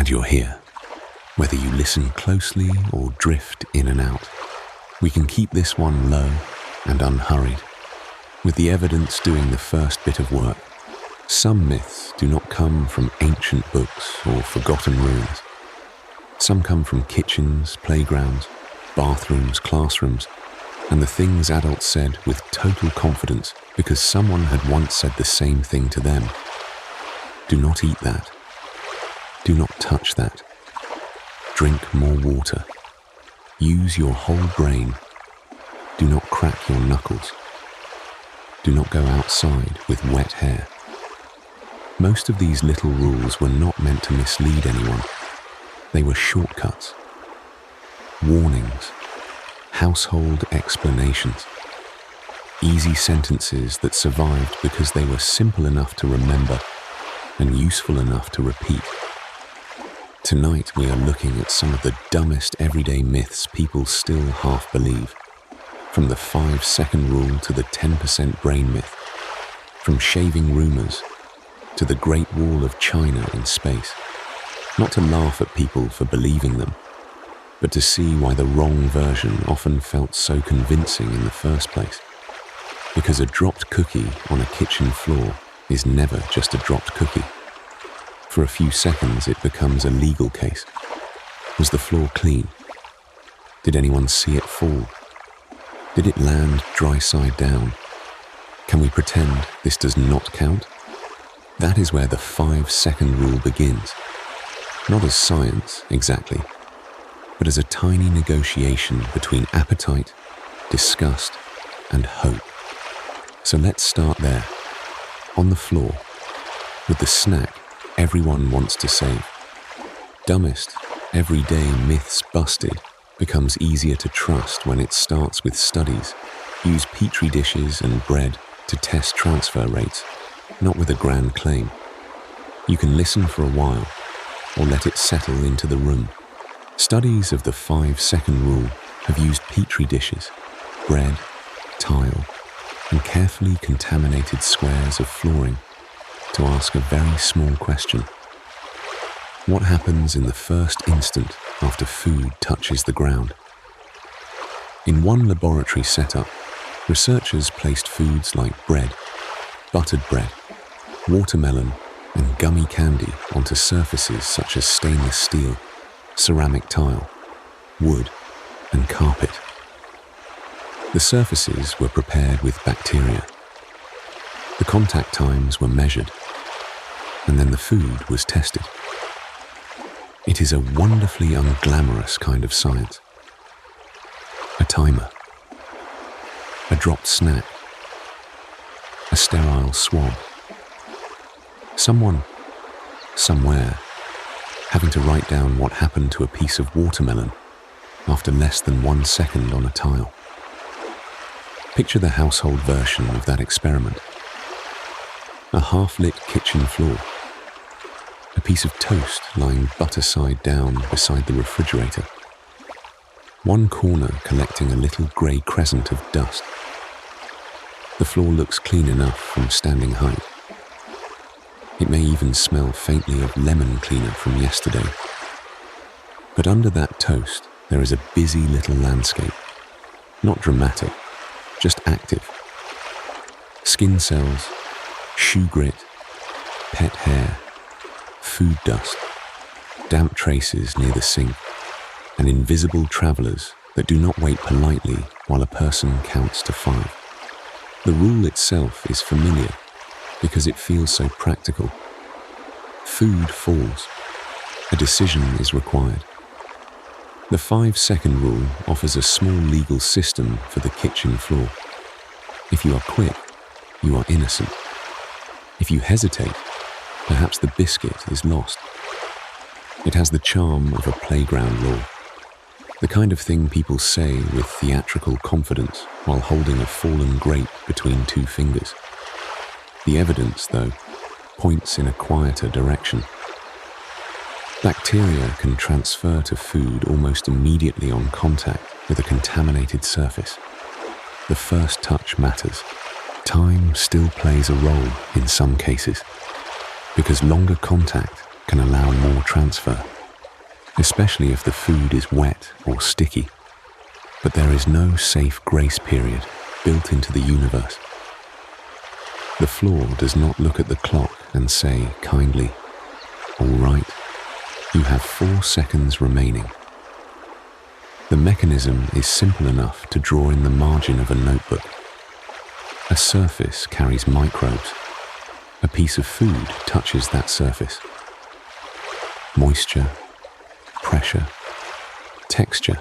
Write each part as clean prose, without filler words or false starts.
And you're here. Whether you listen closely or drift in and out, we can keep this one low and unhurried, with the evidence doing the first bit of work. Some myths do not come from ancient books or forgotten ruins. Some come from kitchens, playgrounds, bathrooms, classrooms, and the things adults said with total confidence because someone had once said the same thing to them. Do not eat that. Do not touch that. Drink more water. Use your whole brain. Do not crack your knuckles. Do not go outside with wet hair. Most of these little rules were not meant to mislead anyone. They were shortcuts, warnings, household explanations, easy sentences that survived because they were simple enough to remember and useful enough to repeat. Tonight we are looking at some of the dumbest everyday myths people still half believe, from the 5-second rule to the 10% brain myth, from shaving rumors to the Great Wall of China in space. Not to laugh at people for believing them, but to see why the wrong version often felt so convincing in the first place. Because a dropped cookie on a kitchen floor is never just a dropped cookie. For a few seconds it becomes a legal case. Was the floor clean? Did anyone see it fall? Did it land dry side down? Can we pretend this does not count? That is where the 5-second rule begins. Not as science, exactly, but as a tiny negotiation between appetite, disgust, and hope. So let's start there, on the floor, with the snack everyone wants to save. Dumbest, everyday myths busted becomes easier to trust when it starts with studies. Use petri dishes and bread to test transfer rates, not with a grand claim. You can listen for a while, or let it settle into the room. Studies of the 5-second rule have used petri dishes, bread, tile, and carefully contaminated squares of flooring to ask a very small question. What happens in the first instant after food touches the ground? In one laboratory setup, researchers placed foods like bread, buttered bread, watermelon, and gummy candy onto surfaces such as stainless steel, ceramic tile, wood, and carpet. The surfaces were prepared with bacteria. The contact times were measured, and then the food was tested. It is a wonderfully unglamorous kind of science. A timer, a dropped snack, a sterile swab. Someone, somewhere, having to write down what happened to a piece of watermelon after less than 1 second on a tile. Picture the household version of that experiment. A half-lit kitchen floor. A piece of toast lying butter side down beside the refrigerator. One corner collecting a little grey crescent of dust. The floor looks clean enough from standing height. It may even smell faintly of lemon cleaner from yesterday. But under that toast, there is a busy little landscape. Not dramatic, just active. Skin cells, shoe grit, pet hair, food dust, damp traces near the sink, and invisible travelers that do not wait politely while a person counts to 5. The rule itself is familiar because it feels so practical. Food falls. A decision is required. The 5-second rule offers a small legal system for the kitchen floor. If you are quick, you are innocent. If you hesitate, perhaps the biscuit is lost. It has the charm of a playground law, the kind of thing people say with theatrical confidence while holding a fallen grape between 2 fingers. The evidence, though, points in a quieter direction. Bacteria can transfer to food almost immediately on contact with a contaminated surface. The first touch matters. Time still plays a role in some cases, because longer contact can can allow more transfer, especially if the food is wet or sticky. But there is no safe grace period built into the universe. The floor does not look at the clock and say kindly, "All right, you have 4 seconds remaining." The mechanism is simple enough to draw in the margin of a notebook. A surface carries microbes. A piece of food touches that surface. Moisture, pressure, texture,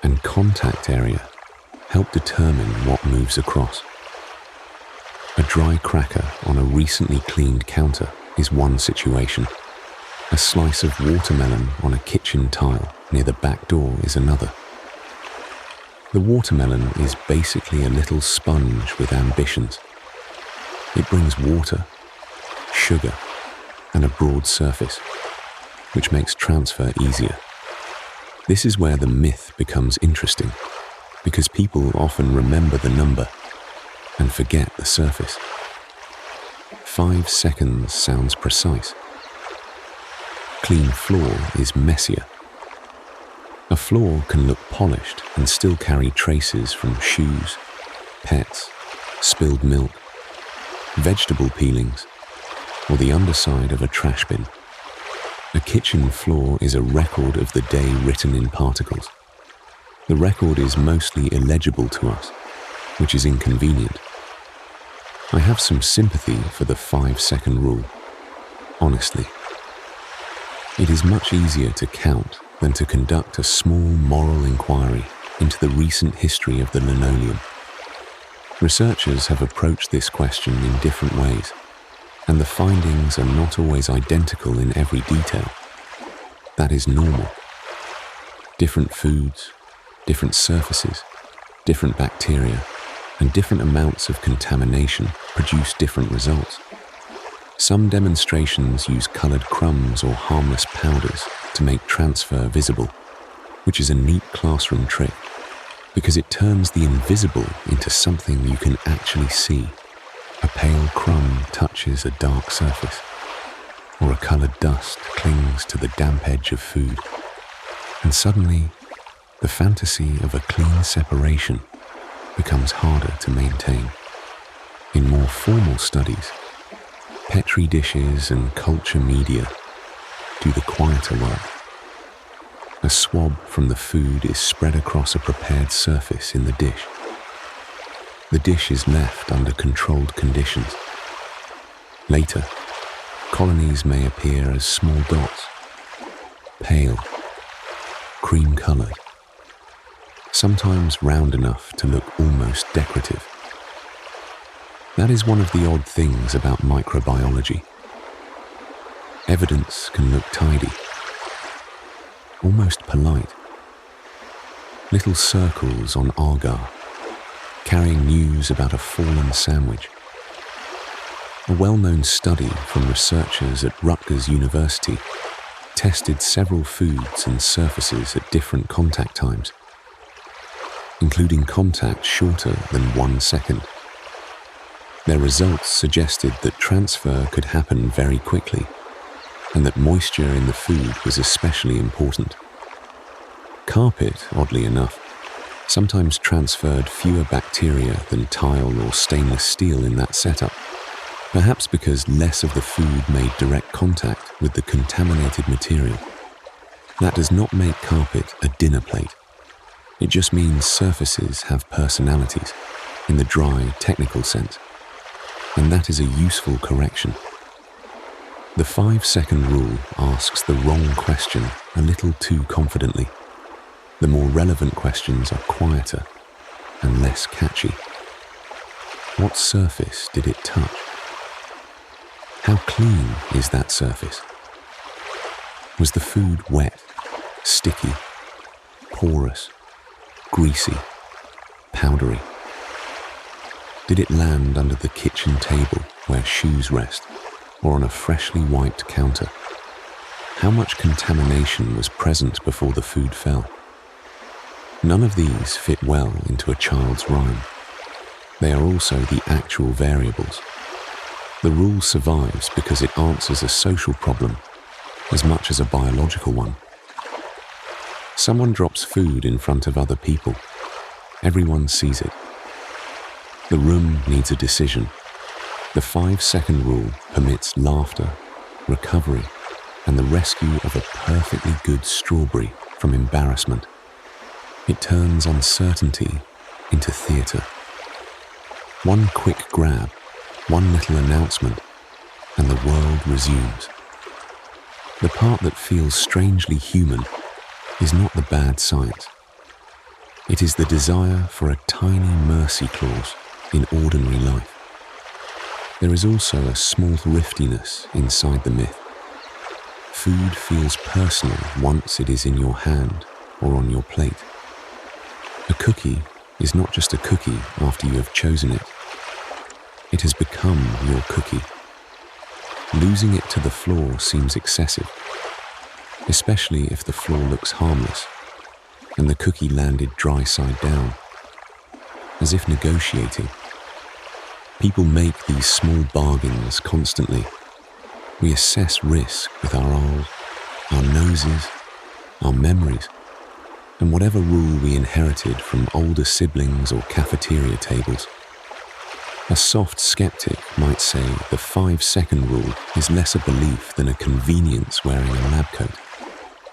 and contact area help determine what moves across. A dry cracker on a recently cleaned counter is one situation. A slice of watermelon on a kitchen tile near the back door is another. The watermelon is basically a little sponge with ambitions. It brings water, sugar, and a broad surface, which makes transfer easier. This is where the myth becomes interesting, because people often remember the number and forget the surface. 5 seconds sounds precise. Clean floor is messier. A floor can look polished and still carry traces from shoes, pets, spilled milk, vegetable peelings, or the underside of a trash bin. A kitchen floor is a record of the day written in particles. The record is mostly illegible to us, which is inconvenient. I have some sympathy for the 5-second rule, honestly. It is much easier to count than to conduct a small moral inquiry into the recent history of the linoleum. Researchers have approached this question in different ways, and the findings are not always identical in every detail. That is normal. Different foods, different surfaces, different bacteria, and different amounts of contamination produce different results. Some demonstrations use colored crumbs or harmless powders to make transfer visible, which is a neat classroom trick because it turns the invisible into something you can actually see. A pale crumb touches a dark surface, or a colored dust clings to the damp edge of food, and suddenly the fantasy of a clean separation becomes harder to maintain. In more formal studies, Petri dishes and culture media do the quieter work. A swab from the food is spread across a prepared surface in the dish. The dish is left under controlled conditions. Later, colonies may appear as small dots, pale, cream-colored, sometimes round enough to look almost decorative. That is one of the odd things about microbiology. Evidence can look tidy, almost polite. Little circles on agar, carrying news about a fallen sandwich. A well-known study from researchers at Rutgers University tested several foods and surfaces at different contact times, including contact shorter than 1 second. Their results suggested that transfer could happen very quickly, and that moisture in the food was especially important. Carpet, oddly enough, sometimes transferred fewer bacteria than tile or stainless steel in that setup, perhaps because less of the food made direct contact with the contaminated material. That does not make carpet a dinner plate. It just means surfaces have personalities, in the dry, technical sense, and that is a useful correction. The 5-second rule asks the wrong question a little too confidently. The more relevant questions are quieter and less catchy. What surface did it touch? How clean is that surface? Was the food wet, sticky, porous, greasy, powdery? Did it land under the kitchen table where shoes rest, or on a freshly wiped counter? How much contamination was present before the food fell? None of these fit well into a child's rhyme. They are also the actual variables. The rule survives because it answers a social problem as much as a biological one. Someone drops food in front of other people. Everyone sees it. The room needs a decision. The 5-second rule permits laughter, recovery, and the rescue of a perfectly good strawberry from embarrassment. It turns uncertainty into theatre. One quick grab, one little announcement, and the world resumes. The part that feels strangely human is not the bad science. It is the desire for a tiny mercy clause in ordinary life. There is also a small thriftiness inside the myth. Food feels personal once it is in your hand or on your plate. A cookie is not just a cookie after you have chosen it. It has become your cookie. Losing it to the floor seems excessive, especially if the floor looks harmless and the cookie landed dry side down, as if negotiating. People make these small bargains constantly. We assess risk with our eyes, our noses, our memories, and whatever rule we inherited from older siblings or cafeteria tables. A soft skeptic might say the 5-second rule is less a belief than a convenience wearing a lab coat.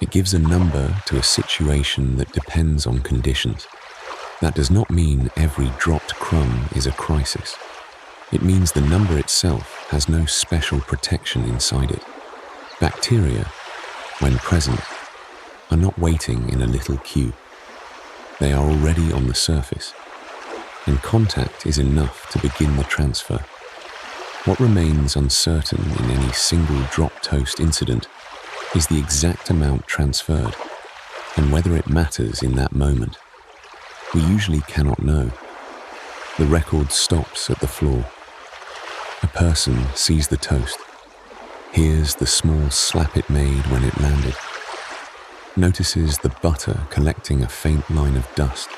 It gives a number to a situation that depends on conditions. That does not mean every dropped crumb is a crisis. It means the number itself has no special protection inside it. Bacteria, when present, are not waiting in a little queue. They are already on the surface, and contact is enough to begin the transfer. What remains uncertain in any single drop toast incident is the exact amount transferred, and whether it matters in that moment. We usually cannot know. The record stops at the floor. A person sees the toast, hears the small slap it made when it landed, notices the butter collecting a faint line of dust,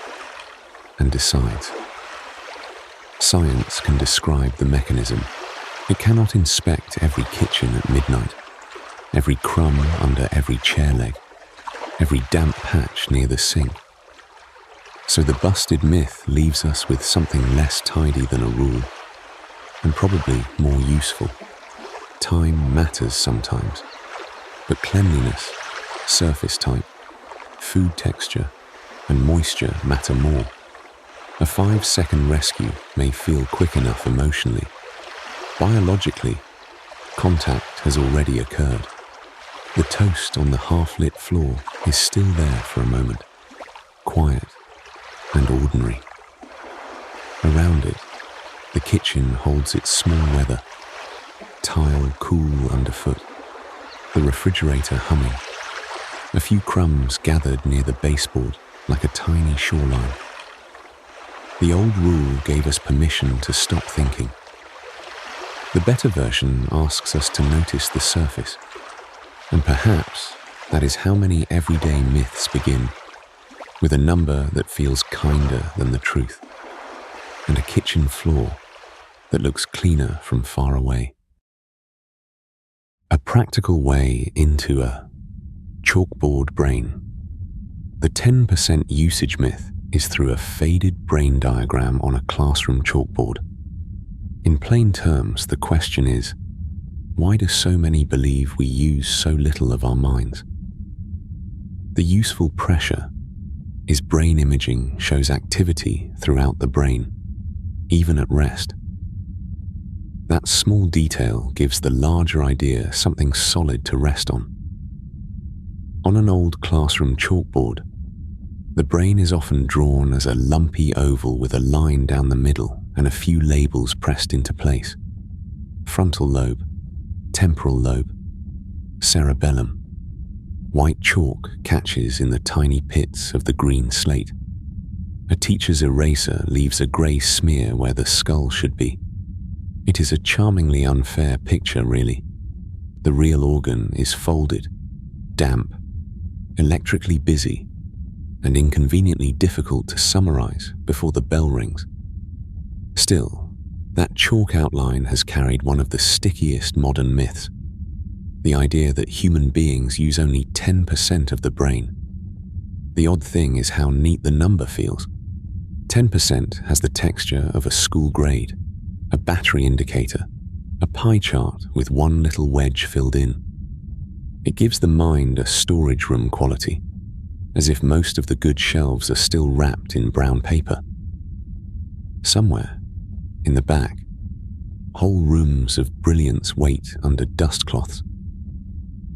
and decides. Science can describe the mechanism. It cannot inspect every kitchen at midnight, every crumb under every chair leg, every damp patch near the sink. So the busted myth leaves us with something less tidy than a rule, and probably more useful. Time matters sometimes, but cleanliness, surface type, food texture, and moisture matter more. A 5-second rescue may feel quick enough emotionally. Biologically, contact has already occurred. The toast on the half-lit floor is still there for a moment, quiet and ordinary. Around it, the kitchen holds its small weather, tile cool underfoot, the refrigerator humming, a few crumbs gathered near the baseboard like a tiny shoreline. The old rule gave us permission to stop thinking. The better version asks us to notice the surface, and perhaps that is how many everyday myths begin, with a number that feels kinder than the truth, and a kitchen floor that looks cleaner from far away. A practical way into a chalkboard brain. The 10% usage myth is through a faded brain diagram on a classroom chalkboard. In plain terms, the question is, why do so many believe we use so little of our minds? The useful pressure is brain imaging shows activity throughout the brain, even at rest. That small detail gives the larger idea something solid to rest on. On an old classroom chalkboard, the brain is often drawn as a lumpy oval with a line down the middle and a few labels pressed into place. Frontal lobe, temporal lobe, cerebellum. White chalk catches in the tiny pits of the green slate. A teacher's eraser leaves a grey smear where the skull should be. It is a charmingly unfair picture, really. The real organ is folded, damp, electrically busy, and inconveniently difficult to summarize before the bell rings. Still, that chalk outline has carried one of the stickiest modern myths. the idea that human beings use only 10% of the brain. The odd thing is how neat the number feels. 10% has the texture of a school grade, a battery indicator, a pie chart with one little wedge filled in. It gives the mind a storage room quality, as if most of the good shelves are still wrapped in brown paper. Somewhere, in the back, whole rooms of brilliance wait under dust cloths.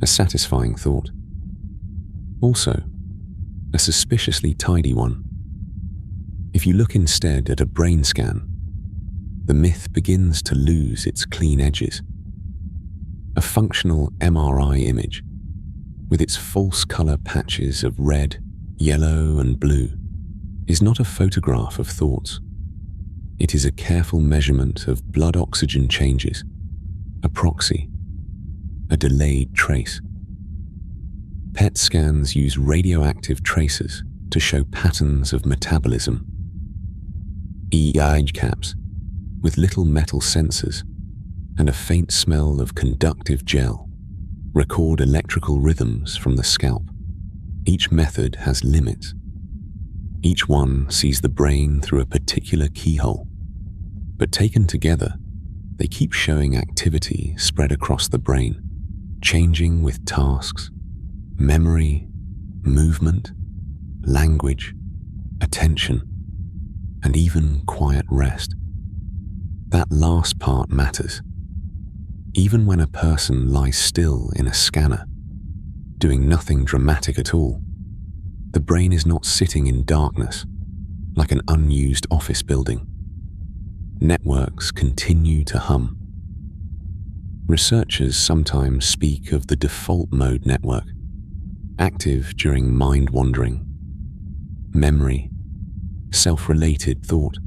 A satisfying thought. Also, a suspiciously tidy one. If you look instead at a brain scan, the myth begins to lose its clean edges. A functional MRI image, with its false color patches of red, yellow, and blue, is not a photograph of thoughts. It is a careful measurement of blood oxygen changes, a proxy, a delayed trace. PET scans use radioactive tracers to show patterns of metabolism. EEG caps, with little metal sensors and a faint smell of conductive gel, record electrical rhythms from the scalp. Each method has limits. Each one sees the brain through a particular keyhole, but taken together, they keep showing activity spread across the brain, changing with tasks, memory, movement, language, attention, and even quiet rest. That last part matters. Even when a person lies still in a scanner, doing nothing dramatic at all, the brain is not sitting in darkness, like an unused office building. Networks continue to hum. Researchers sometimes speak of the default mode network, active during mind-wandering, memory, self-related thought,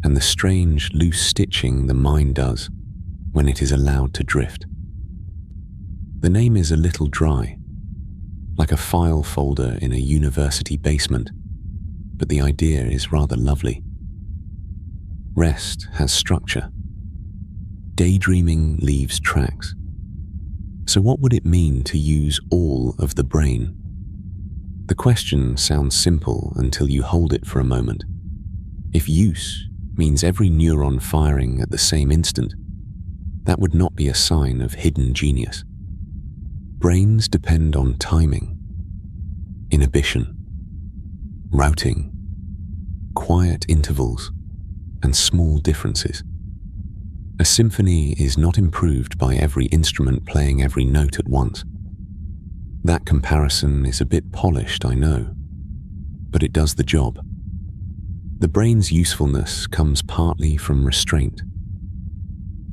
and the strange loose stitching the mind does when it is allowed to drift. The name is a little dry, like a file folder in a university basement, but the idea is rather lovely. Rest has structure. Daydreaming leaves tracks. So what would it mean to use all of the brain? The question sounds simple until you hold it for a moment. If use means every neuron firing at the same instant, that would not be a sign of hidden genius. Brains depend on timing, inhibition, routing, quiet intervals, and small differences. A symphony is not improved by every instrument playing every note at once. That comparison is a bit polished, I know, but it does the job. The brain's usefulness comes partly from restraint.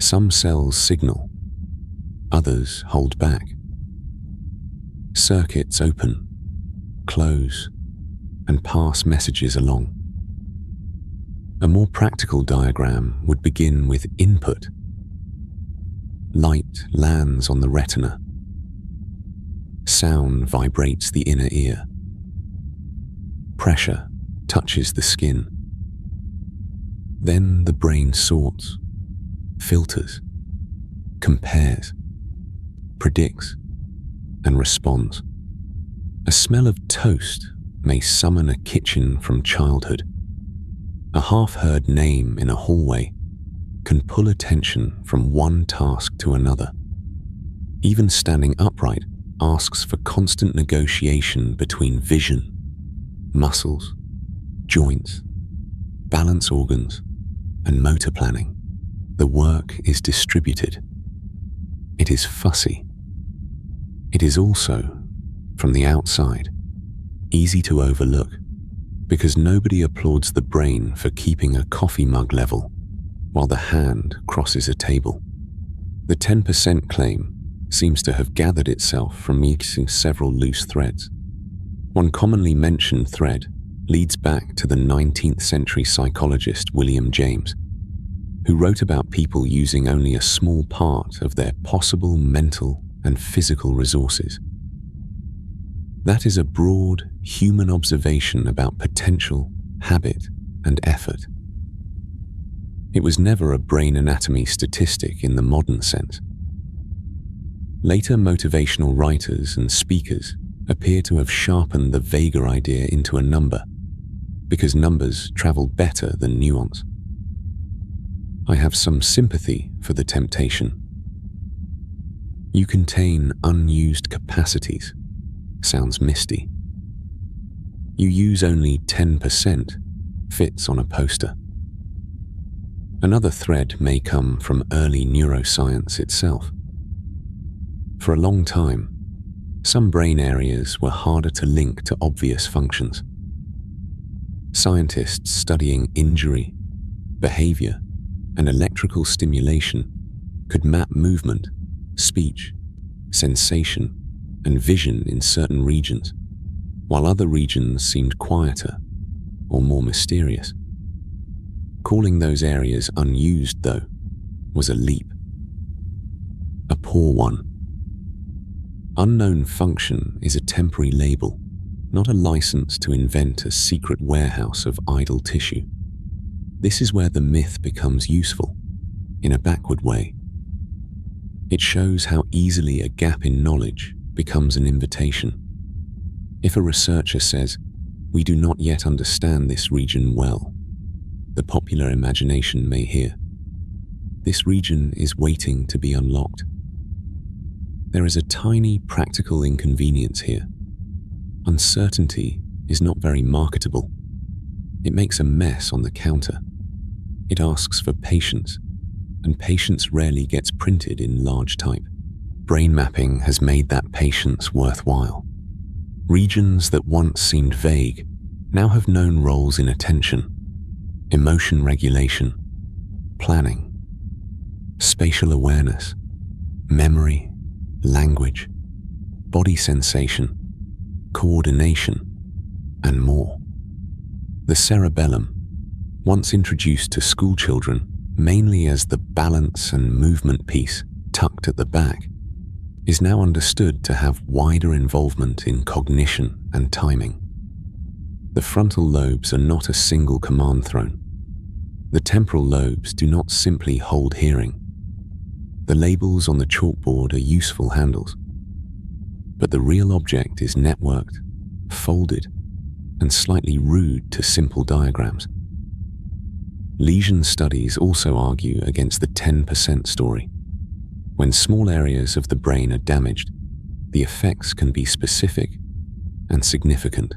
Some cells signal, others hold back. Circuits open, close, and pass messages along. A more practical diagram would begin with input. Light lands on the retina. Sound vibrates the inner ear. Pressure touches the skin. Then the brain sorts, filters, compares, predicts, and responds. A smell of toast may summon a kitchen from childhood. A half-heard name in a hallway can pull attention from one task to another. Even standing upright asks for constant negotiation between vision, muscles, joints, balance organs, and motor planning. The work is distributed. It is fussy. It is also, from the outside, easy to overlook, because nobody applauds the brain for keeping a coffee mug level while the hand crosses a table. The 10% claim seems to have gathered itself from mixing several loose threads. One commonly mentioned thread leads back to the 19th century psychologist William James, who wrote about people using only a small part of their possible mental and physical resources. That is a broad human observation about potential, habit, and effort. It was never a brain anatomy statistic in the modern sense. Later motivational writers and speakers appear to have sharpened the vaguer idea into a number, because numbers travel better than nuance. I have some sympathy for the temptation. You contain unused capacities. Sounds misty. You use only 10%, fits on a poster. Another thread may come from early neuroscience itself. For a long time, some brain areas were harder to link to obvious functions. Scientists studying injury, behavior, and electrical stimulation could map movement, speech, sensation, and vision in certain regions, while other regions seemed quieter or more mysterious. Calling those areas unused, though, was a leap. A poor one. Unknown function is a temporary label, not a license to invent a secret warehouse of idle tissue. This is where the myth becomes useful, in a backward way. It shows how easily a gap in knowledge becomes an invitation. If a researcher says, "We do not yet understand this region well," the popular imagination may hear, "This region is waiting to be unlocked." There is a tiny practical inconvenience here. Uncertainty is not very marketable. It makes a mess on the counter. It asks for patience, and patience rarely gets printed in large type. Brain mapping has made that patience worthwhile. Regions that once seemed vague now have known roles in attention, emotion regulation, planning, spatial awareness, memory, language, body sensation, coordination, and more. The cerebellum, once introduced to schoolchildren mainly as the balance and movement piece tucked at the back, is now understood to have wider involvement in cognition and timing. The frontal lobes are not a single command throne. The temporal lobes do not simply hold hearing. The labels on the chalkboard are useful handles, but the real object is networked, folded, and slightly rude to simple diagrams. Lesion studies also argue against the 10% story. When small areas of the brain are damaged, the effects can be specific and significant.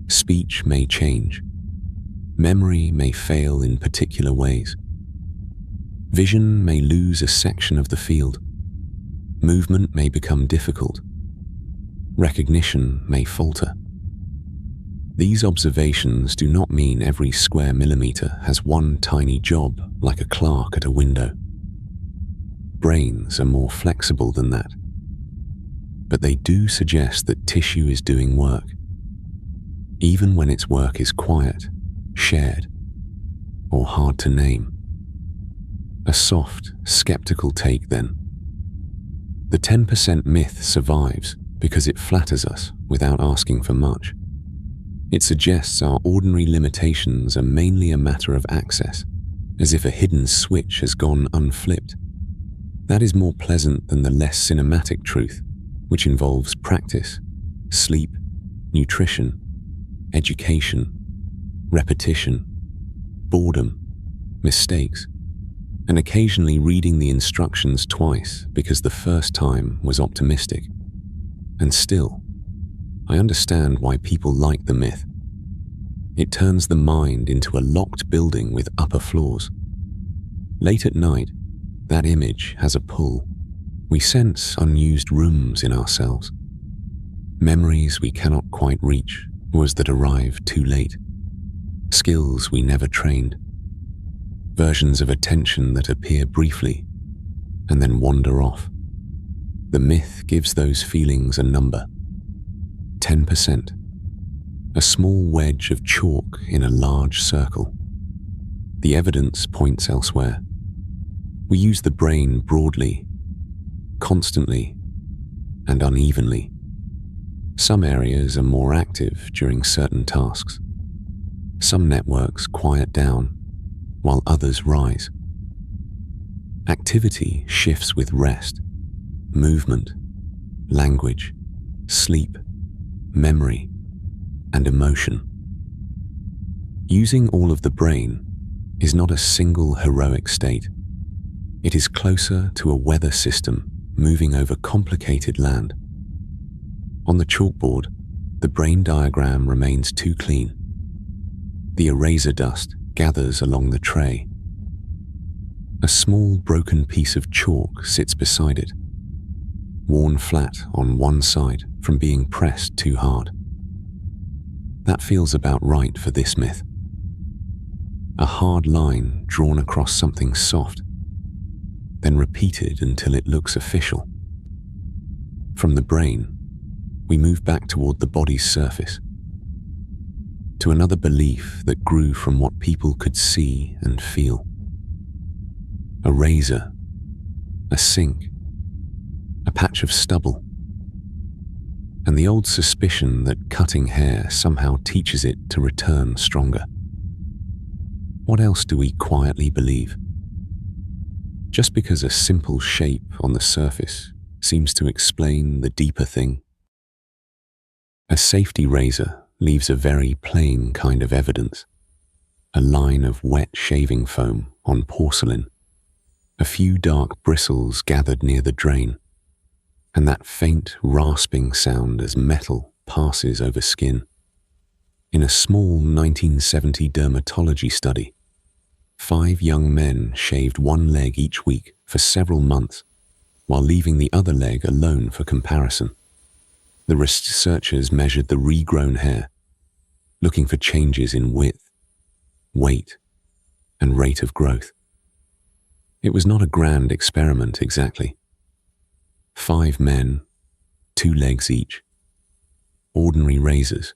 Speech may change. Memory may fail in particular ways. Vision may lose a section of the field. Movement may become difficult. Recognition may falter. These observations do not mean every square millimeter has one tiny job like a clerk at a window. Brains are more flexible than that. But they do suggest that tissue is doing work, even when its work is quiet, shared, or hard to name. A soft, skeptical take then. The 10% myth survives because it flatters us without asking for much. It suggests our ordinary limitations are mainly a matter of access, as if a hidden switch has gone unflipped. That is more pleasant than the less cinematic truth, which involves practice, sleep, nutrition, education, repetition, boredom, mistakes, and occasionally reading the instructions twice because the first time was optimistic. And still, I understand why people like the myth. It turns the mind into a locked building with upper floors. Late at night, that image has a pull. We sense unused rooms in ourselves. Memories we cannot quite reach, ones that arrive too late. Skills we never trained. Versions of attention that appear briefly and then wander off. The myth gives those feelings a number. 10%. A small wedge of chalk in a large circle. The evidence points elsewhere. We use the brain broadly, constantly, and unevenly. Some areas are more active during certain tasks. Some networks quiet down, while others rise. Activity shifts with rest, movement, language, sleep, memory, and emotion. Using all of the brain is not a single heroic state. It is closer to a weather system moving over complicated land. On the chalkboard, the brain diagram remains too clean. The eraser dust gathers along the tray. A small broken piece of chalk sits beside it, worn flat on one side from being pressed too hard. That feels about right for this myth. A hard line drawn across something soft, then repeated until it looks official. From the brain, we move back toward the body's surface, to another belief that grew from what people could see and feel. A razor, a sink, a patch of stubble, and the old suspicion that cutting hair somehow teaches it to return stronger. What else do we quietly believe? Just because a simple shape on the surface seems to explain the deeper thing. A safety razor leaves a very plain kind of evidence. A line of wet shaving foam on porcelain, a few dark bristles gathered near the drain, and that faint rasping sound as metal passes over skin. In a small 1970 dermatology study, 5 young men shaved one leg each week for several months, while leaving the other leg alone for comparison. The researchers measured the regrown hair, looking for changes in width, weight, and rate of growth. It was not a grand experiment exactly. 5 men, 2 legs each. Ordinary razors,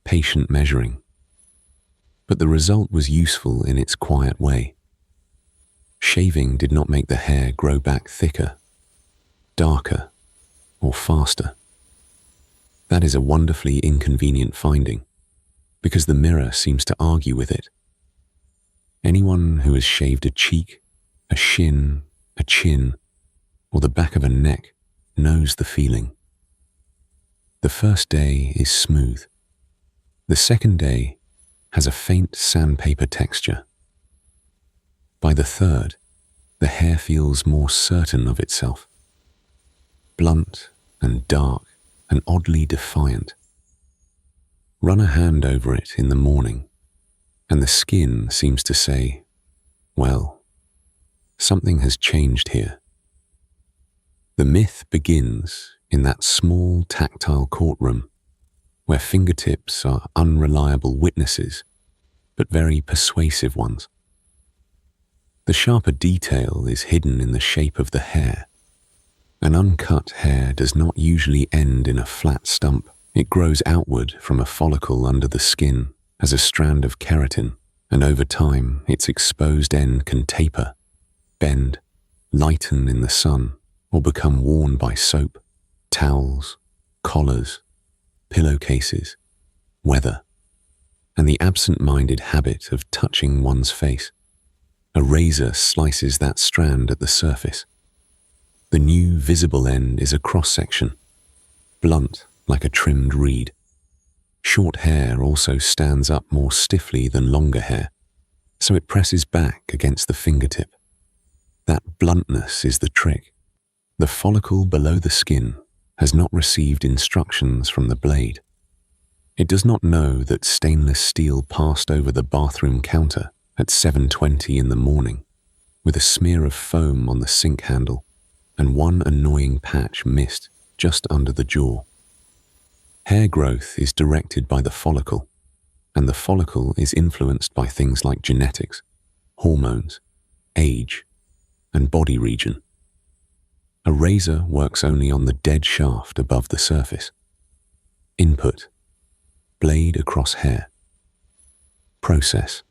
patient measuring. But the result was useful in its quiet way. Shaving did not make the hair grow back thicker, darker, or faster. That is a wonderfully inconvenient finding, because the mirror seems to argue with it. Anyone who has shaved a cheek, a shin, a chin, or the back of a neck knows the feeling. The first day is smooth. The second day has a faint sandpaper texture. By the third, the hair feels more certain of itself. Blunt and dark and oddly defiant. Run a hand over it in the morning, and the skin seems to say, well, something has changed here. The myth begins in that small tactile courtroom where fingertips are unreliable witnesses, but very persuasive ones. The sharper detail is hidden in the shape of the hair. An uncut hair does not usually end in a flat stump. It grows outward from a follicle under the skin as a strand of keratin, and over time its exposed end can taper, bend, lighten in the sun, or become worn by soap, towels, collars, pillowcases, weather, and the absent-minded habit of touching one's face. A razor slices that strand at the surface. The new visible end is a cross-section, blunt like a trimmed reed. Short hair also stands up more stiffly than longer hair, so it presses back against the fingertip. That bluntness is the trick. The follicle below the skin has not received instructions from the blade. It does not know that stainless steel passed over the bathroom counter at 7:20 in the morning, with a smear of foam on the sink handle and one annoying patch missed just under the jaw. Hair growth is directed by the follicle, and the follicle is influenced by things like genetics, hormones, age, and body region. A razor works only on the dead shaft above the surface. Input: blade across hair. Process: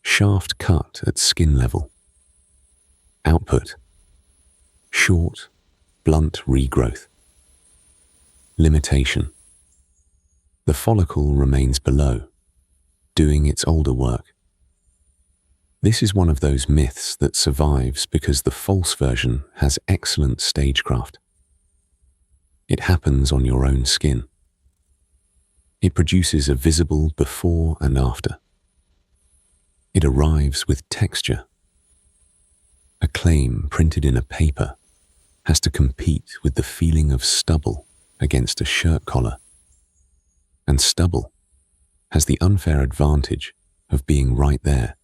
shaft cut at skin level. Output: short, blunt regrowth. Limitation: the follicle remains below, doing its older work. This is one of those myths that survives because the false version has excellent stagecraft. It happens on your own skin. It produces a visible before and after. It arrives with texture. A claim printed in a paper has to compete with the feeling of stubble against a shirt collar. And stubble has the unfair advantage of being right there.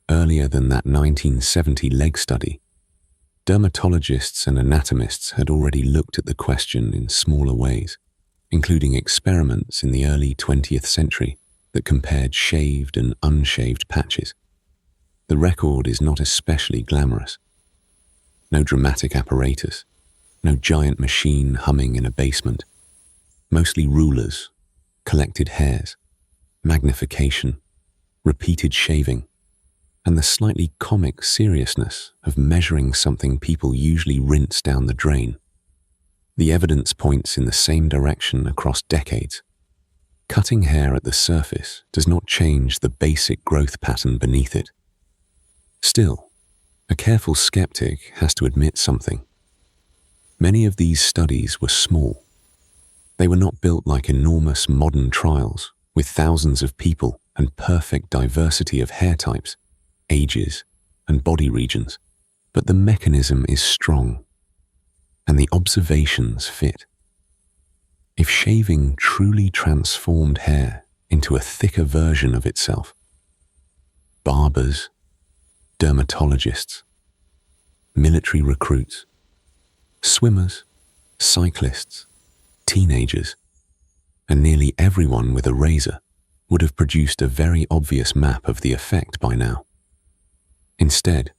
Earlier than that 1970 leg study, dermatologists and anatomists had already looked at the question in smaller ways, including experiments in the early 20th century that compared shaved and unshaved patches. The record is not especially glamorous. No dramatic apparatus, no giant machine humming in a basement. Mostly rulers, collected hairs, magnification, repeated shaving, and the slightly comic seriousness of measuring something people usually rinse down the drain. The evidence points in the same direction across decades. Cutting hair at the surface does not change the basic growth pattern beneath it. Still, a careful skeptic has to admit something. Many of these studies were small. They were not built like enormous modern trials with thousands of people and perfect diversity of hair types, ages, and body regions. But the mechanism is strong, and the observations fit. If shaving truly transformed hair into a thicker version of itself, barbers, dermatologists, military recruits, swimmers, cyclists, teenagers, and nearly everyone with a razor would have produced a very obvious map of the effect by now. Instead,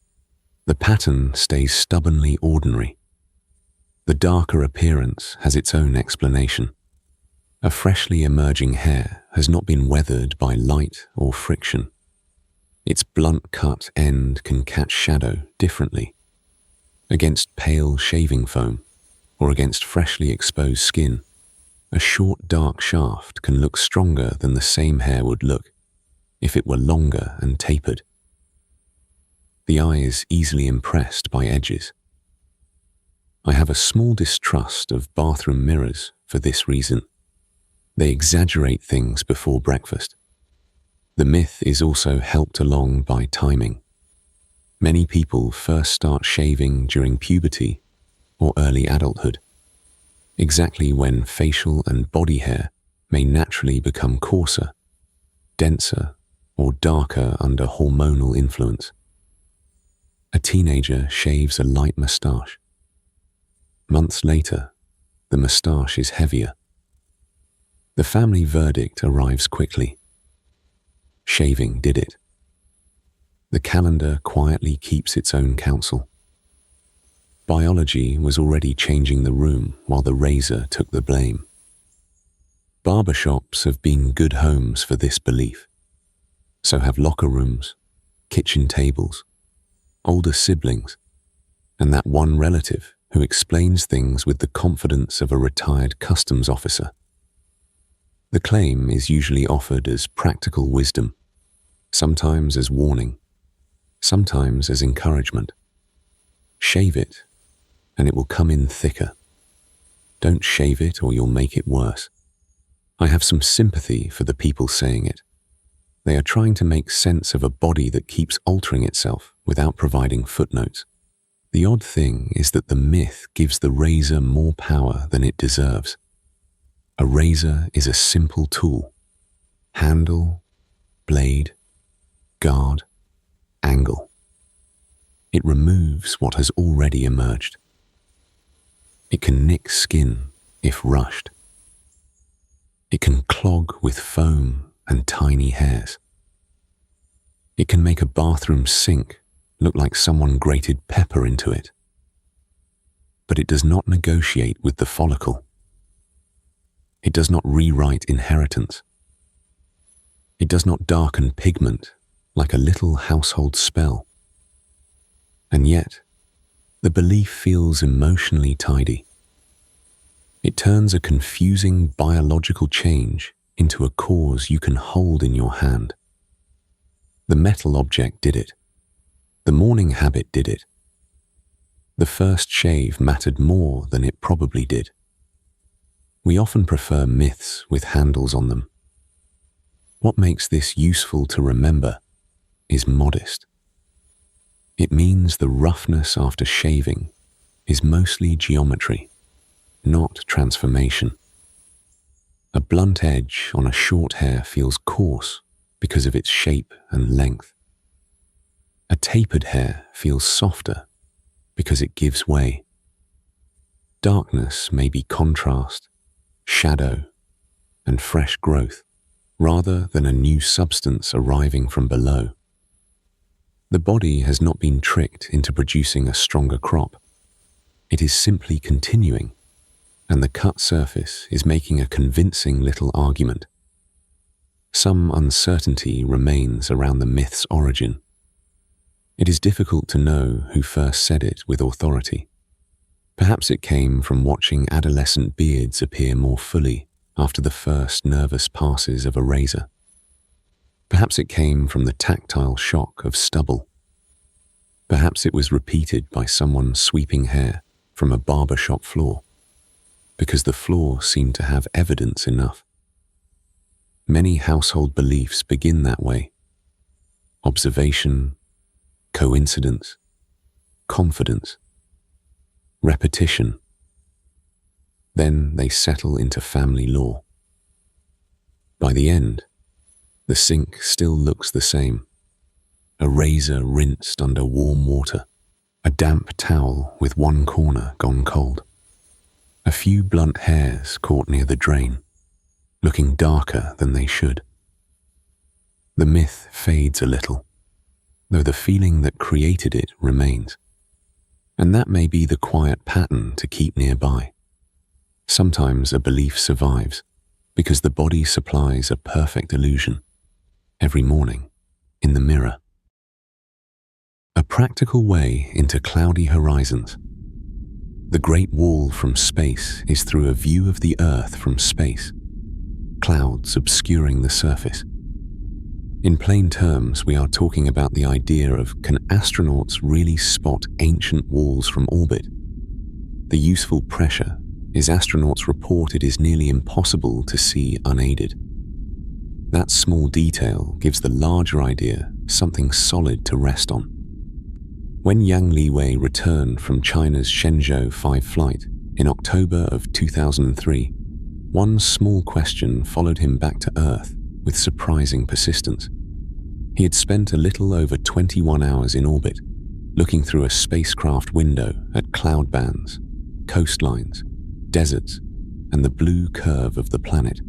the pattern stays stubbornly ordinary. The darker appearance has its own explanation. A freshly emerging hair has not been weathered by light or friction. Its blunt cut end can catch shadow differently. Against pale shaving foam or against freshly exposed skin, a short dark shaft can look stronger than the same hair would look if it were longer and tapered. The eye is easily impressed by edges. I have a small distrust of bathroom mirrors for this reason. They exaggerate things before breakfast. The myth is also helped along by timing. Many people first start shaving during puberty or early adulthood, exactly when facial and body hair may naturally become coarser, denser, or darker under hormonal influence. A teenager shaves a light moustache. Months later, the moustache is heavier. The family verdict arrives quickly. Shaving did it. The calendar quietly keeps its own counsel. Biology was already changing the room while the razor took the blame. Barbershops have been good homes for this belief. So have locker rooms, kitchen tables, older siblings, and that one relative who explains things with the confidence of a retired customs officer. The claim is usually offered as practical wisdom, sometimes as warning, sometimes as encouragement. Shave it, and it will come in thicker. Don't shave it or you'll make it worse. I have some sympathy for the people saying it. They are trying to make sense of a body that keeps altering itself without providing footnotes. The odd thing is that the myth gives the razor more power than it deserves. A razor is a simple tool. Handle, blade, guard, angle. It removes what has already emerged. It can nick skin if rushed. It can clog with foam and tiny hairs. It can make a bathroom sink look like someone grated pepper into it. But it does not negotiate with the follicle. It does not rewrite inheritance. It does not darken pigment like a little household spell. And yet, the belief feels emotionally tidy. It turns a confusing biological change into a cause you can hold in your hand. The metal object did it. The morning habit did it. The first shave mattered more than it probably did. We often prefer myths with handles on them. What makes this useful to remember is modest. It means the roughness after shaving is mostly geometry, not transformation. A blunt edge on a short hair feels coarse because of its shape and length. A tapered hair feels softer because it gives way. Darkness may be contrast, shadow, and fresh growth, rather than a new substance arriving from below. The body has not been tricked into producing a stronger crop. It is simply continuing, and the cut surface is making a convincing little argument. Some uncertainty remains around the myth's origin. It is difficult to know who first said it with authority. Perhaps it came from watching adolescent beards appear more fully after the first nervous passes of a razor. Perhaps it came from the tactile shock of stubble. Perhaps it was repeated by someone sweeping hair from a barbershop floor, because the floor seemed to have evidence enough. Many household beliefs begin that way. Observation, coincidence, confidence, repetition. Then they settle into family law. By the end, the sink still looks the same. A razor rinsed under warm water, a damp towel with one corner gone cold, a few blunt hairs caught near the drain, looking darker than they should. The myth fades a little, though the feeling that created it remains. And that may be the quiet pattern to keep nearby. Sometimes a belief survives because the body supplies a perfect illusion every morning in the mirror. A practical way into cloudy horizons. The Great Wall from space is through a view of the Earth from space, clouds obscuring the surface. In plain terms, we are talking about the idea of, can astronauts really spot ancient walls from orbit? The useful pressure is astronauts report it is nearly impossible to see unaided. That small detail gives the larger idea something solid to rest on. When Yang Liwei returned from China's Shenzhou 5 flight in October of 2003, one small question followed him back to Earth with surprising persistence. He had spent a little over 21 hours in orbit, looking through a spacecraft window at cloud bands, coastlines, deserts, and the blue curve of the planet.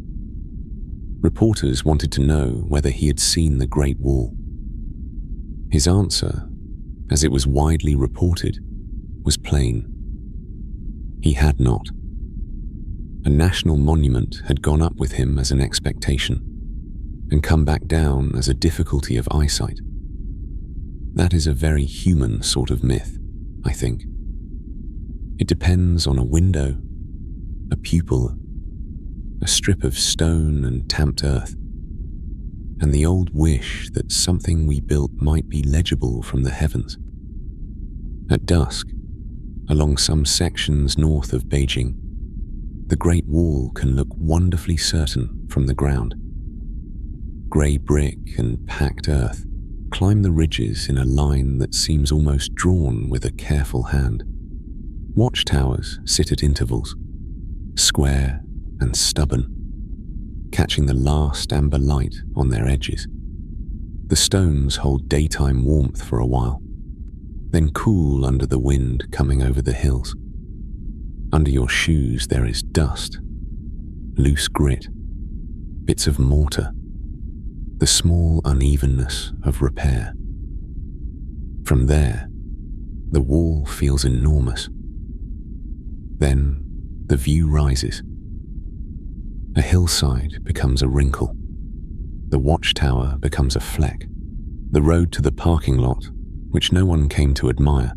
Reporters wanted to know whether he had seen the Great Wall. His answer, as it was widely reported, was plain. He had not. A national monument had gone up with him as an expectation, and come back down as a difficulty of eyesight. That is a very human sort of myth, I think. It depends on a window, a pupil, a strip of stone and tamped earth, and the old wish that something we built might be legible from the heavens. At dusk, along some sections north of Beijing, the Great Wall can look wonderfully certain from the ground. Grey brick and packed earth climb the ridges in a line that seems almost drawn with a careful hand. Watchtowers sit at intervals, square and stubborn, catching the last amber light on their edges. The stones hold daytime warmth for a while, then cool under the wind coming over the hills. Under your shoes there is dust, loose grit, bits of mortar, the small unevenness of repair. From there, the wall feels enormous. Then the view rises. A hillside becomes a wrinkle. The watchtower becomes a fleck. The road to the parking lot, which no one came to admire,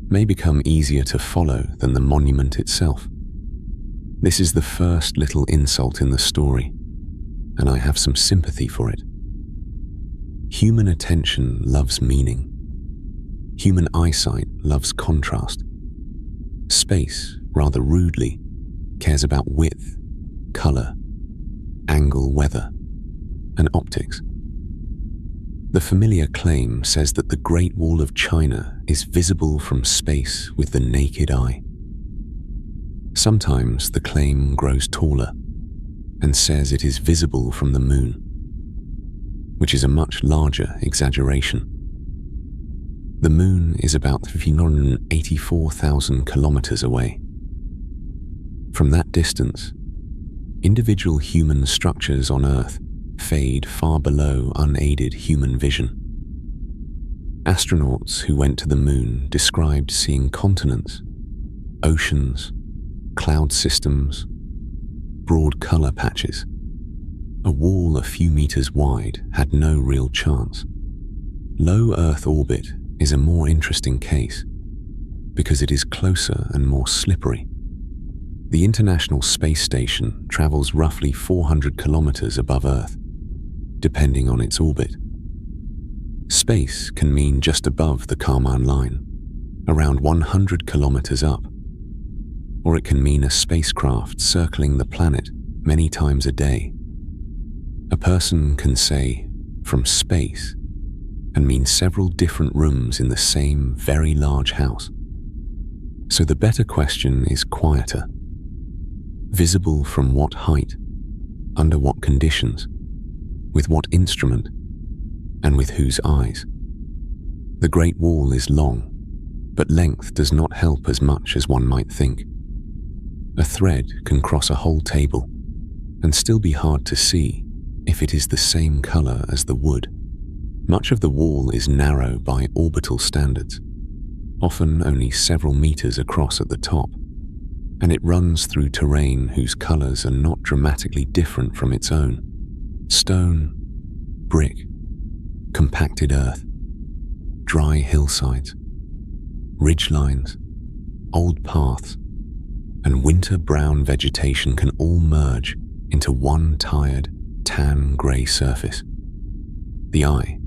may become easier to follow than the monument itself. This is the first little insult in the story, and I have some sympathy for it. Human attention loves meaning. Human eyesight loves contrast. Space, rather rudely, cares about width, color, angle, weather, and optics. The familiar claim says that the Great Wall of China is visible from space with the naked eye. Sometimes the claim grows taller and says it is visible from the moon, which is a much larger exaggeration. The moon is about 384,000 kilometers away. From that distance, individual human structures on Earth fade far below unaided human vision. Astronauts who went to the moon described seeing continents, oceans, cloud systems, broad color patches. A wall a few meters wide had no real chance. Low Earth orbit is a more interesting case because it is closer and more slippery. The International Space Station travels roughly 400 kilometers above Earth, depending on its orbit. Space can mean just above the Kármán line, around 100 kilometers up, or it can mean a spacecraft circling the planet many times a day. A person can say, from space, and mean several different rooms in the same very large house. So the better question is quieter. Visible from what height, under what conditions, with what instrument, and with whose eyes? The Great Wall is long, but length does not help as much as one might think. A thread can cross a whole table and still be hard to see if it is the same color as the wood. Much of the wall is narrow by orbital standards, often only several meters across at the top, and it runs through terrain whose colors are not dramatically different from its own. Stone, brick, compacted earth, dry hillsides, ridgelines, old paths, and winter-brown vegetation can all merge into one tired, tan grey surface. The eye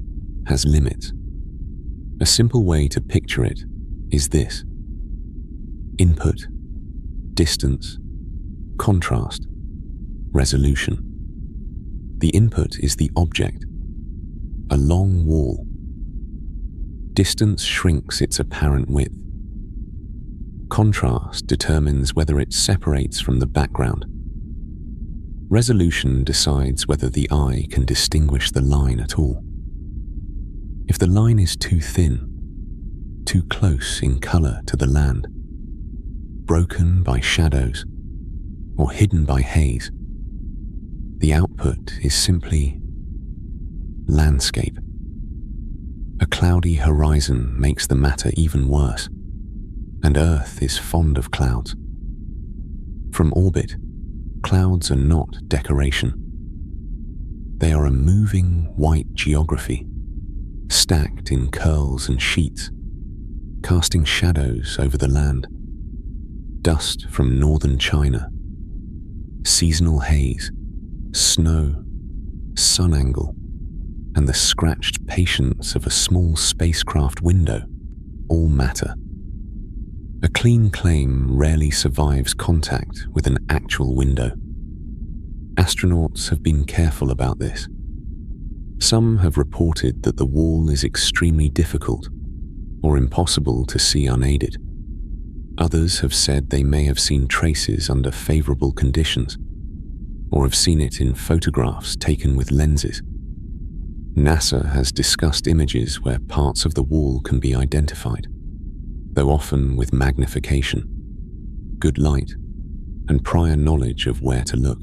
has limits. A simple way to picture it is this: input, distance, contrast, resolution. The input is the object, a long wall. Distance shrinks its apparent width. Contrast determines whether it separates from the background. Resolution decides whether the eye can distinguish the line at all. If the line is too thin, too close in color to the land, broken by shadows, or hidden by haze, the output is simply landscape. A cloudy horizon makes the matter even worse, and Earth is fond of clouds. From orbit, clouds are not decoration. They are a moving white geography, stacked in curls and sheets, casting shadows over the land. Dust from northern China, seasonal haze, snow, sun angle, and the scratched patience of a small spacecraft window all matter. A clean claim rarely survives contact with an actual window. Astronauts have been careful about this. Some have reported that the wall is extremely difficult or impossible to see unaided. Others have said they may have seen traces under favorable conditions, or have seen it in photographs taken with lenses. NASA has discussed images where parts of the wall can be identified, though often with magnification, good light, and prior knowledge of where to look.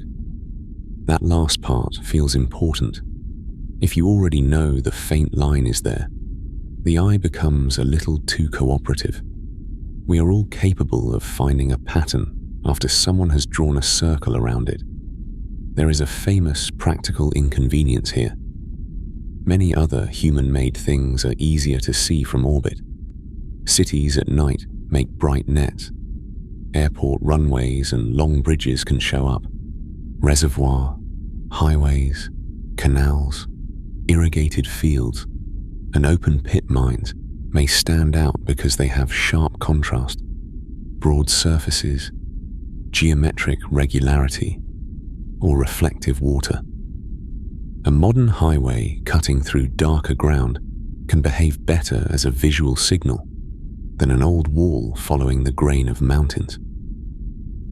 That last part feels important. If you already know the faint line is there, the eye becomes a little too cooperative. We are all capable of finding a pattern after someone has drawn a circle around it. There is a famous practical inconvenience here. Many other human-made things are easier to see from orbit. Cities at night make bright nets. Airport runways and long bridges can show up. Reservoir, highways, canals, irrigated fields, and open pit mines may stand out because they have sharp contrast, broad surfaces, geometric regularity, or reflective water. A modern highway cutting through darker ground can behave better as a visual signal than an old wall following the grain of mountains.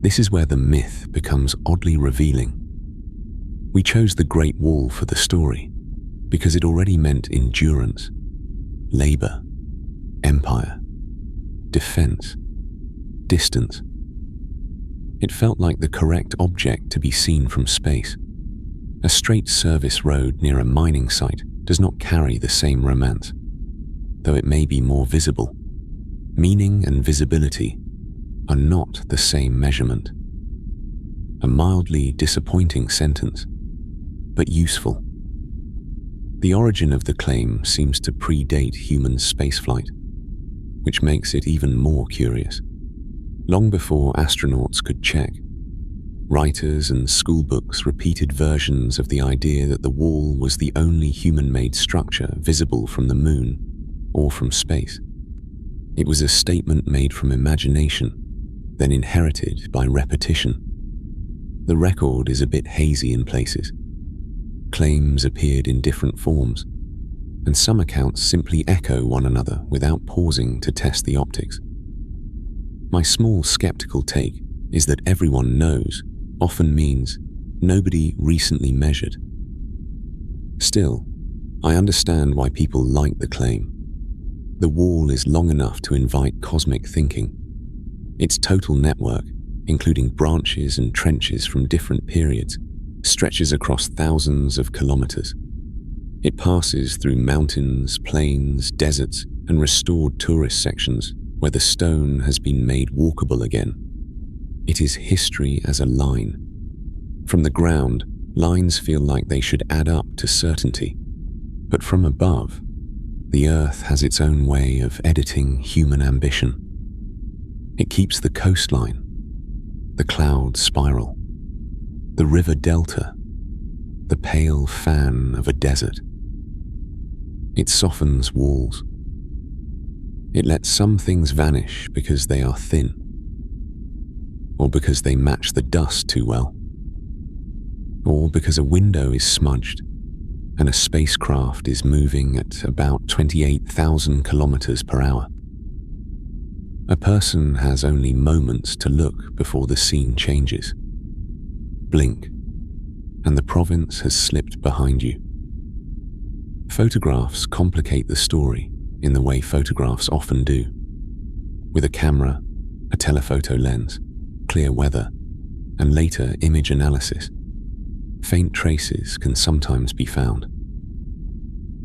This is where the myth becomes oddly revealing. We chose the Great Wall for the story because it already meant endurance, labor, empire, defense, distance. It felt like the correct object to be seen from space. A straight service road near a mining site does not carry the same romance, though it may be more visible. Meaning and visibility are not the same measurement. A mildly disappointing sentence, but useful. The origin of the claim seems to predate human spaceflight, which makes it even more curious. Long before astronauts could check, writers and schoolbooks repeated versions of the idea that the wall was the only human-made structure visible from the moon or from space. It was a statement made from imagination, then inherited by repetition. The record is a bit hazy in places. Claims appeared in different forms, and some accounts simply echo one another without pausing to test the optics. My small skeptical take is that everyone knows often means nobody recently measured. Still, I understand why people like the claim. The wall is long enough to invite cosmic thinking. Its total network, including branches and trenches from different periods, stretches across thousands of kilometers. It passes through mountains, plains, deserts, and restored tourist sections where the stone has been made walkable again. It is history as a line. From the ground, lines feel like they should add up to certainty. But from above, the earth has its own way of editing human ambition. It keeps the coastline, the cloud spiral, the river delta, the pale fan of a desert. It softens walls. It lets some things vanish because they are thin, or because they match the dust too well, or because a window is smudged and a spacecraft is moving at about 28,000 kilometers per hour. A person has only moments to look before the scene changes. Blink, and the province has slipped behind you. Photographs complicate the story in the way photographs often do. With a camera, a telephoto lens, clear weather, and later image analysis, faint traces can sometimes be found.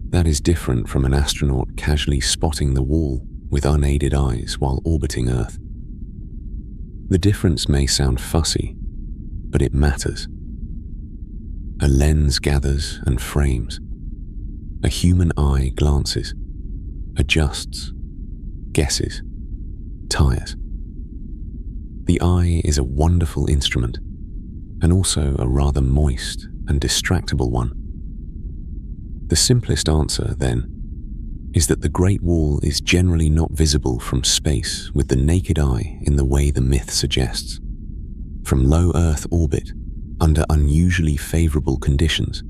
That is different from an astronaut casually spotting the wall with unaided eyes while orbiting Earth. The difference may sound fussy, but it matters. A lens gathers and frames. A human eye glances, adjusts, guesses, tires. The eye is a wonderful instrument, and also a rather moist and distractible one. The simplest answer, then, is that the Great Wall is generally not visible from space with the naked eye in the way the myth suggests. From low Earth orbit, under unusually favorable conditions,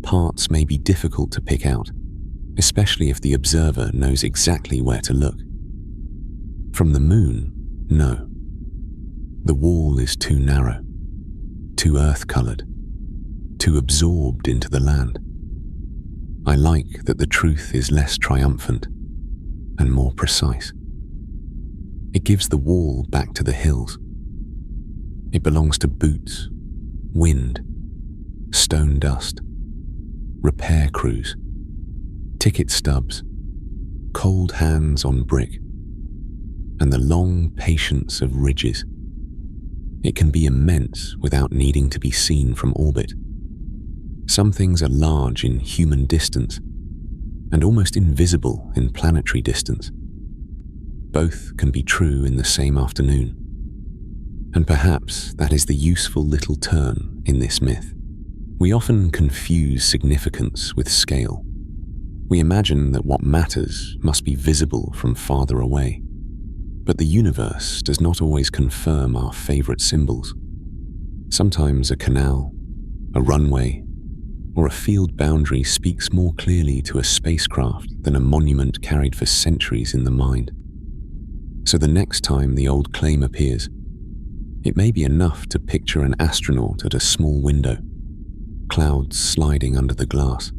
parts may be difficult to pick out, especially if the observer knows exactly where to look. From the moon, no. The wall is too narrow, too earth-colored, too absorbed into the land. I like that the truth is less triumphant and more precise. It gives the wall back to the hills. It belongs to boots, wind, stone dust, repair crews, ticket stubs, cold hands on brick, and the long patience of ridges. It can be immense without needing to be seen from orbit. Some things are large in human distance and almost invisible in planetary distance. Both can be true in the same afternoon. And perhaps that is the useful little turn in this myth. We often confuse significance with scale. We imagine that what matters must be visible from farther away, but the universe does not always confirm our favorite symbols. Sometimes a canal, a runway, or a field boundary speaks more clearly to a spacecraft than a monument carried for centuries in the mind. So the next time the old claim appears, it may be enough to picture an astronaut at a small window, clouds sliding under the glass,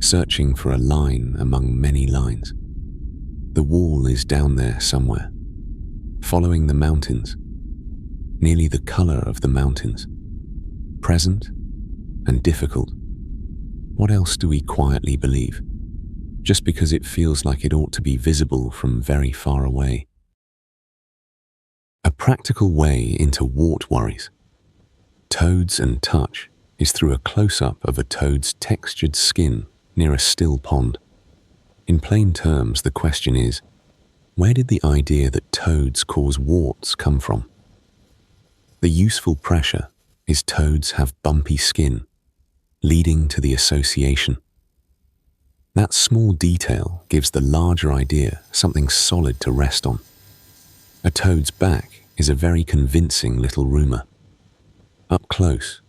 searching for a line among many lines. The wall is down there somewhere, following the mountains, nearly the color of the mountains, present and difficult. What else do we quietly believe, just because it feels like it ought to be visible from very far away? A practical way into wart worries, toads and touch, is through a close-up of a toad's textured skin near a still pond. In plain terms, the question is, where did the idea that toads cause warts come from? The useful pressure is toads have bumpy skin, leading to the association. That small detail gives the larger idea something solid to rest on. A toad's back is a very convincing little rumor. Up close,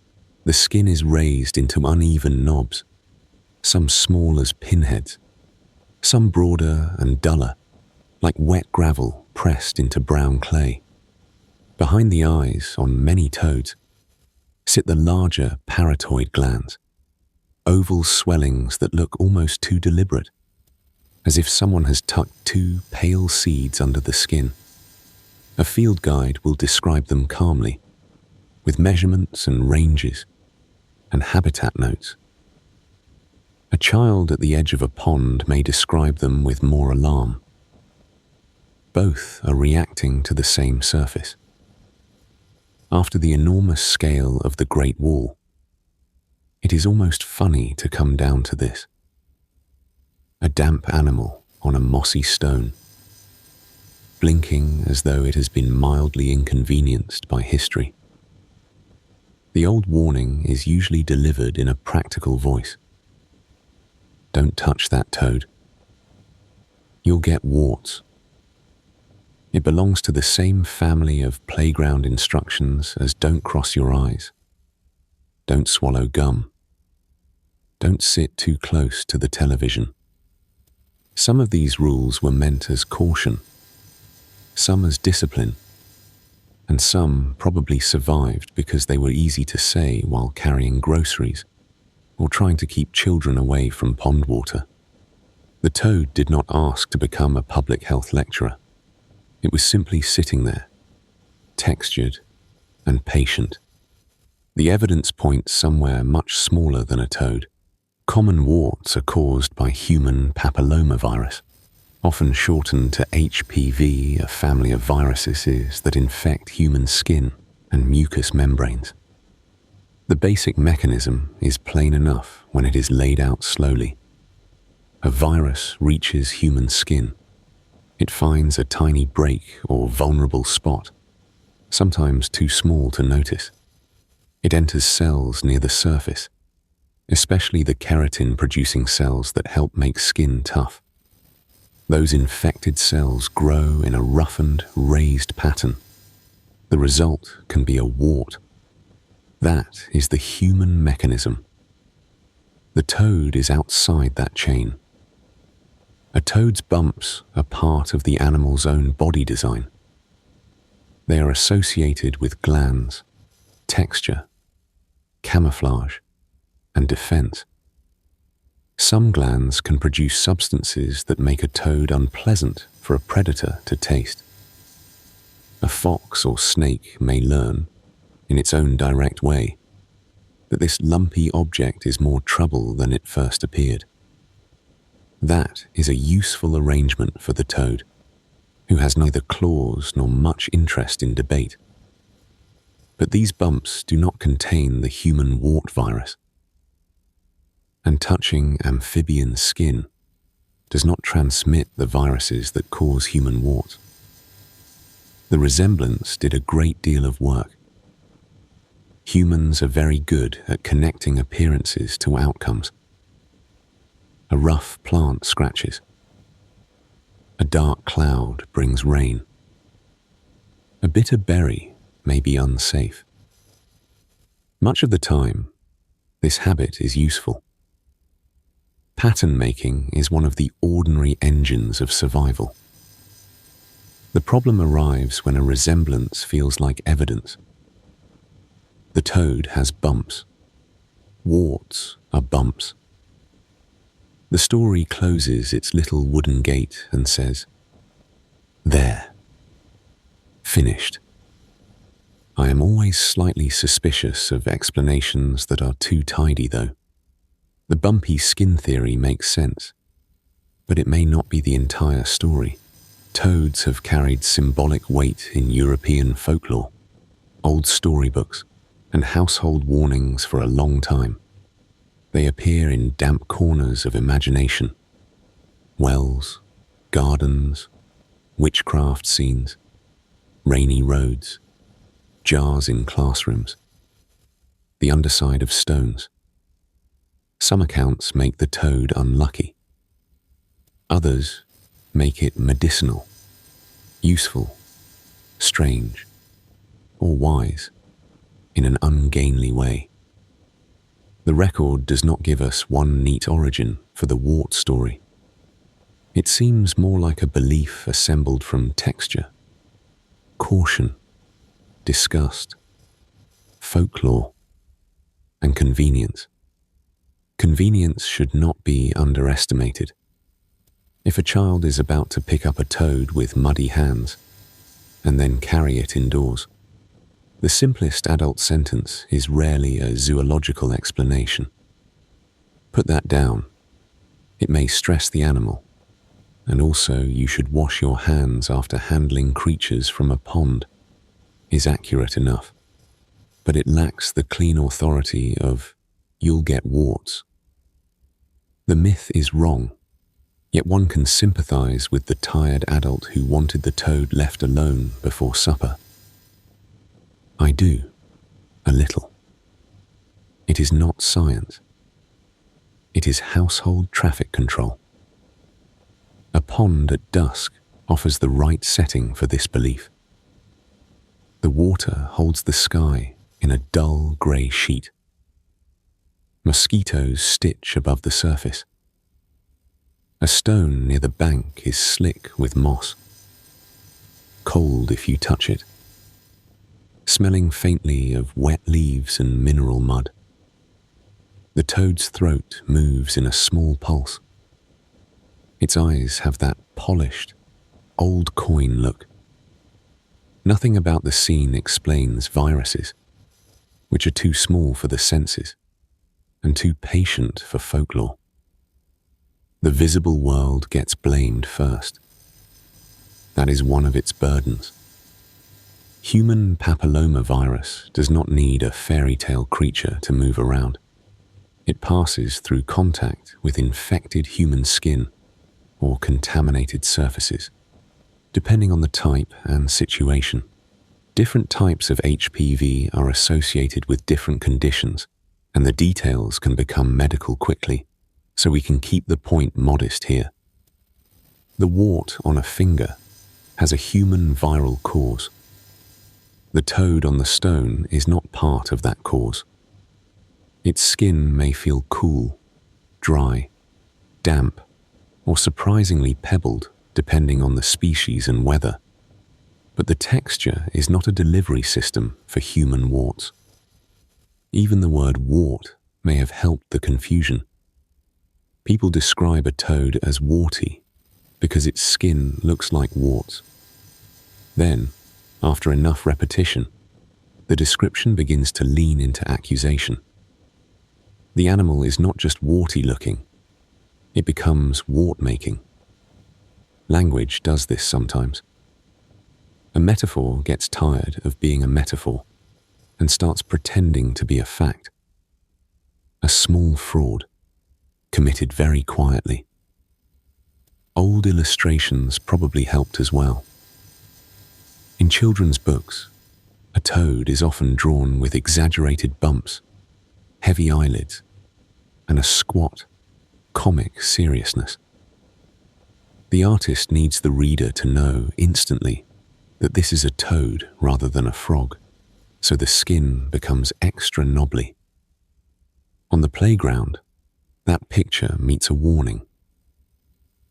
the skin is raised into uneven knobs, some small as pinheads, some broader and duller, like wet gravel pressed into brown clay. Behind the eyes on many toads sit the larger parotoid glands, oval swellings that look almost too deliberate, as if someone has tucked two pale seeds under the skin. A field guide will describe them calmly, with measurements and ranges and habitat notes. A child at the edge of a pond may describe them with more alarm. Both are reacting to the same surface. After the enormous scale of the Great Wall, it is almost funny to come down to this. A damp animal on a mossy stone, blinking as though it has been mildly inconvenienced by history. The old warning is usually delivered in a practical voice. Don't touch that toad. You'll get warts. It belongs to the same family of playground instructions as don't cross your eyes, don't swallow gum, don't sit too close to the television. Some of these rules were meant as caution, some as discipline, and some probably survived because they were easy to say while carrying groceries or trying to keep children away from pond water. The toad did not ask to become a public health lecturer. It was simply sitting there, textured and patient. The evidence points somewhere much smaller than a toad. Common warts are caused by human papillomavirus, often shortened to HPV, a family of viruses that infect human skin and mucous membranes. The basic mechanism is plain enough when it is laid out slowly. A virus reaches human skin. It finds a tiny break or vulnerable spot, sometimes too small to notice. It enters cells near the surface, especially the keratin-producing cells that help make skin tough. Those infected cells grow in a roughened, raised pattern. The result can be a wart. That is the human mechanism. The toad is outside that chain. A toad's bumps are part of the animal's own body design. They are associated with glands, texture, camouflage, and defense. Some glands can produce substances that make a toad unpleasant for a predator to taste. A fox or snake may learn, in its own direct way, that this lumpy object is more trouble than it first appeared. That is a useful arrangement for the toad, who has neither claws nor much interest in debate. But these bumps do not contain the human wart virus. And touching amphibian skin does not transmit the viruses that cause human warts. The resemblance did a great deal of work. Humans are very good at connecting appearances to outcomes. A rough plant scratches. A dark cloud brings rain. A bitter berry may be unsafe. Much of the time, this habit is useful. Pattern making is one of the ordinary engines of survival. The problem arrives when a resemblance feels like evidence. The toad has bumps. Warts are bumps. The story closes its little wooden gate and says, "There. Finished." I am always slightly suspicious of explanations that are too tidy, though. The bumpy skin theory makes sense, but it may not be the entire story. Toads have carried symbolic weight in European folklore, old storybooks, and household warnings for a long time. They appear in damp corners of imagination, wells, gardens, witchcraft scenes, rainy roads, jars in classrooms, the underside of stones. Some accounts make the toad unlucky. Others make it medicinal, useful, strange, or wise in an ungainly way. The record does not give us one neat origin for the Wart story. It seems more like a belief assembled from texture, caution, disgust, folklore, and convenience. Convenience should not be underestimated. If a child is about to pick up a toad with muddy hands and then carry it indoors, the simplest adult sentence is rarely a zoological explanation. Put that down. It may stress the animal, and also you should wash your hands after handling creatures from a pond is accurate enough, but it lacks the clean authority of "you'll get warts." The myth is wrong, yet one can sympathize with the tired adult who wanted the toad left alone before supper. I do, a little. It is not science. It is household traffic control. A pond at dusk offers the right setting for this belief. The water holds the sky in a dull grey sheet. Mosquitoes stitch above the surface. A stone near the bank is slick with moss. Cold if you touch it. Smelling faintly of wet leaves and mineral mud. The toad's throat moves in a small pulse. Its eyes have that polished, old coin look. Nothing about the scene explains viruses, which are too small for the senses and too patient for folklore. The visible world gets blamed first. That is one of its burdens. Human papillomavirus does not need a fairy tale creature to move around. It passes through contact with infected human skin or contaminated surfaces, depending on the type and situation. Different types of HPV are associated with different conditions, and the details can become medical quickly, so we can keep the point modest here. The wart on a finger has a human viral cause. The toad on the stone is not part of that cause. Its skin may feel cool, dry, damp, or surprisingly pebbled depending on the species and weather. But the texture is not a delivery system for human warts. Even the word wart may have helped the confusion. People describe a toad as warty because its skin looks like warts. Then, after enough repetition, the description begins to lean into accusation. The animal is not just warty looking, it becomes wart-making. Language does this sometimes. A metaphor gets tired of being a metaphor and starts pretending to be a fact. A small fraud, committed very quietly. Old illustrations probably helped as well. In children's books, a toad is often drawn with exaggerated bumps, heavy eyelids, and a squat, comic seriousness. The artist needs the reader to know instantly that this is a toad rather than a frog, so the skin becomes extra knobbly. On the playground, that picture meets a warning.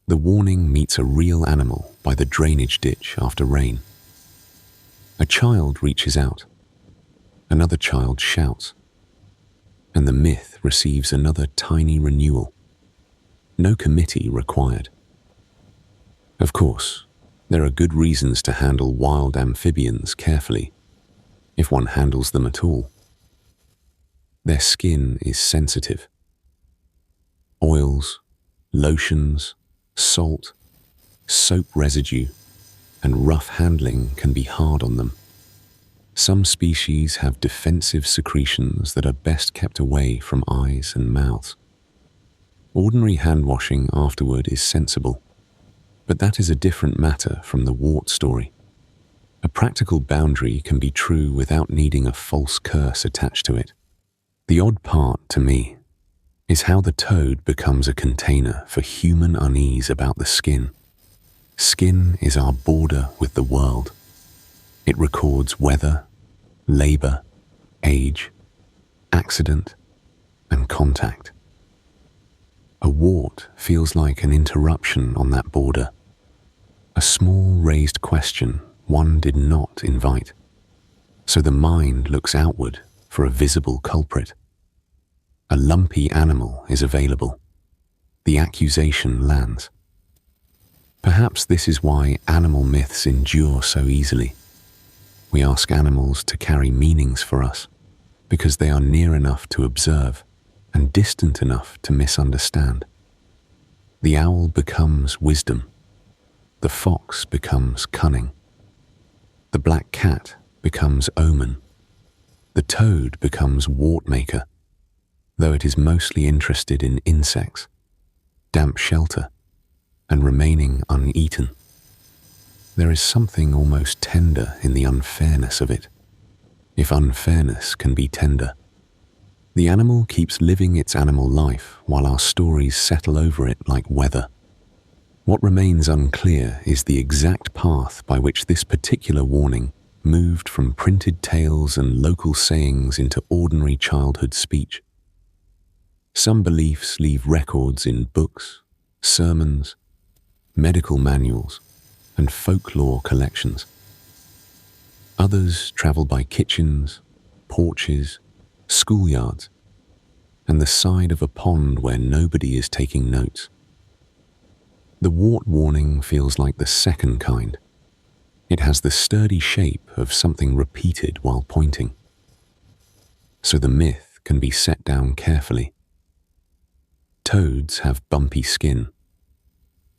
The warning meets a real animal by the drainage ditch after rain. A child reaches out. Another child shouts. And the myth receives another tiny renewal. No committee required. Of course, there are good reasons to handle wild amphibians carefully, if one handles them at all. Their skin is sensitive. Oils, lotions, salt, soap residue, and rough handling can be hard on them. Some species have defensive secretions that are best kept away from eyes and mouths. Ordinary hand washing afterward is sensible, but that is a different matter from the Wart story. A practical boundary can be true without needing a false curse attached to it. The odd part, to me, is how the toad becomes a container for human unease about the skin. Skin is our border with the world. It records weather, labor, age, accident, and contact. A wart feels like an interruption on that border, a small raised question one did not invite. So the mind looks outward for a visible culprit. A lumpy animal is available. The accusation lands. Perhaps this is why animal myths endure so easily. We ask animals to carry meanings for us because they are near enough to observe and distant enough to misunderstand. The owl becomes wisdom. The fox becomes cunning. The black cat becomes omen. The toad becomes wart maker, though it is mostly interested in insects, damp shelter, and remaining uneaten. There is something almost tender in the unfairness of it, if unfairness can be tender. The animal keeps living its animal life while our stories settle over it like weather. What remains unclear is the exact path by which this particular warning moved from printed tales and local sayings into ordinary childhood speech. Some beliefs leave records in books, sermons, medical manuals, and folklore collections. Others travel by kitchens, porches, schoolyards, and the side of a pond where nobody is taking notes. The wart warning feels like the second kind. It has the sturdy shape of something repeated while pointing. So the myth can be set down carefully. Toads have bumpy skin.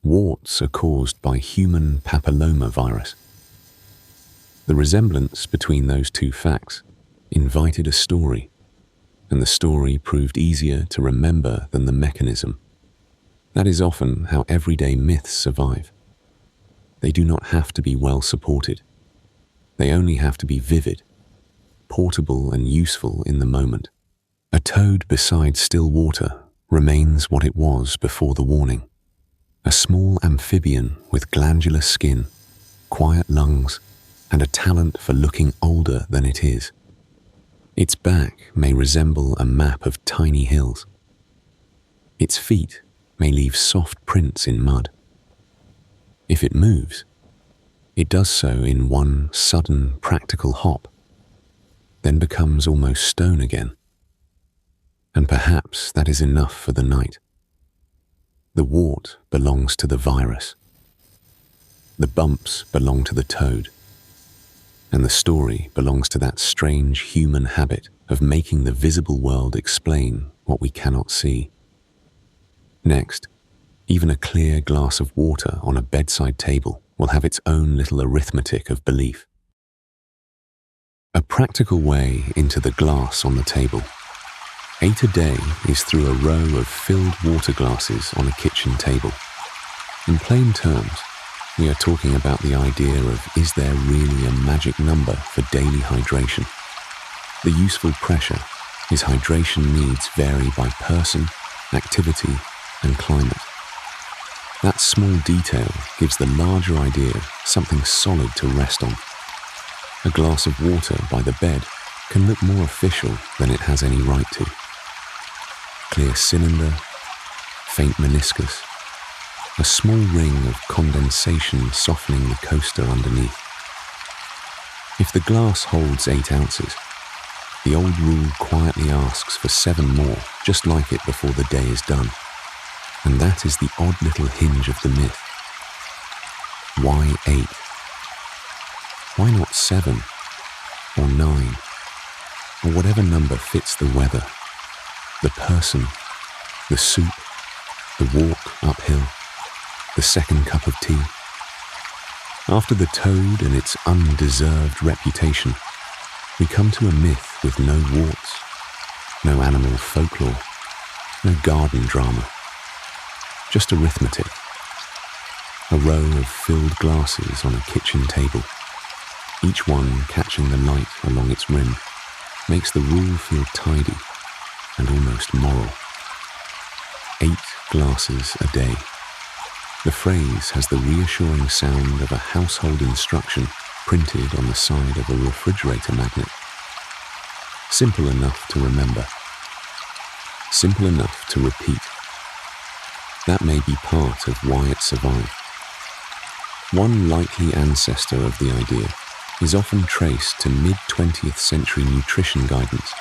Warts are caused by human papillomavirus. The resemblance between those two facts invited a story, and the story proved easier to remember than the mechanism. That is often how everyday myths survive. They do not have to be well supported. They only have to be vivid, portable and useful in the moment. A toad beside still water remains what it was before the warning. A small amphibian with glandular skin, quiet lungs, and a talent for looking older than it is. Its back may resemble a map of tiny hills. Its feet may leave soft prints in mud. If it moves, it does so in one sudden practical hop, then becomes almost stone again. And perhaps that is enough for the night. The wart belongs to the virus. The bumps belong to the toad. And the story belongs to that strange human habit of making the visible world explain what we cannot see. Next, even a clear glass of water on a bedside table will have its own little arithmetic of belief. A practical way into the glass on the table. 8 a day is through a row of filled water glasses on a kitchen table. In plain terms, we are talking about the idea of, is there really a magic number for daily hydration? The useful pressure is hydration needs vary by person, activity, and climate. That small detail gives the larger idea something solid to rest on. A glass of water by the bed can look more official than it has any right to. Clear cylinder, faint meniscus, a small ring of condensation softening the coaster underneath. If the glass holds 8 ounces, the old rule quietly asks for 7 more, just like it before the day is done. And that is the odd little hinge of the myth. Why 8? Why not 7? Or 9? Or whatever number fits the weather, the person, the soup, the walk uphill, the second cup of tea. After the toad and its undeserved reputation, we come to a myth with no warts, no animal folklore, no garden drama, just arithmetic. A row of filled glasses on a kitchen table, each one catching the light along its rim, makes the rule feel tidy and almost moral. 8 glasses a day. The phrase has the reassuring sound of a household instruction printed on the side of a refrigerator magnet. Simple enough to remember. Simple enough to repeat. That may be part of why it survived. One likely ancestor of the idea is often traced to mid-20th century nutrition guidance,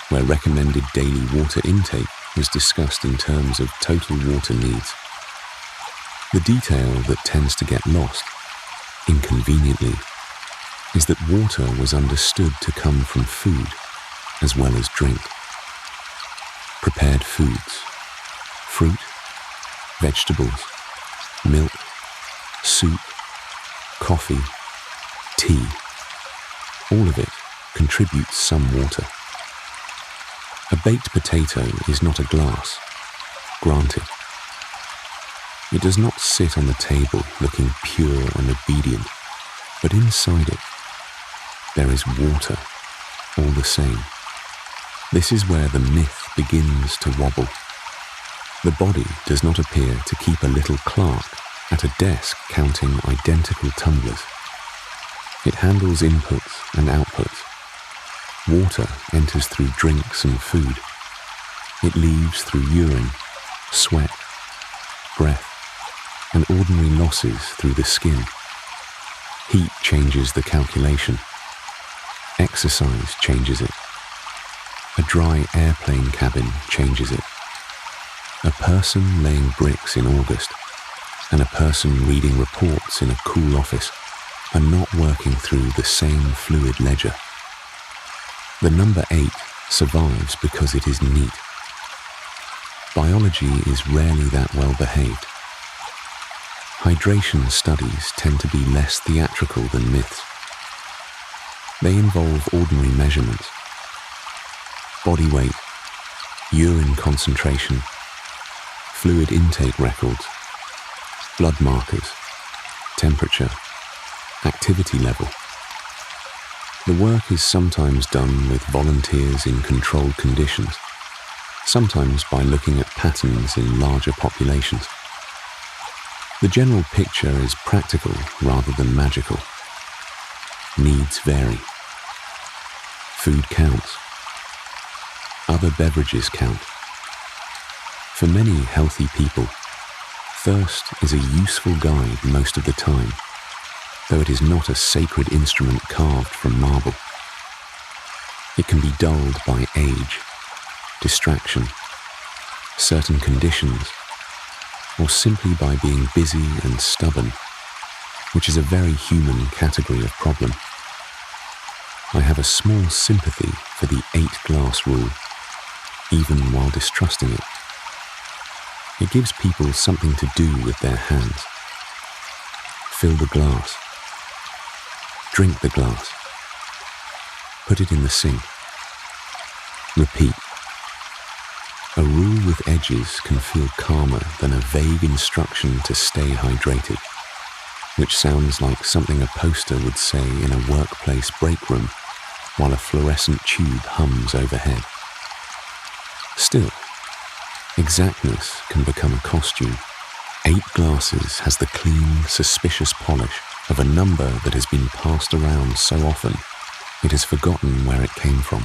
where recommended daily water intake was discussed in terms of total water needs. The detail that tends to get lost, inconveniently, is that water was understood to come from food as well as drink. Prepared foods, fruit, vegetables, milk, soup, coffee, tea, all of it contributes some water. A baked potato is not a glass, granted. It does not sit on the table looking pure and obedient, but inside it, there is water, all the same. This is where the myth begins to wobble. The body does not appear to keep a little clerk at a desk counting identical tumblers. It handles inputs and outputs. Water enters through drinks and food. It leaves through urine, sweat, breath, and ordinary losses through the skin. Heat changes the calculation. Exercise changes it. A dry airplane cabin changes it. A person laying bricks in August and a person reading reports in a cool office are not working through the same fluid ledger. The number 8 survives because it is neat. Biology is rarely that well behaved. Hydration studies tend to be less theatrical than myths. They involve ordinary measurements. Body weight, urine concentration, fluid intake records, blood markers, temperature, activity level. The work is sometimes done with volunteers in controlled conditions, sometimes by looking at patterns in larger populations. The general picture is practical rather than magical. Needs vary. Food counts. Other beverages count. For many healthy people, thirst is a useful guide most of the time, though it is not a sacred instrument carved from marble. It can be dulled by age, distraction, certain conditions, or simply by being busy and stubborn, which is a very human category of problem. I have a small sympathy for the 8-glass rule, even while distrusting it. It gives people something to do with their hands. Fill the glass. Drink the glass. Put it in the sink. Repeat. A rule with edges can feel calmer than a vague instruction to stay hydrated, which sounds like something a poster would say in a workplace break room while a fluorescent tube hums overhead. Still, Exactness can become a costume. 8 glasses has the clean, suspicious polish of a number that has been passed around so often, it has forgotten where it came from.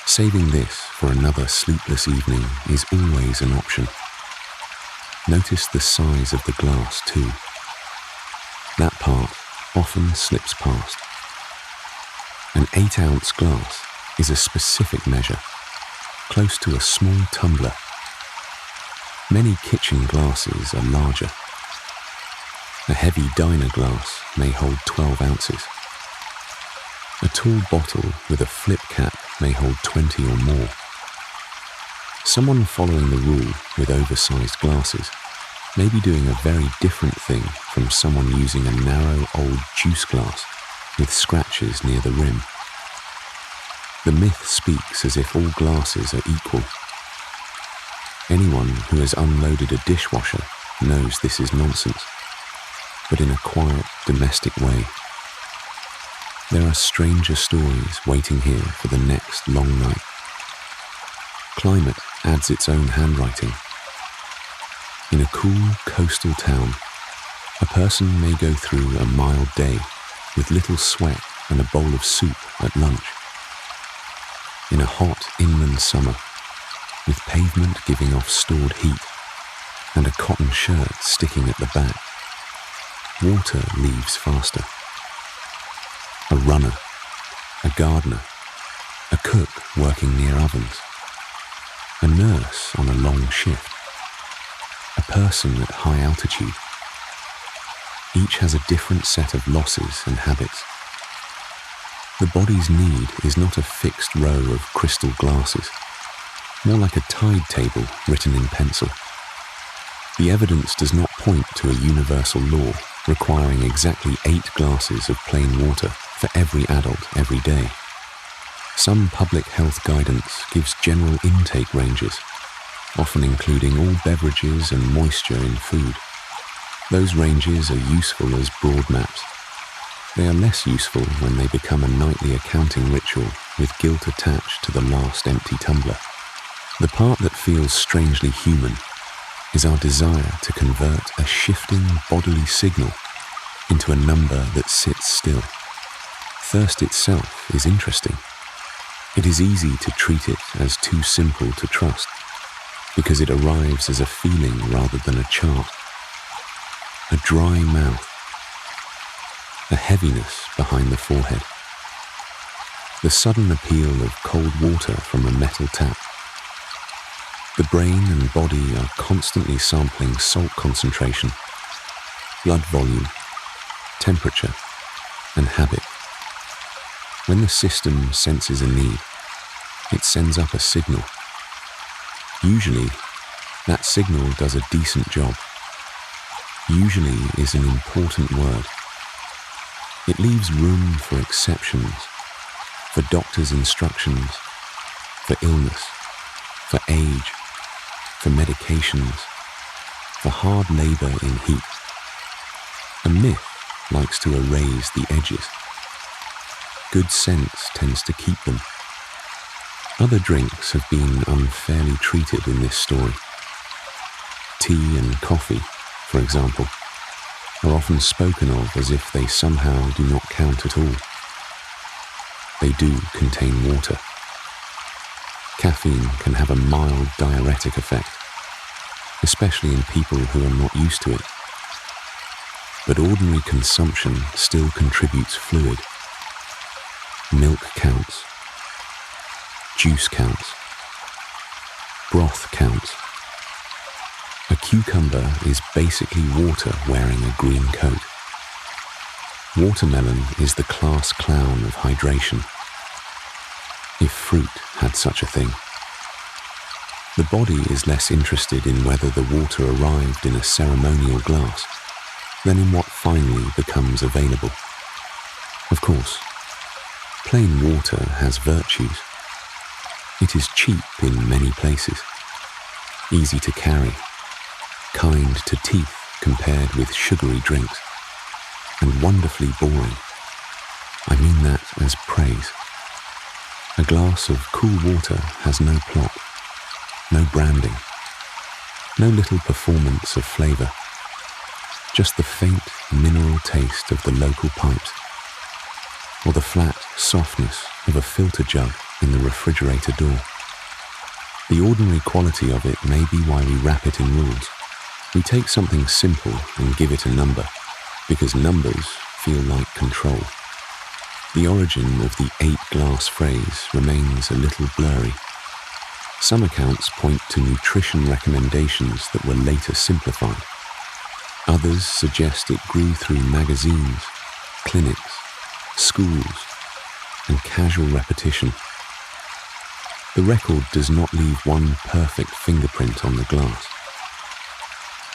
Saving this for another sleepless evening is always an option. Notice the size of the glass too. That part often slips past. An 8-ounce glass is a specific measure, close to a small tumbler. Many kitchen glasses are larger. A heavy diner glass may hold 12 ounces. A tall bottle with a flip cap may hold 20 or more. Someone following the rule with oversized glasses may be doing a very different thing from someone using a narrow old juice glass with scratches near the rim. The myth speaks as if all glasses are equal. Anyone who has unloaded a dishwasher knows this is nonsense, but in a quiet, domestic way. There are stranger stories waiting here for the next long night. Climate adds its own handwriting. In a cool coastal town, a person may go through a mild day with little sweat and a bowl of soup at lunch. In a hot inland summer, with pavement giving off stored heat and a cotton shirt sticking at the back, water leaves faster. A runner, a gardener, a cook working near ovens, a nurse on a long shift, a person at high altitude. Each has a different set of losses and habits. The body's need is not a fixed row of crystal glasses, more like a tide table written in pencil. The evidence does not point to a universal law requiring exactly 8 glasses of plain water for every adult every day. Some public health guidance gives general intake ranges, often including all beverages and moisture in food. Those ranges are useful as broad maps. They are less useful when they become a nightly accounting ritual with guilt attached to the last empty tumbler. The part that feels strangely human is our desire to convert a shifting bodily signal into a number that sits still. Thirst itself is interesting. It is easy to treat it as too simple to trust, because it arrives as a feeling rather than a chart. A dry mouth, a heaviness behind the forehead, the sudden appeal of cold water from a metal tap. The brain and body are constantly sampling salt concentration, blood volume, temperature, and habit. When the system senses a need, it sends up a signal. Usually, that signal does a decent job. Usually is an important word. It leaves room for exceptions, for doctor's instructions, for illness, for age, for medications, for hard labor in heat. A myth likes to erase the edges. Good sense tends to keep them. Other drinks have been unfairly treated in this story. Tea and coffee, for example, are often spoken of as if they somehow do not count at all. They do contain water. Caffeine can have a mild diuretic effect, especially in people who are not used to it. But ordinary consumption still contributes fluid. Milk counts. Juice counts. Broth counts. A cucumber is basically water wearing a green coat. Watermelon is the class clown of hydration, if fruit had such a thing. The body is less interested in whether the water arrived in a ceremonial glass than in what finally becomes available. Of course, plain water has virtues. It is cheap in many places, easy to carry, kind to teeth compared with sugary drinks, and wonderfully boring. I mean that as praise. A glass of cool water has no plot, no branding, No little performance of flavor, just the faint mineral taste of the local pipes, or the flat softness of a filter jug in the refrigerator door. The ordinary quality of it may be why we wrap it in rules. We take something simple and give it a number, because numbers feel like control. The origin of the 8-glass phrase remains a little blurry. Some accounts point to nutrition recommendations that were later simplified. Others suggest it grew through magazines, clinics, schools, and casual repetition. The record does not leave one perfect fingerprint on the glass.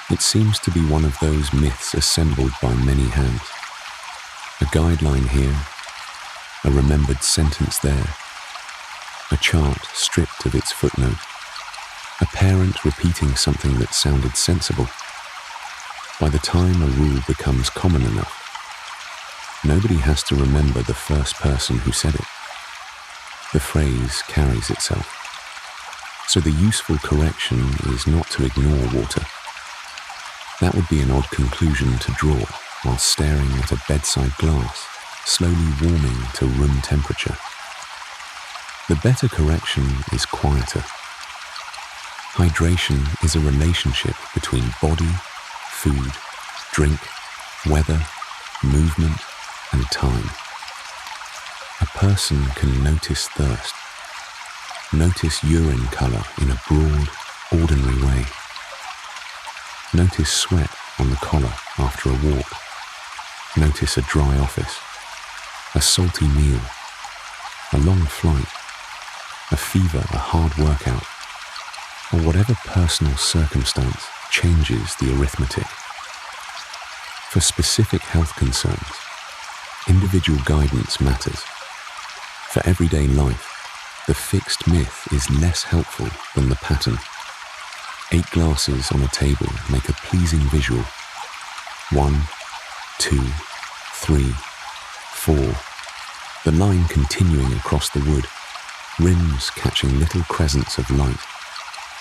It seems to be one of those myths assembled by many hands. A guideline here, a remembered sentence there, a chart stripped of its footnote, a parent repeating something that sounded sensible. By the time a rule becomes common enough, nobody has to remember the first person who said it. The phrase carries itself. So the useful correction is not to ignore water. That would be an odd conclusion to draw while staring at a bedside glass, slowly warming to room temperature. The better correction is quieter. Hydration is a relationship between body, food, drink, weather, movement, and time. A person can notice thirst, notice urine color in a broad, ordinary way, notice sweat on the collar after a walk, notice a dry office, a salty meal, a long flight, a fever, a hard workout, or whatever personal circumstance changes the arithmetic. For specific health concerns, individual guidance matters. For everyday life, the fixed myth is less helpful than the pattern. 8 glasses on a table make a pleasing visual. 1, 2, 3, 4. The line continuing across the wood, rims catching little crescents of light.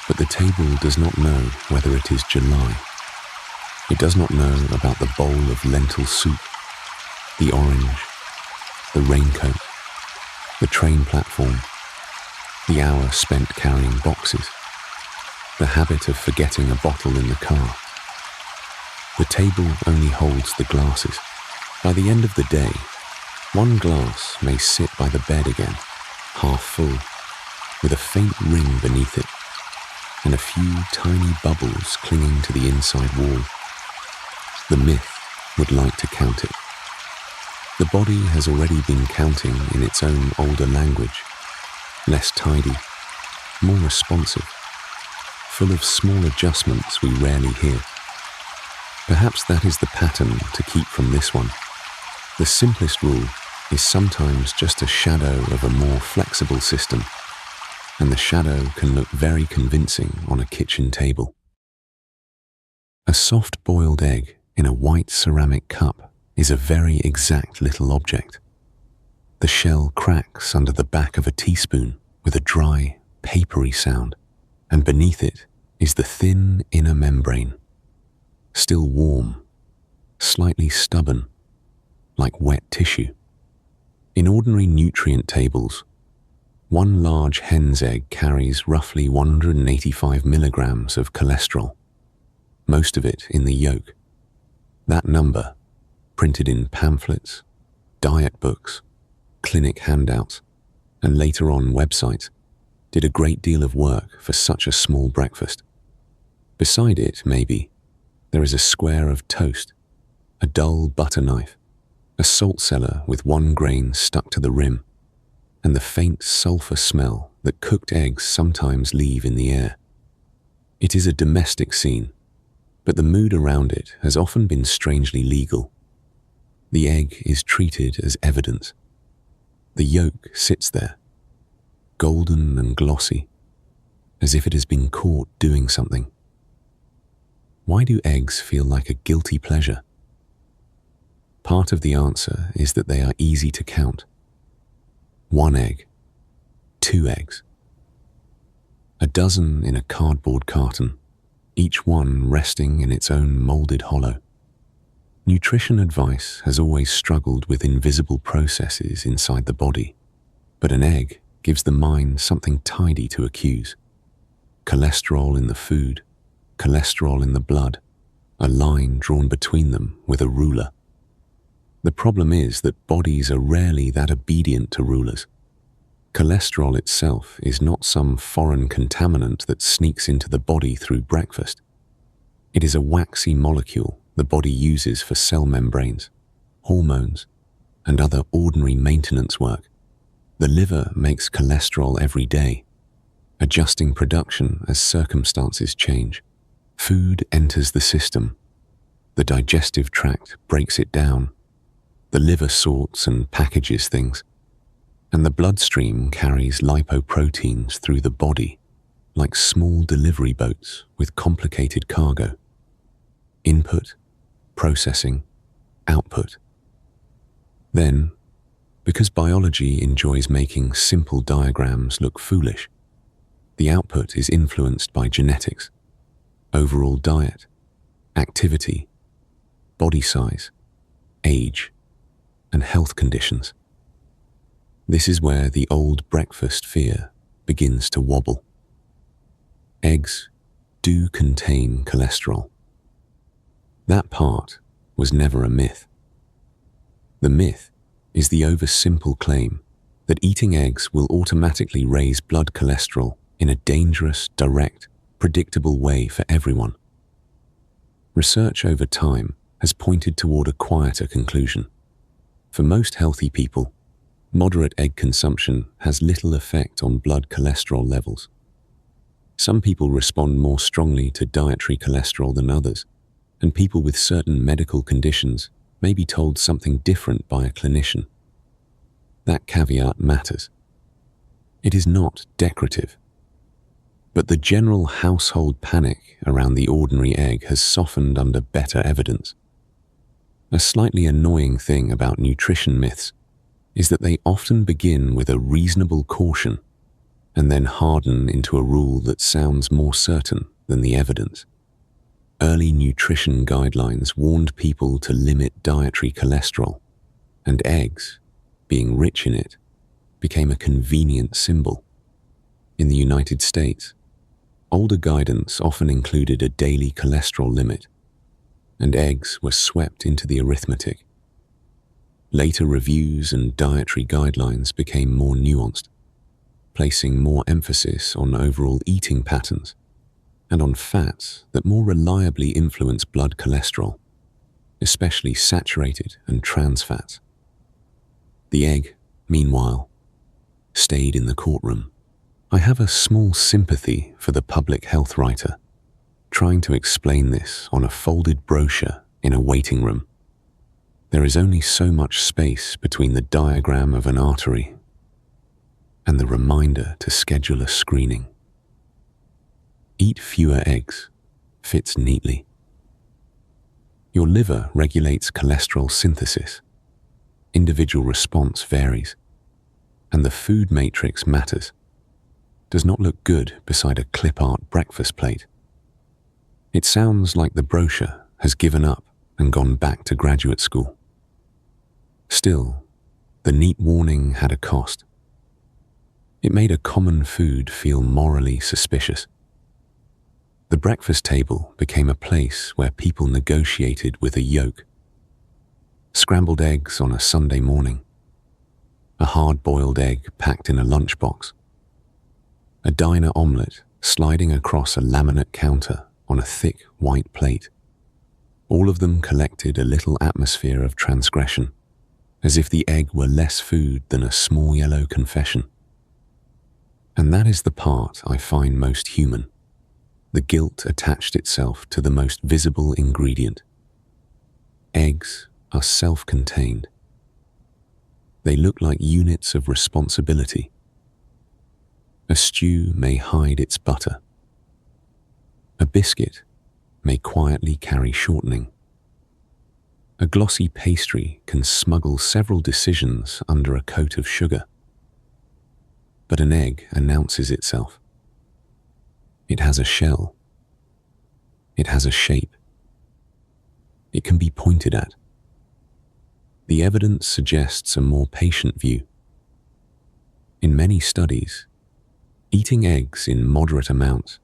But the table does not know whether it is July. It does not know about the bowl of lentil soup, the orange, the raincoat, the train platform, the hour spent carrying boxes, the habit of forgetting a bottle in the car. The table only holds the glasses. By the end of the day, one glass may sit by the bed again, half full, with a faint ring beneath it, and a few tiny bubbles clinging to the inside wall. The myth would like to count it. The body has already been counting in its own older language, less tidy, more responsive, full of small adjustments we rarely hear. Perhaps that is the pattern to keep from this one. The simplest rule is sometimes just a shadow of a more flexible system, and the shadow can look very convincing on a kitchen table. A soft-boiled egg in a white ceramic cup is a very exact little object. The shell cracks under the back of a teaspoon with a dry, papery sound, and beneath it is the thin inner membrane, still warm, slightly stubborn, like wet tissue. In ordinary nutrient tables, one large hen's egg carries roughly 185 milligrams of cholesterol, most of it in the yolk. That number, printed in pamphlets, diet books, clinic handouts, and later on websites, did a great deal of work for such a small breakfast. Beside it, maybe, there is a square of toast, a dull butter knife, a salt cellar with 1 grain stuck to the rim, and the faint sulfur smell that cooked eggs sometimes leave in the air. It is a domestic scene, but the mood around it has often been strangely legal. The egg is treated as evidence. The yolk sits there, golden and glossy, as if it has been caught doing something. Why do eggs feel like a guilty pleasure? Part of the answer is that they are easy to count. 1 egg, 2 eggs, a dozen in a cardboard carton, each one resting in its own molded hollow. Nutrition advice has always struggled with invisible processes inside the body, but an egg gives the mind something tidy to accuse. Cholesterol in the food, cholesterol in the blood, a line drawn between them with a ruler. The problem is that bodies are rarely that obedient to rulers. Cholesterol itself is not some foreign contaminant that sneaks into the body through breakfast. It is a waxy molecule the body uses for cell membranes, hormones, and other ordinary maintenance work. The liver makes cholesterol every day, adjusting production as circumstances change. Food enters the system. The digestive tract breaks it down. The liver sorts and packages things. And the bloodstream carries lipoproteins through the body like small delivery boats with complicated cargo. Input, processing, output. Then, because biology enjoys making simple diagrams look foolish, the output is influenced by genetics, overall diet, activity, body size, age, and health conditions. This is where the old breakfast fear begins to wobble. Eggs do contain cholesterol. That part was never a myth. The myth is the oversimple claim that eating eggs will automatically raise blood cholesterol in a dangerous, direct, predictable way for everyone. Research over time has pointed toward a quieter conclusion. For most healthy people, moderate egg consumption has little effect on blood cholesterol levels. Some people respond more strongly to dietary cholesterol than others, and people with certain medical conditions may be told something different by a clinician. That caveat matters. It is not decorative. But the general household panic around the ordinary egg has softened under better evidence. A slightly annoying thing about nutrition myths is that they often begin with a reasonable caution and then harden into a rule that sounds more certain than the evidence. Early nutrition guidelines warned people to limit dietary cholesterol, and eggs, being rich in it, became a convenient symbol. In the United States, older guidance often included a daily cholesterol limit, and eggs were swept into the arithmetic. Later reviews and dietary guidelines became more nuanced, placing more emphasis on overall eating patterns and on fats that more reliably influence blood cholesterol, especially saturated and trans fats. The egg, meanwhile, stayed in the courtroom. I have a small sympathy for the public health writer trying to explain this on a folded brochure in a waiting room. There is only so much space between the diagram of an artery and the reminder to schedule a screening. Eat fewer eggs fits neatly. Your liver regulates cholesterol synthesis. Individual response varies, and the food matrix matters. Does not look good beside a clip art breakfast plate. It sounds like the brochure has given up and gone back to graduate school. Still, the neat warning had a cost. It made a common food feel morally suspicious. The breakfast table became a place where people negotiated with a yolk. Scrambled eggs on a Sunday morning. A hard-boiled egg packed in a lunchbox. A diner omelette sliding across a laminate counter on a thick white plate. All of them collected a little atmosphere of transgression, as if the egg were less food than a small yellow confession. And that is the part I find most human. The guilt attached itself to the most visible ingredient. Eggs are self-contained. They look like units of responsibility. A stew may hide its butter. A biscuit may quietly carry shortening. A glossy pastry can smuggle several decisions under a coat of sugar. But an egg announces itself. It has a shell, It has a shape. It can be pointed at. The evidence suggests a more patient view. In many studies, eating eggs in moderate amounts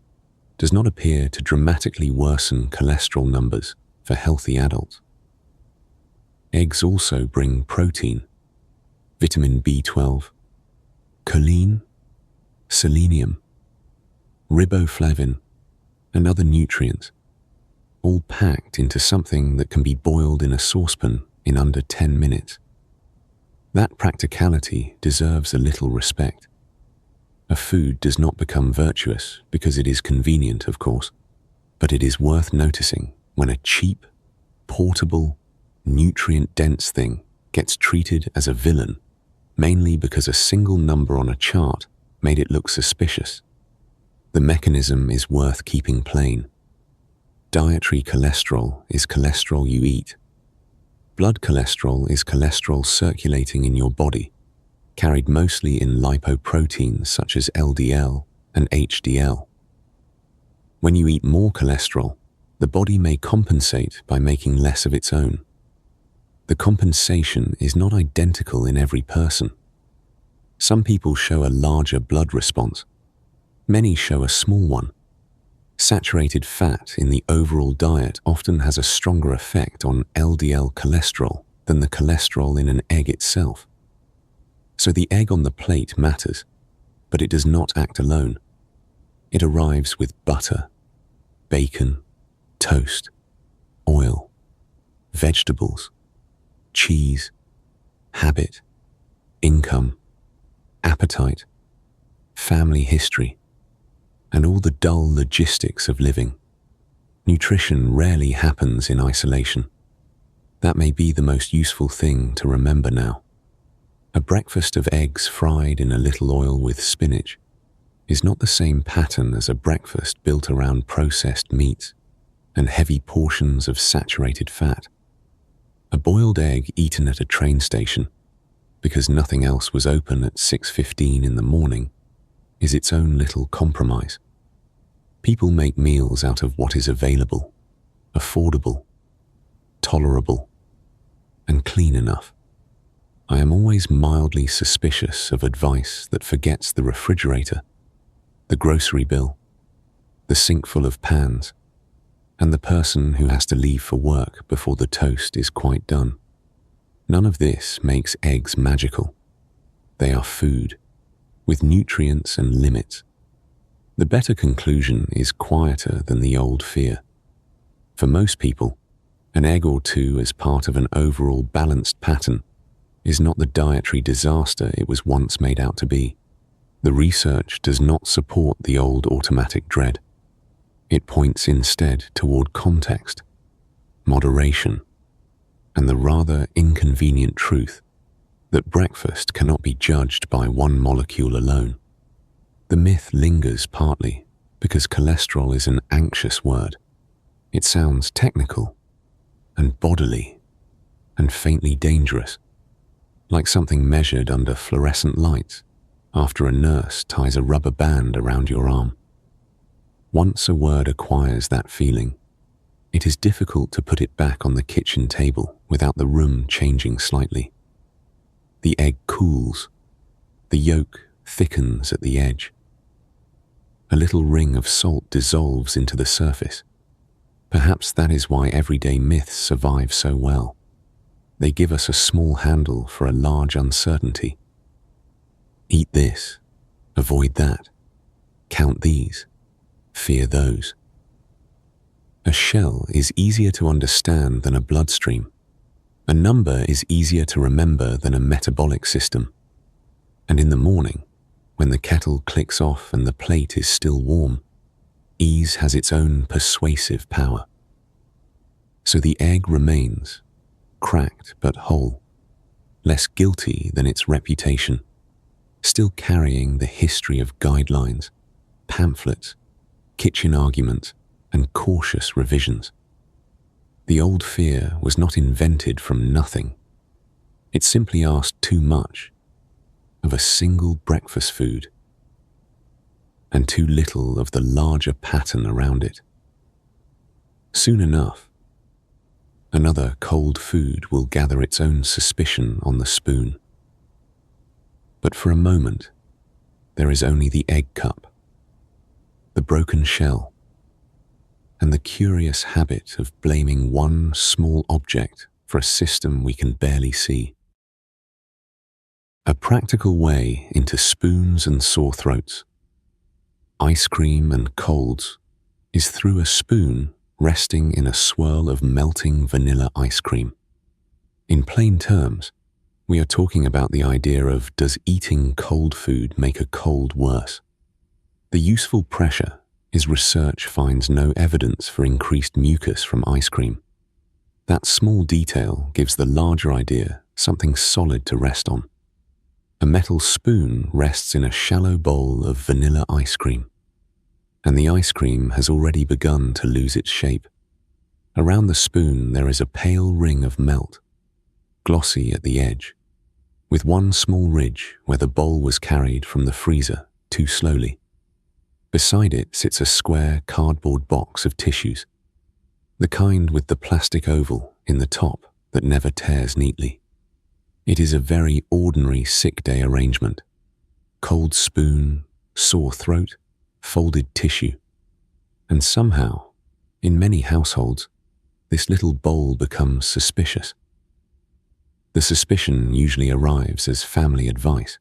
does not appear to dramatically worsen cholesterol numbers for healthy adults. Eggs also bring protein, vitamin B12, choline, selenium, riboflavin, and other nutrients, all packed into something that can be boiled in a saucepan in under 10 minutes. That practicality deserves a little respect. A food does not become virtuous because it is convenient, of course, but it is worth noticing when a cheap, portable, nutrient-dense thing gets treated as a villain, mainly because a single number on a chart made it look suspicious. The mechanism is worth keeping plain. Dietary cholesterol is cholesterol you eat. Blood cholesterol is cholesterol circulating in your body, carried mostly in lipoproteins such as LDL and HDL. When you eat more cholesterol, the body may compensate by making less of its own. The compensation is not identical in every person. Some people show a larger blood response. Many show a small one. Saturated fat in the overall diet often has a stronger effect on LDL cholesterol than the cholesterol in an egg itself. So the egg on the plate matters, but it does not act alone. It arrives with butter, bacon, toast, oil, vegetables, cheese, habit, income, appetite, family history, and all the dull logistics of living. Nutrition rarely happens in isolation. That may be the most useful thing to remember now. A breakfast of eggs fried in a little oil with spinach is not the same pattern as a breakfast built around processed meats and heavy portions of saturated fat. A boiled egg eaten at a train station, because nothing else was open at 6:15 in the morning, is its own little compromise. People make meals out of what is available, affordable, tolerable, and clean enough. I am always mildly suspicious of advice that forgets the refrigerator, the grocery bill, the sink full of pans, and the person who has to leave for work before the toast is quite done. None of this makes eggs magical. They are food, with nutrients and limits. The better conclusion is quieter than the old fear. For most people, an egg or two as part of an overall balanced pattern is not the dietary disaster it was once made out to be. The research does not support the old automatic dread. It points instead toward context, moderation, and the rather inconvenient truth that breakfast cannot be judged by one molecule alone. The myth lingers partly because cholesterol is an anxious word. It sounds technical and bodily and faintly dangerous, like something measured under fluorescent lights after a nurse ties a rubber band around your arm. Once a word acquires that feeling, it is difficult to put it back on the kitchen table without the room changing slightly. The egg cools. The yolk thickens at the edge. A little ring of salt dissolves into the surface. Perhaps that is why everyday myths survive so well. They give us a small handle for a large uncertainty. Eat this, avoid that, count these, fear those. A shell is easier to understand than a bloodstream. A number is easier to remember than a metabolic system. And in the morning, when the kettle clicks off and the plate is still warm, ease has its own persuasive power. So the egg remains, cracked but whole, less guilty than its reputation, still carrying the history of guidelines, pamphlets, kitchen arguments, and cautious revisions. The old fear was not invented from nothing. It simply asked too much of a single breakfast food and too little of the larger pattern around it. Soon enough, another cold food will gather its own suspicion on the spoon. But for a moment, there is only the egg cup, the broken shell, and the curious habit of blaming one small object for a system we can barely see. A practical way into spoons and sore throats, ice cream and colds, is through a spoon resting in a swirl of melting vanilla ice cream. In plain terms, we are talking about the idea of, does eating cold food make a cold worse? The useful pressure is research finds no evidence for increased mucus from ice cream. That small detail gives the larger idea something solid to rest on. A metal spoon rests in a shallow bowl of vanilla ice cream, and the ice cream has already begun to lose its shape. Around the spoon there is a pale ring of melt, glossy at the edge, with one small ridge where the bowl was carried from the freezer too slowly. Beside it sits a square cardboard box of tissues, the kind with the plastic oval in the top that never tears neatly. It is a very ordinary sick day arrangement. Cold spoon, sore throat, folded tissue. And somehow, in many households, this little bowl becomes suspicious. The suspicion usually arrives as family advice.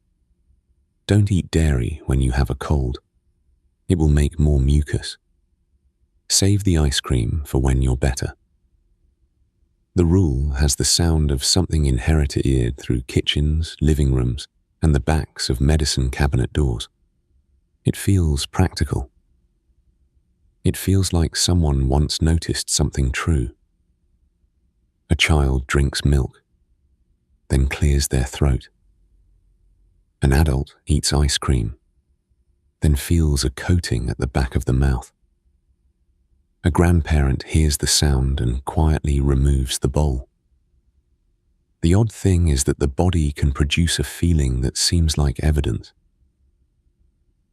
Don't eat dairy when you have a cold. It will make more mucus. Save the ice cream for when you're better. The rule has the sound of something inherited through kitchens, living rooms, and the backs of medicine cabinet doors. It feels practical. It feels like someone once noticed something true. A child drinks milk, then clears their throat. An adult eats ice cream, then feels a coating at the back of the mouth. A grandparent hears the sound and quietly removes the bowl. The odd thing is that the body can produce a feeling that seems like evidence,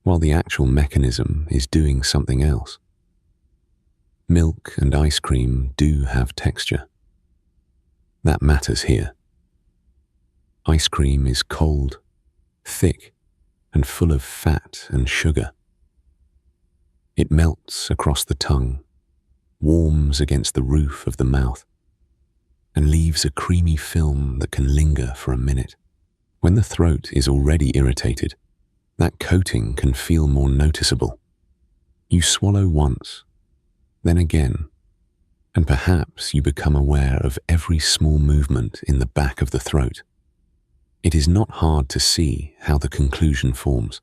while the actual mechanism is doing something else. Milk and ice cream do have texture. That matters here. Ice cream is cold, thick, and full of fat and sugar. It melts across the tongue, warms against the roof of the mouth, and leaves a creamy film that can linger for a minute. When the throat is already irritated, that coating can feel more noticeable. You swallow once, then again, and perhaps you become aware of every small movement in the back of the throat. It is not hard to see how the conclusion forms.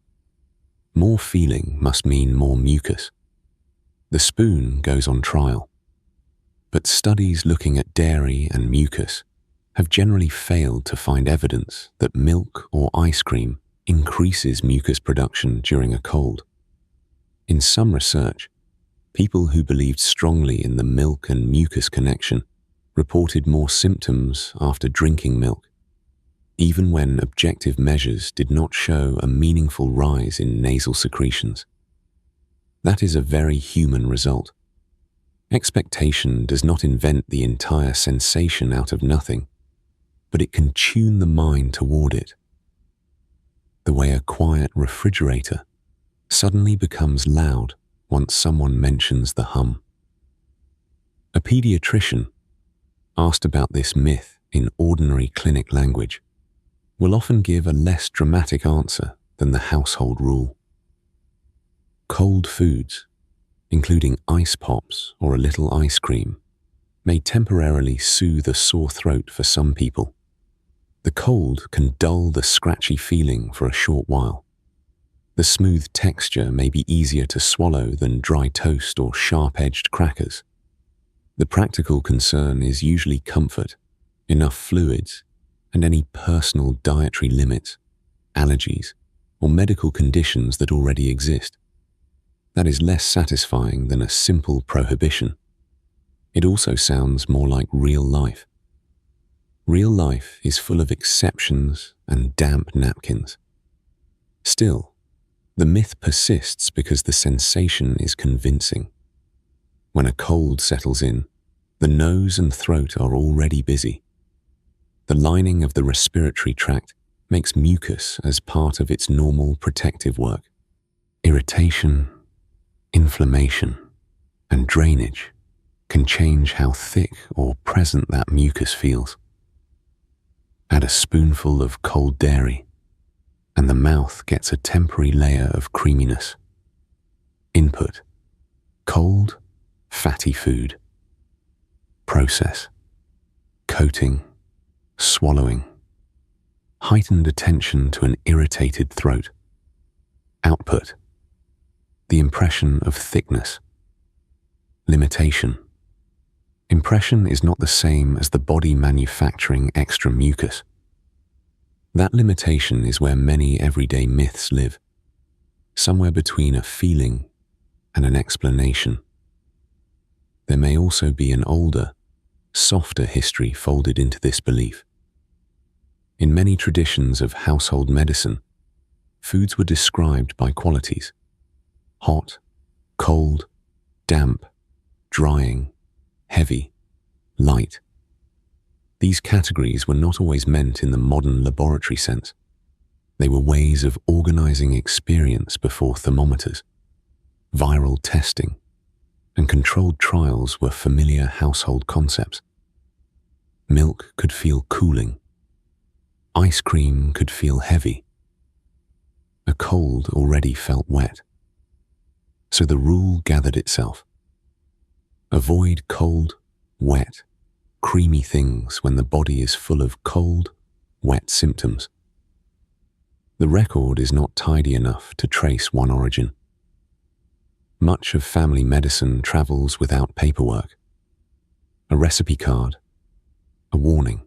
More feeling must mean more mucus. The spoon goes on trial, but studies looking at dairy and mucus have generally failed to find evidence that milk or ice cream increases mucus production during a cold. In some research, people who believed strongly in the milk and mucus connection reported more symptoms after drinking milk, even when objective measures did not show a meaningful rise in nasal secretions. That is a very human result. Expectation does not invent the entire sensation out of nothing, but it can tune the mind toward it. The way a quiet refrigerator suddenly becomes loud once someone mentions the hum. A pediatrician, asked about this myth in ordinary clinic language, will often give a less dramatic answer than the household rule. Cold foods, including ice pops or a little ice cream, may temporarily soothe a sore throat for some people. The cold can dull the scratchy feeling for a short while. The smooth texture may be easier to swallow than dry toast or sharp-edged crackers. The practical concern is usually comfort, enough fluids, and any personal dietary limits, allergies, or medical conditions that already exist. That is less satisfying than a simple prohibition. It also sounds more like real life. Real life is full of exceptions and damp napkins. Still, the myth persists because the sensation is convincing. When a cold settles in, the nose and throat are already busy. The lining of the respiratory tract makes mucus as part of its normal protective work. Irritation, inflammation, and drainage can change how thick or present that mucus feels. Add a spoonful of cold dairy, and the mouth gets a temporary layer of creaminess. Input: cold, fatty food. Process: coating, swallowing. Heightened attention to an irritated throat. Output: the impression of thickness. Limitation: impression is not the same as the body manufacturing extra mucus. That limitation is where many everyday myths live, somewhere between a feeling and an explanation. There may also be an older, softer history folded into this belief. In many traditions of household medicine, foods were described by qualities: hot, cold, damp, drying, heavy, light. These categories were not always meant in the modern laboratory sense. They were ways of organizing experience before thermometers. Viral testing and controlled trials were familiar household concepts. Milk could feel cooling. Ice cream could feel heavy. A cold already felt wet. So the rule gathered itself. Avoid cold, wet, creamy things when the body is full of cold, wet symptoms. The record is not tidy enough to trace one origin. Much of family medicine travels without paperwork. A recipe card, a warning,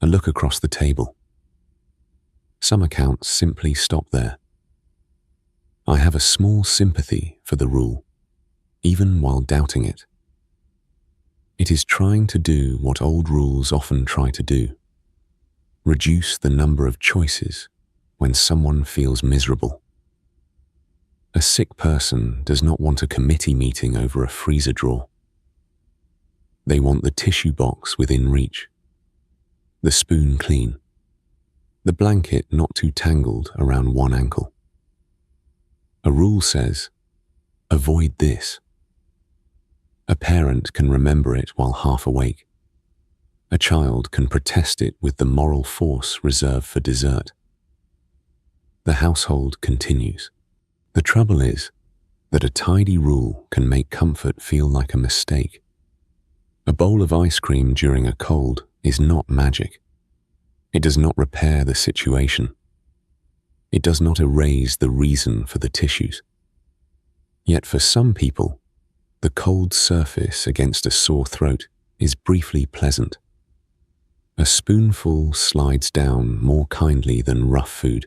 a look across the table. Some accounts simply stop there. I have a small sympathy for the rule, even while doubting it. It is trying to do what old rules often try to do: reduce the number of choices when someone feels miserable. A sick person does not want a committee meeting over a freezer drawer. They want the tissue box within reach, the spoon clean, the blanket not too tangled around one ankle. A rule says, avoid this. A parent can remember it while half awake. A child can protest it with the moral force reserved for dessert. The household continues. The trouble is that a tidy rule can make comfort feel like a mistake. A bowl of ice cream during a cold is not magic. It does not repair the situation. It does not erase the reason for the tissues. Yet for some people, the cold surface against a sore throat is briefly pleasant. A spoonful slides down more kindly than rough food.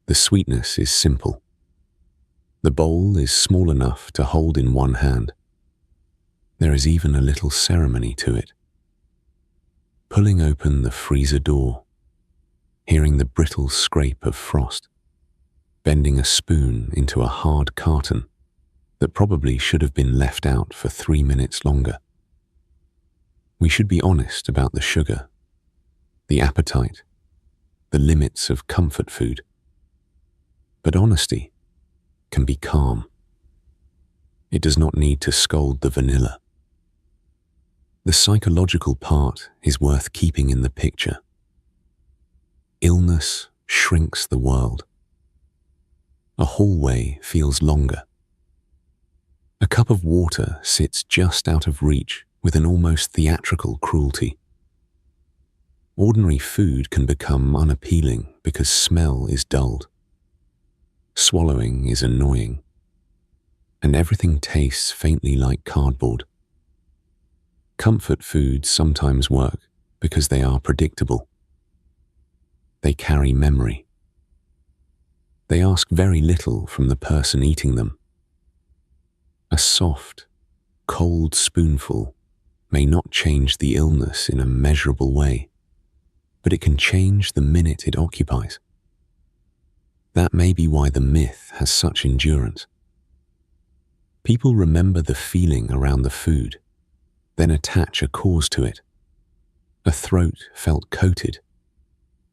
The sweetness is simple. The bowl is small enough to hold in one hand. There is even a little ceremony to it. Pulling open the freezer door, hearing the brittle scrape of frost, bending a spoon into a hard carton that probably should have been left out for 3 minutes longer. We should be honest about the sugar, the appetite, the limits of comfort food. But honesty can be calm. It does not need to scold the vanilla. The psychological part is worth keeping in the picture. Illness shrinks the world. A hallway feels longer. A cup of water sits just out of reach with an almost theatrical cruelty. Ordinary food can become unappealing because smell is dulled. Swallowing is annoying, and everything tastes faintly like cardboard. Comfort foods sometimes work because they are predictable. They carry memory. They ask very little from the person eating them. A soft, cold spoonful may not change the illness in a measurable way, but it can change the minute it occupies. That may be why the myth has such endurance. People remember the feeling around the food, then attach a cause to it. A throat felt coated,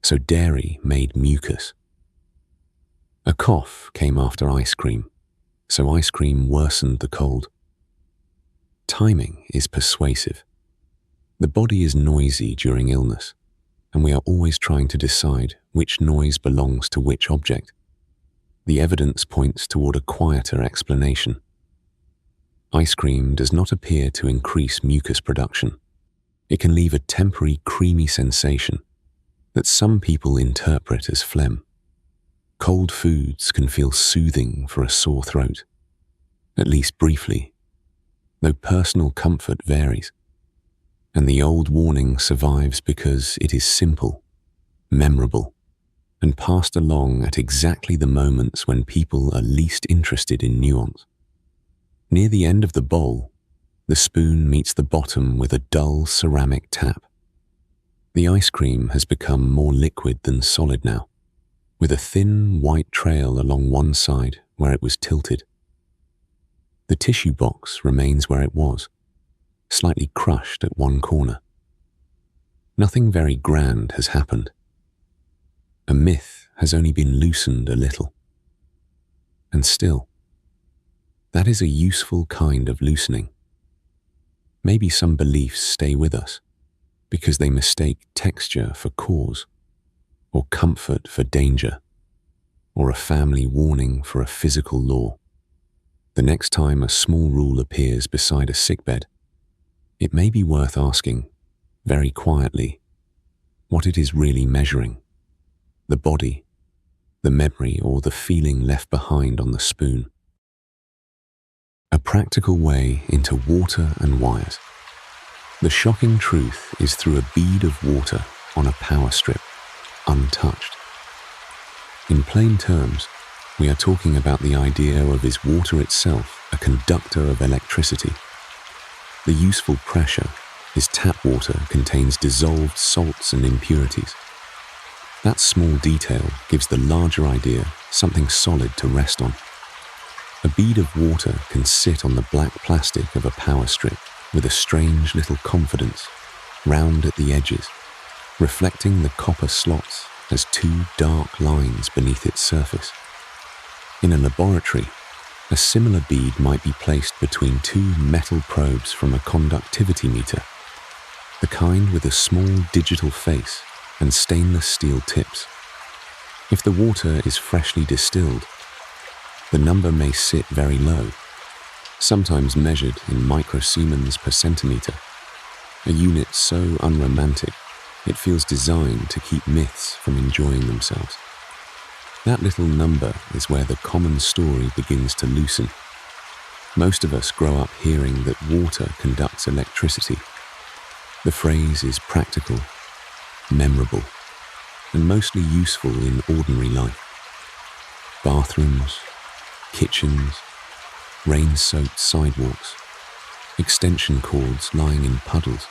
so dairy made mucus. A cough came after ice cream, so ice cream worsened the cold. Timing is persuasive. The body is noisy during illness, and we are always trying to decide which noise belongs to which object. The evidence points toward a quieter explanation. Ice cream does not appear to increase mucus production. It can leave a temporary creamy sensation that some people interpret as phlegm. Cold foods can feel soothing for a sore throat, at least briefly, though personal comfort varies. And the old warning survives because it is simple, memorable, and passed along at exactly the moments when people are least interested in nuance. Near the end of the bowl, the spoon meets the bottom with a dull ceramic tap. The ice cream has become more liquid than solid now, with a thin white trail along one side where it was tilted. The tissue box remains where it was, slightly crushed at one corner. Nothing very grand has happened. A myth has only been loosened a little. And still, that is a useful kind of loosening. Maybe some beliefs stay with us because they mistake texture for cause, or comfort for danger, or a family warning for a physical law. The next time a small rule appears beside a sickbed, it may be worth asking, very quietly, what it is really measuring: the body, the memory, or the feeling left behind on the spoon. A practical way into water and wires. The shocking truth is through a bead of water on a power strip, untouched. In plain terms, we are talking about the idea of is water itself a conductor of electricity. The useful pressure is tap water contains dissolved salts and impurities. That small detail gives the larger idea something solid to rest on. A bead of water can sit on the black plastic of a power strip with a strange little confidence, round at the edges, reflecting the copper slots as two dark lines beneath its surface. In a laboratory, a similar bead might be placed between two metal probes from a conductivity meter, the kind with a small digital face and stainless steel tips. If the water is freshly distilled, the number may sit very low, sometimes measured in microsiemens per centimeter, a unit so unromantic it feels designed to keep myths from enjoying themselves. That little number is where the common story begins to loosen. Most of us grow up hearing that water conducts electricity. The phrase is practical, memorable, and mostly useful in ordinary life. Bathrooms, kitchens, rain-soaked sidewalks, extension cords lying in puddles,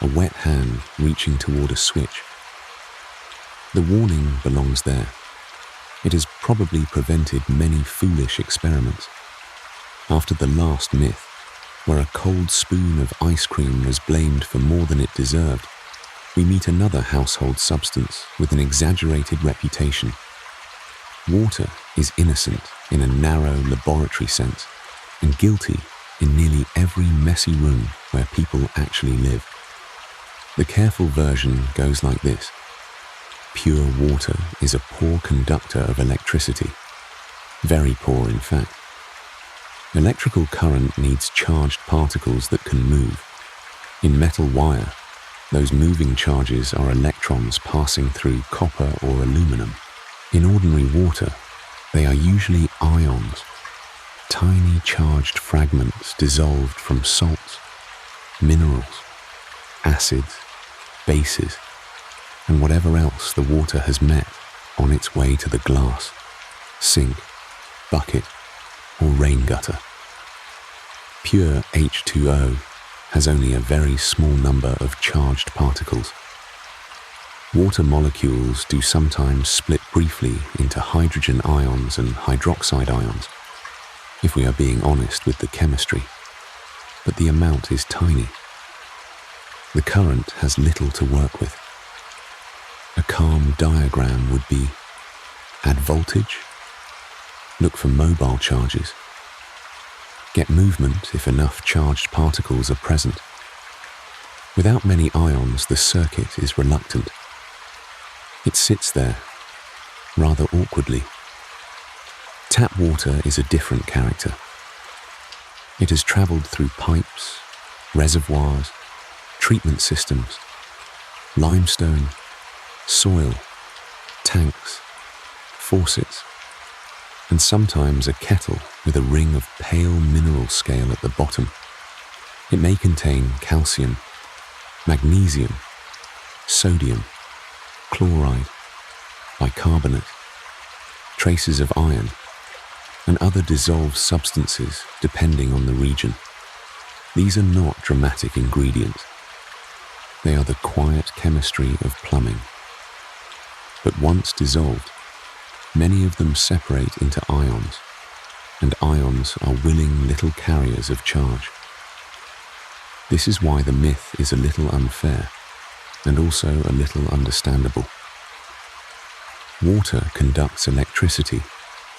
a wet hand reaching toward a switch. The warning belongs there. It has probably prevented many foolish experiments. After the last myth, where a cold spoon of ice cream was blamed for more than it deserved, we meet another household substance with an exaggerated reputation. Water is innocent in a narrow laboratory sense, and guilty in nearly every messy room where people actually live. The careful version goes like this: pure water is a poor conductor of electricity. Very poor, in fact. Electrical current needs charged particles that can move. In metal wire, those moving charges are electrons passing through copper or aluminum. In ordinary water, they are usually ions, tiny charged fragments dissolved from salts, minerals, acids, bases, and whatever else the water has met on its way to the glass, sink, bucket, or rain gutter. Pure H2O has only a very small number of charged particles. Water molecules do sometimes split briefly into hydrogen ions and hydroxide ions. if we are being honest with the chemistry, but the amount is tiny. The current has little to work with. A calm diagram would be: add voltage, look for mobile charges, get movement if enough charged particles are present. Without many ions, the circuit is reluctant. It sits there, rather awkwardly. Tap water is a different character. It has travelled through pipes, reservoirs, treatment systems, limestone, soil, tanks, faucets, and sometimes a kettle with a ring of pale mineral scale at the bottom. It may contain calcium, magnesium, sodium, chloride, bicarbonate, traces of iron, and other dissolved substances depending on the region. These are not dramatic ingredients. They are the quiet chemistry of plumbing. But once dissolved, many of them separate into ions, and ions are willing little carriers of charge. This is why the myth is a little unfair, and also a little understandable. Water conducts electricity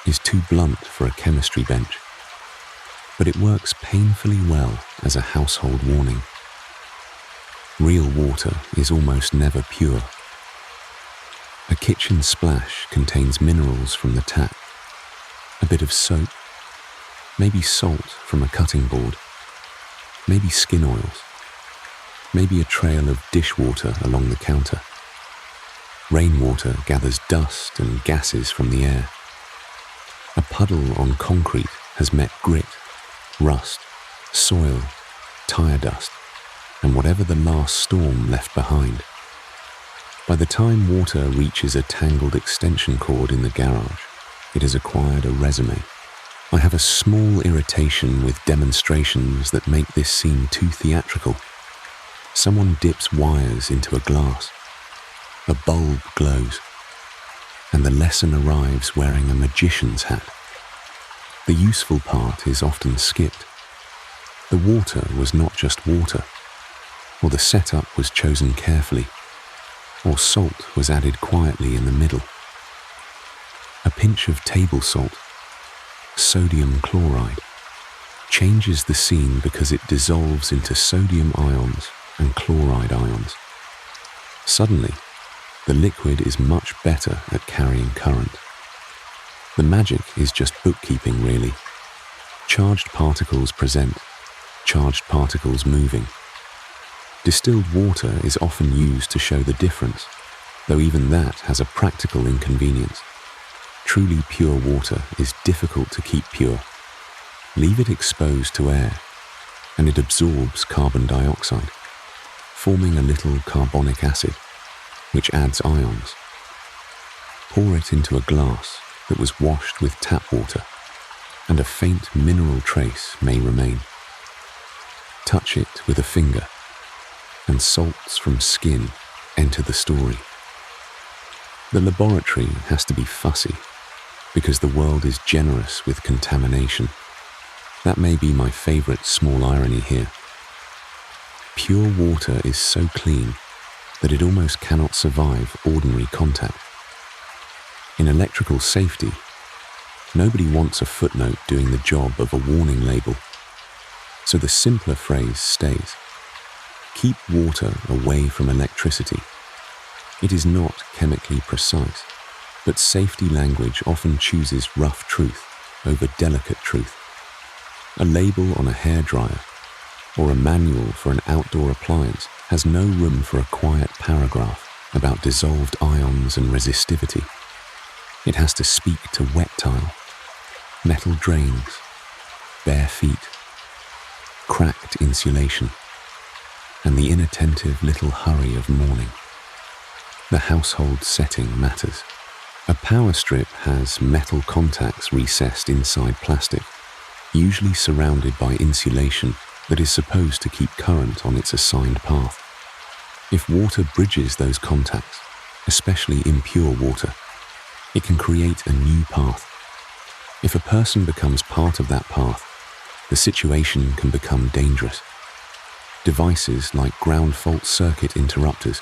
is too blunt for a chemistry bench, but it works painfully well as a household warning. Real water is almost never pure. A kitchen splash contains minerals from the tap, a bit of soap, maybe salt from a cutting board, maybe skin oils, maybe a trail of dishwater along the counter. Rainwater gathers dust and gases from the air. A puddle on concrete has met grit, rust, soil, tire dust, and whatever the last storm left behind. By the time water reaches a tangled extension cord in the garage, it has acquired a resume. I have a small irritation with demonstrations that make this seem too theatrical. Someone dips wires into a glass. A bulb glows, and the lesson arrives wearing a magician's hat. The useful part is often skipped. The water was not just water, or the setup was chosen carefully, or salt was added quietly in the middle. A pinch of table salt, sodium chloride, changes the scene because it dissolves into sodium ions and chloride ions. Suddenly, the liquid is much better at carrying current. The magic is just bookkeeping, really. Charged particles present, charged particles moving. Distilled water is often used to show the difference, though even that has a practical inconvenience. Truly pure water is difficult to keep pure. Leave it exposed to air, and it absorbs carbon dioxide, forming a little carbonic acid, which adds ions. Pour it into a glass that was washed with tap water, and a faint mineral trace may remain. Touch it with a finger, and salts from skin enter the story. The laboratory has to be fussy, because the world is generous with contamination. That may be my favorite small irony here. Pure water is so clean that it almost cannot survive ordinary contact. In electrical safety, nobody wants a footnote doing the job of a warning label, so the simpler phrase stays. Keep water away from electricity. It is not chemically precise, but safety language often chooses rough truth over delicate truth. A label on a hairdryer or a manual for an outdoor appliance has no room for a quiet paragraph about dissolved ions and resistivity. It has to speak to wet tile, metal drains, bare feet, cracked insulation, and the inattentive little hurry of morning. The household setting matters. A power strip has metal contacts recessed inside plastic, usually surrounded by insulation that is supposed to keep current on its assigned path. If water bridges those contacts, especially impure water, it can create a new path. If a person becomes part of that path, the situation can become dangerous. Devices like ground fault circuit interrupters,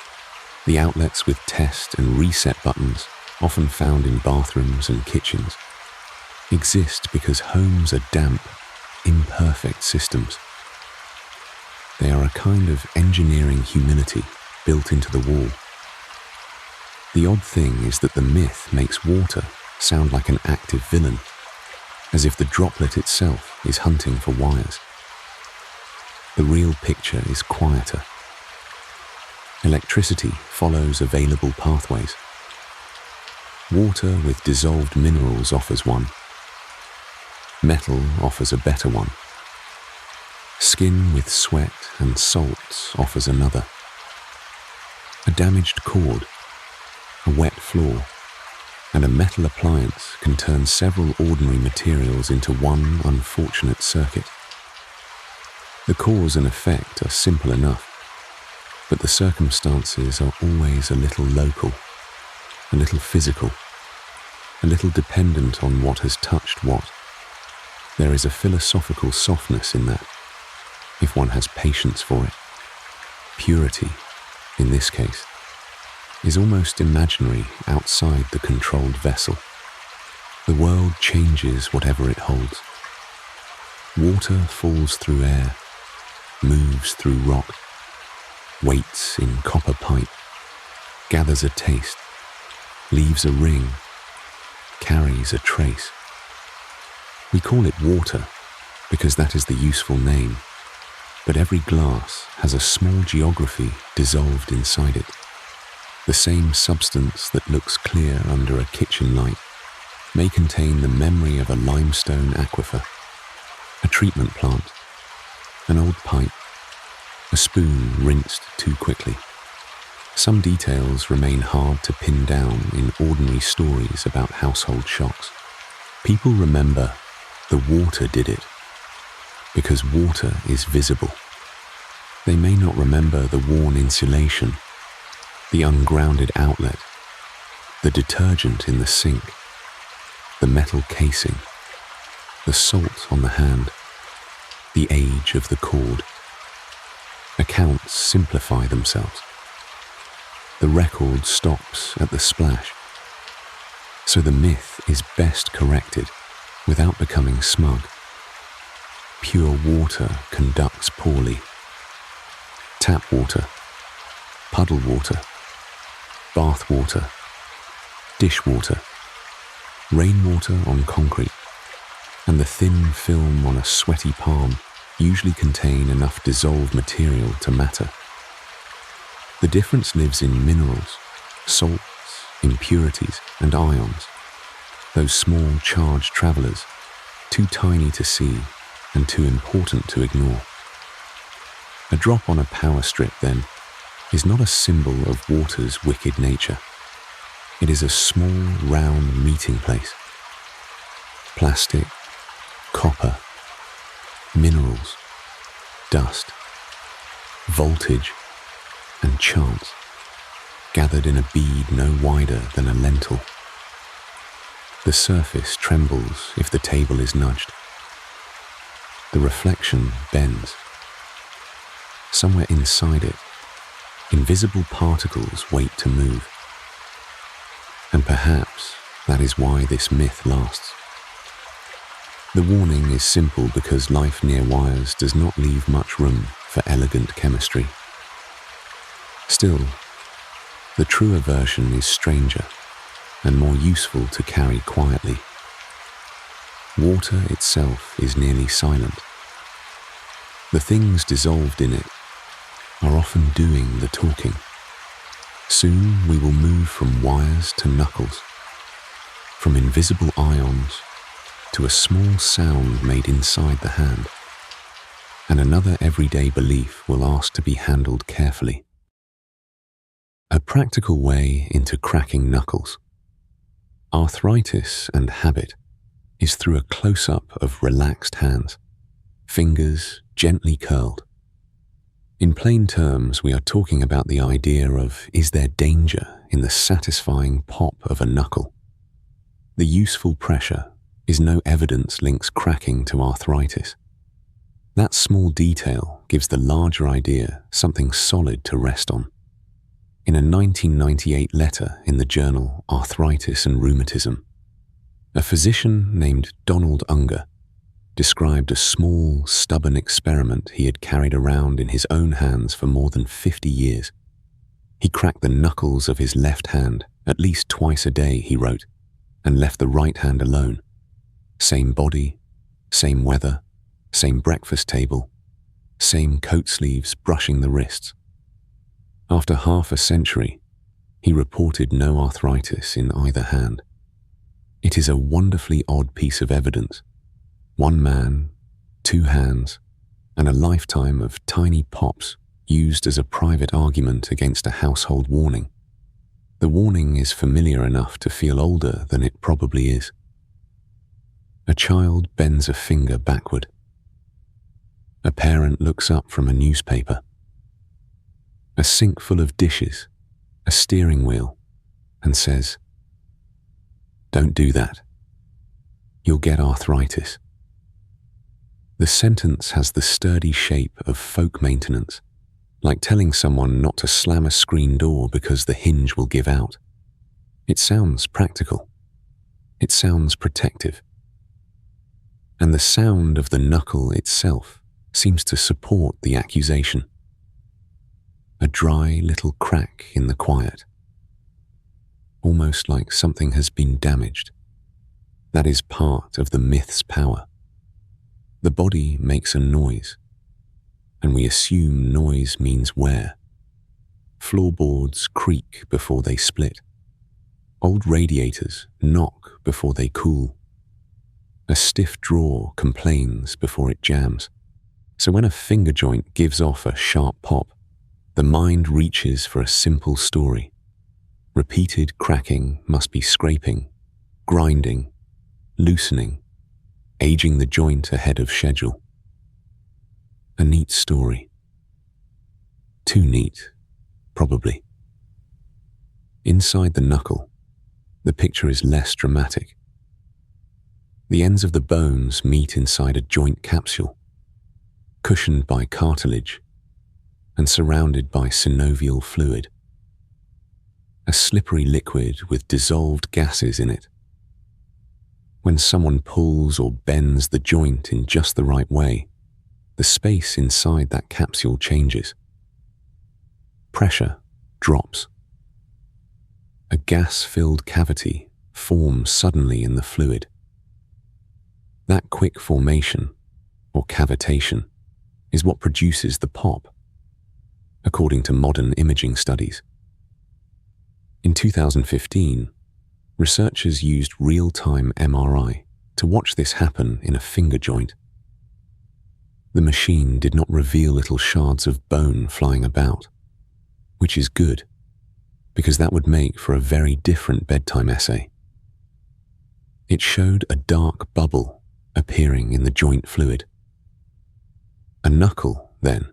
the outlets with test and reset buttons, often found in bathrooms and kitchens, exist because homes are damp, imperfect systems. They are a kind of engineering humility built into the wall. The odd thing is that the myth makes water sound like an active villain, as if the droplet itself is hunting for wires. The real picture is quieter. Electricity follows available pathways. Water with dissolved minerals offers one. Metal offers a better one. Skin with sweat and salts offers another. A damaged cord, a wet floor, and a metal appliance can turn several ordinary materials into one unfortunate circuit. The cause and effect are simple enough, but the circumstances are always a little local, a little physical, a little dependent on what has touched what. There is a philosophical softness in that, if one has patience for it. Purity, in this case, is almost imaginary outside the controlled vessel. The world changes whatever it holds. Water falls through air, moves through rock, waits in copper pipe, gathers a taste, leaves a ring, carries a trace. We call it water because that is the useful name, but every glass has a small geography dissolved inside it. The same substance that looks clear under a kitchen light may contain the memory of a limestone aquifer, a treatment plant, an old pipe, a spoon rinsed too quickly. Some details remain hard to pin down in ordinary stories about household shocks. People remember the water did it because water is visible. They may not remember the worn insulation, the ungrounded outlet, the detergent in the sink, the metal casing, the salt on the hand, the age of the cord. Accounts simplify themselves. The record stops at the splash. So the myth is best corrected without becoming smug. Pure water conducts poorly. Tap water, puddle water, bath water, dishwater, rainwater on concrete, and the thin film on a sweaty palm usually contain enough dissolved material to matter. The difference lives in minerals, salts, impurities, and ions, those small charged travelers, too tiny to see and too important to ignore. A drop on a power strip, then, is not a symbol of water's wicked nature. It is a small, round meeting place. Plastic, copper, minerals, dust, voltage, and chance, gathered in a bead no wider than a lentil. The surface trembles if the table is nudged. The reflection bends. Somewhere inside it, invisible particles wait to move. And perhaps that is why this myth lasts. The warning is simple because life near wires does not leave much room for elegant chemistry. Still, the truer version is stranger and more useful to carry quietly. Water itself is nearly silent. The things dissolved in it are often doing the talking. Soon we will move from wires to knuckles, from invisible ions to a small sound made inside the hand, and another everyday belief will ask to be handled carefully. A practical way into cracking knuckles. Arthritis and habit is through a close-up of relaxed hands, fingers gently curled. In plain terms, we are talking about the idea of, is there danger in the satisfying pop of a knuckle? The useful pressure is no evidence links cracking to arthritis. That small detail gives the larger idea something solid to rest on. In a 1998 letter in the journal Arthritis and Rheumatism, a physician named Donald Unger described a small, stubborn experiment he had carried around in his own hands for more than 50 years. He cracked the knuckles of his left hand at least twice a day, he wrote, and left the right hand alone. Same body, same weather, same breakfast table, same coat sleeves brushing the wrists. After half a century, he reported no arthritis in either hand. It is a wonderfully odd piece of evidence. One man, two hands, and a lifetime of tiny pops used as a private argument against a household warning. The warning is familiar enough to feel older than it probably is. A child bends a finger backward. A parent looks up from a newspaper. A sink full of dishes, a steering wheel, and says, "Don't do that. You'll get arthritis." The sentence has the sturdy shape of folk maintenance, like telling someone not to slam a screen door because the hinge will give out. It sounds practical. It sounds protective. And the sound of the knuckle itself seems to support the accusation. A dry little crack in the quiet, almost like something has been damaged. That is part of the myth's power. The body makes a noise, and we assume noise means wear. Floorboards creak before they split. Old radiators knock before they cool. A stiff drawer complains before it jams. So when a finger joint gives off a sharp pop, the mind reaches for a simple story. Repeated cracking must be scraping, grinding, loosening, aging the joint ahead of schedule. A neat story. Too neat, probably. Inside the knuckle, the picture is less dramatic. The ends of the bones meet inside a joint capsule, cushioned by cartilage and surrounded by synovial fluid. A slippery liquid with dissolved gases in it. When someone pulls or bends the joint in just the right way, the space inside that capsule changes. Pressure drops. A gas-filled cavity forms suddenly in the fluid. That quick formation, or cavitation, is what produces the pop, according to modern imaging studies. In 2015, researchers used real-time MRI to watch this happen in a finger joint. The machine did not reveal little shards of bone flying about, which is good, because that would make for a very different bedtime essay. It showed a dark bubble appearing in the joint fluid. A knuckle, then,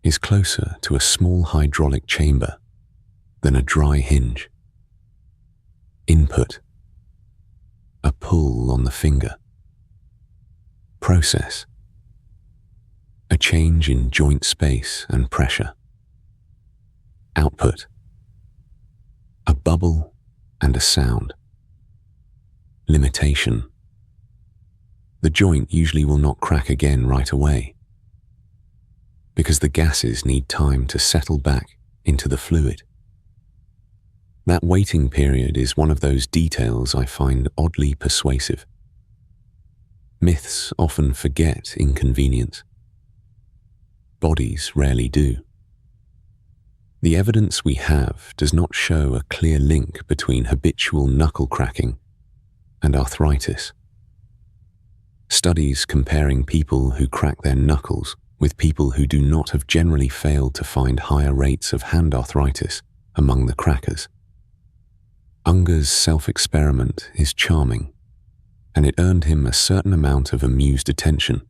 is closer to a small hydraulic chamber than a dry hinge. Input. A pull on the finger. Process. A change in joint space and pressure. Output. A bubble and a sound. Limitation. The joint usually will not crack again right away, because the gases need time to settle back into the fluid. That waiting period is one of those details I find oddly persuasive. Myths often forget inconvenience. Bodies rarely do. The evidence we have does not show a clear link between habitual knuckle cracking and arthritis. Studies comparing people who crack their knuckles with people who do not have generally failed to find higher rates of hand arthritis among the crackers. Unger's self-experiment is charming, and it earned him a certain amount of amused attention.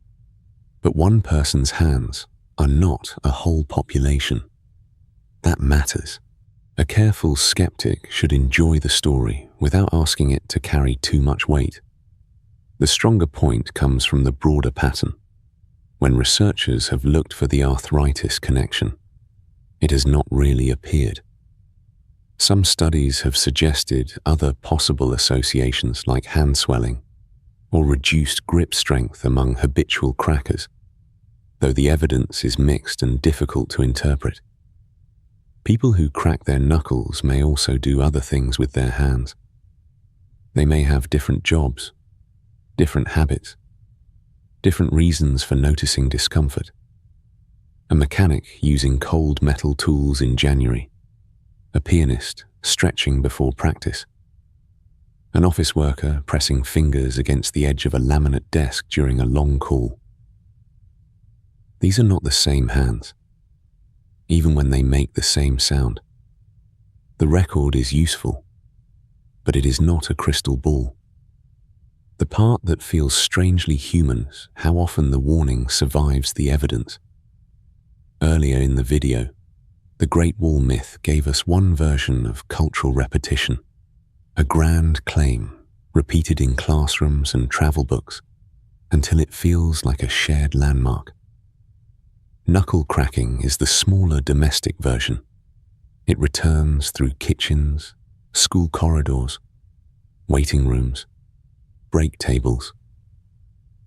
But one person's hands are not a whole population. That matters. A careful skeptic should enjoy the story without asking it to carry too much weight. The stronger point comes from the broader pattern. When researchers have looked for the arthritis connection, it has not really appeared. Some studies have suggested other possible associations like hand swelling or reduced grip strength among habitual crackers, though the evidence is mixed and difficult to interpret. People who crack their knuckles may also do other things with their hands. They may have different jobs, different habits, different reasons for noticing discomfort. A mechanic using cold metal tools in January, a pianist stretching before practice, an office worker pressing fingers against the edge of a laminate desk during a long call. These are not the same hands, even when they make the same sound. The record is useful, but it is not a crystal ball. The part that feels strangely human is how often the warning survives the evidence. Earlier in the video, the Great Wall myth gave us one version of cultural repetition, a grand claim repeated in classrooms and travel books until it feels like a shared landmark. Knuckle cracking is the smaller domestic version. It returns through kitchens, school corridors, waiting rooms, break tables,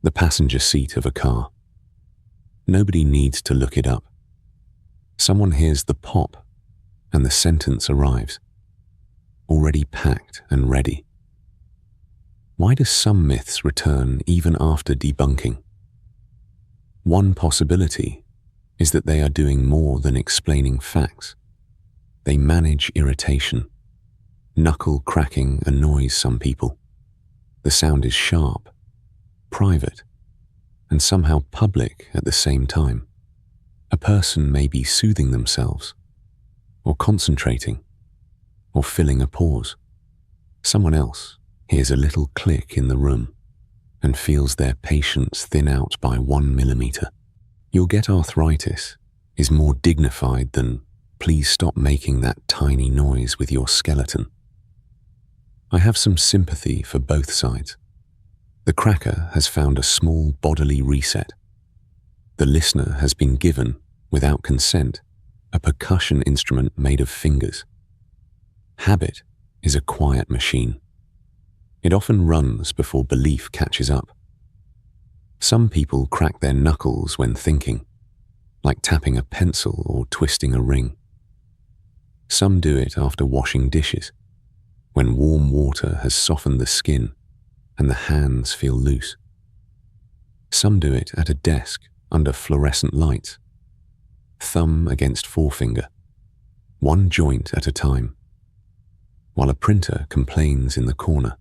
the passenger seat of a car. Nobody needs to look it up. Someone hears the pop and the sentence arrives, already packed and ready. Why do some myths return even after debunking? One possibility is that they are doing more than explaining facts. They manage irritation. Knuckle cracking annoys some people. The sound is sharp, private, and somehow public at the same time. A person may be soothing themselves, or concentrating, or filling a pause. Someone else hears a little click in the room and feels their patience thin out by 1 millimeter. You'll get arthritis is more dignified than please stop making that tiny noise with your skeleton. I have some sympathy for both sides. The cracker has found a small bodily reset. The listener has been given, without consent, a percussion instrument made of fingers. Habit is a quiet machine. It often runs before belief catches up. Some people crack their knuckles when thinking, like tapping a pencil or twisting a ring. Some do it after washing dishes, when warm water has softened the skin and the hands feel loose. Some do it at a desk under fluorescent lights, thumb against forefinger, one joint at a time, while a printer complains in the corner.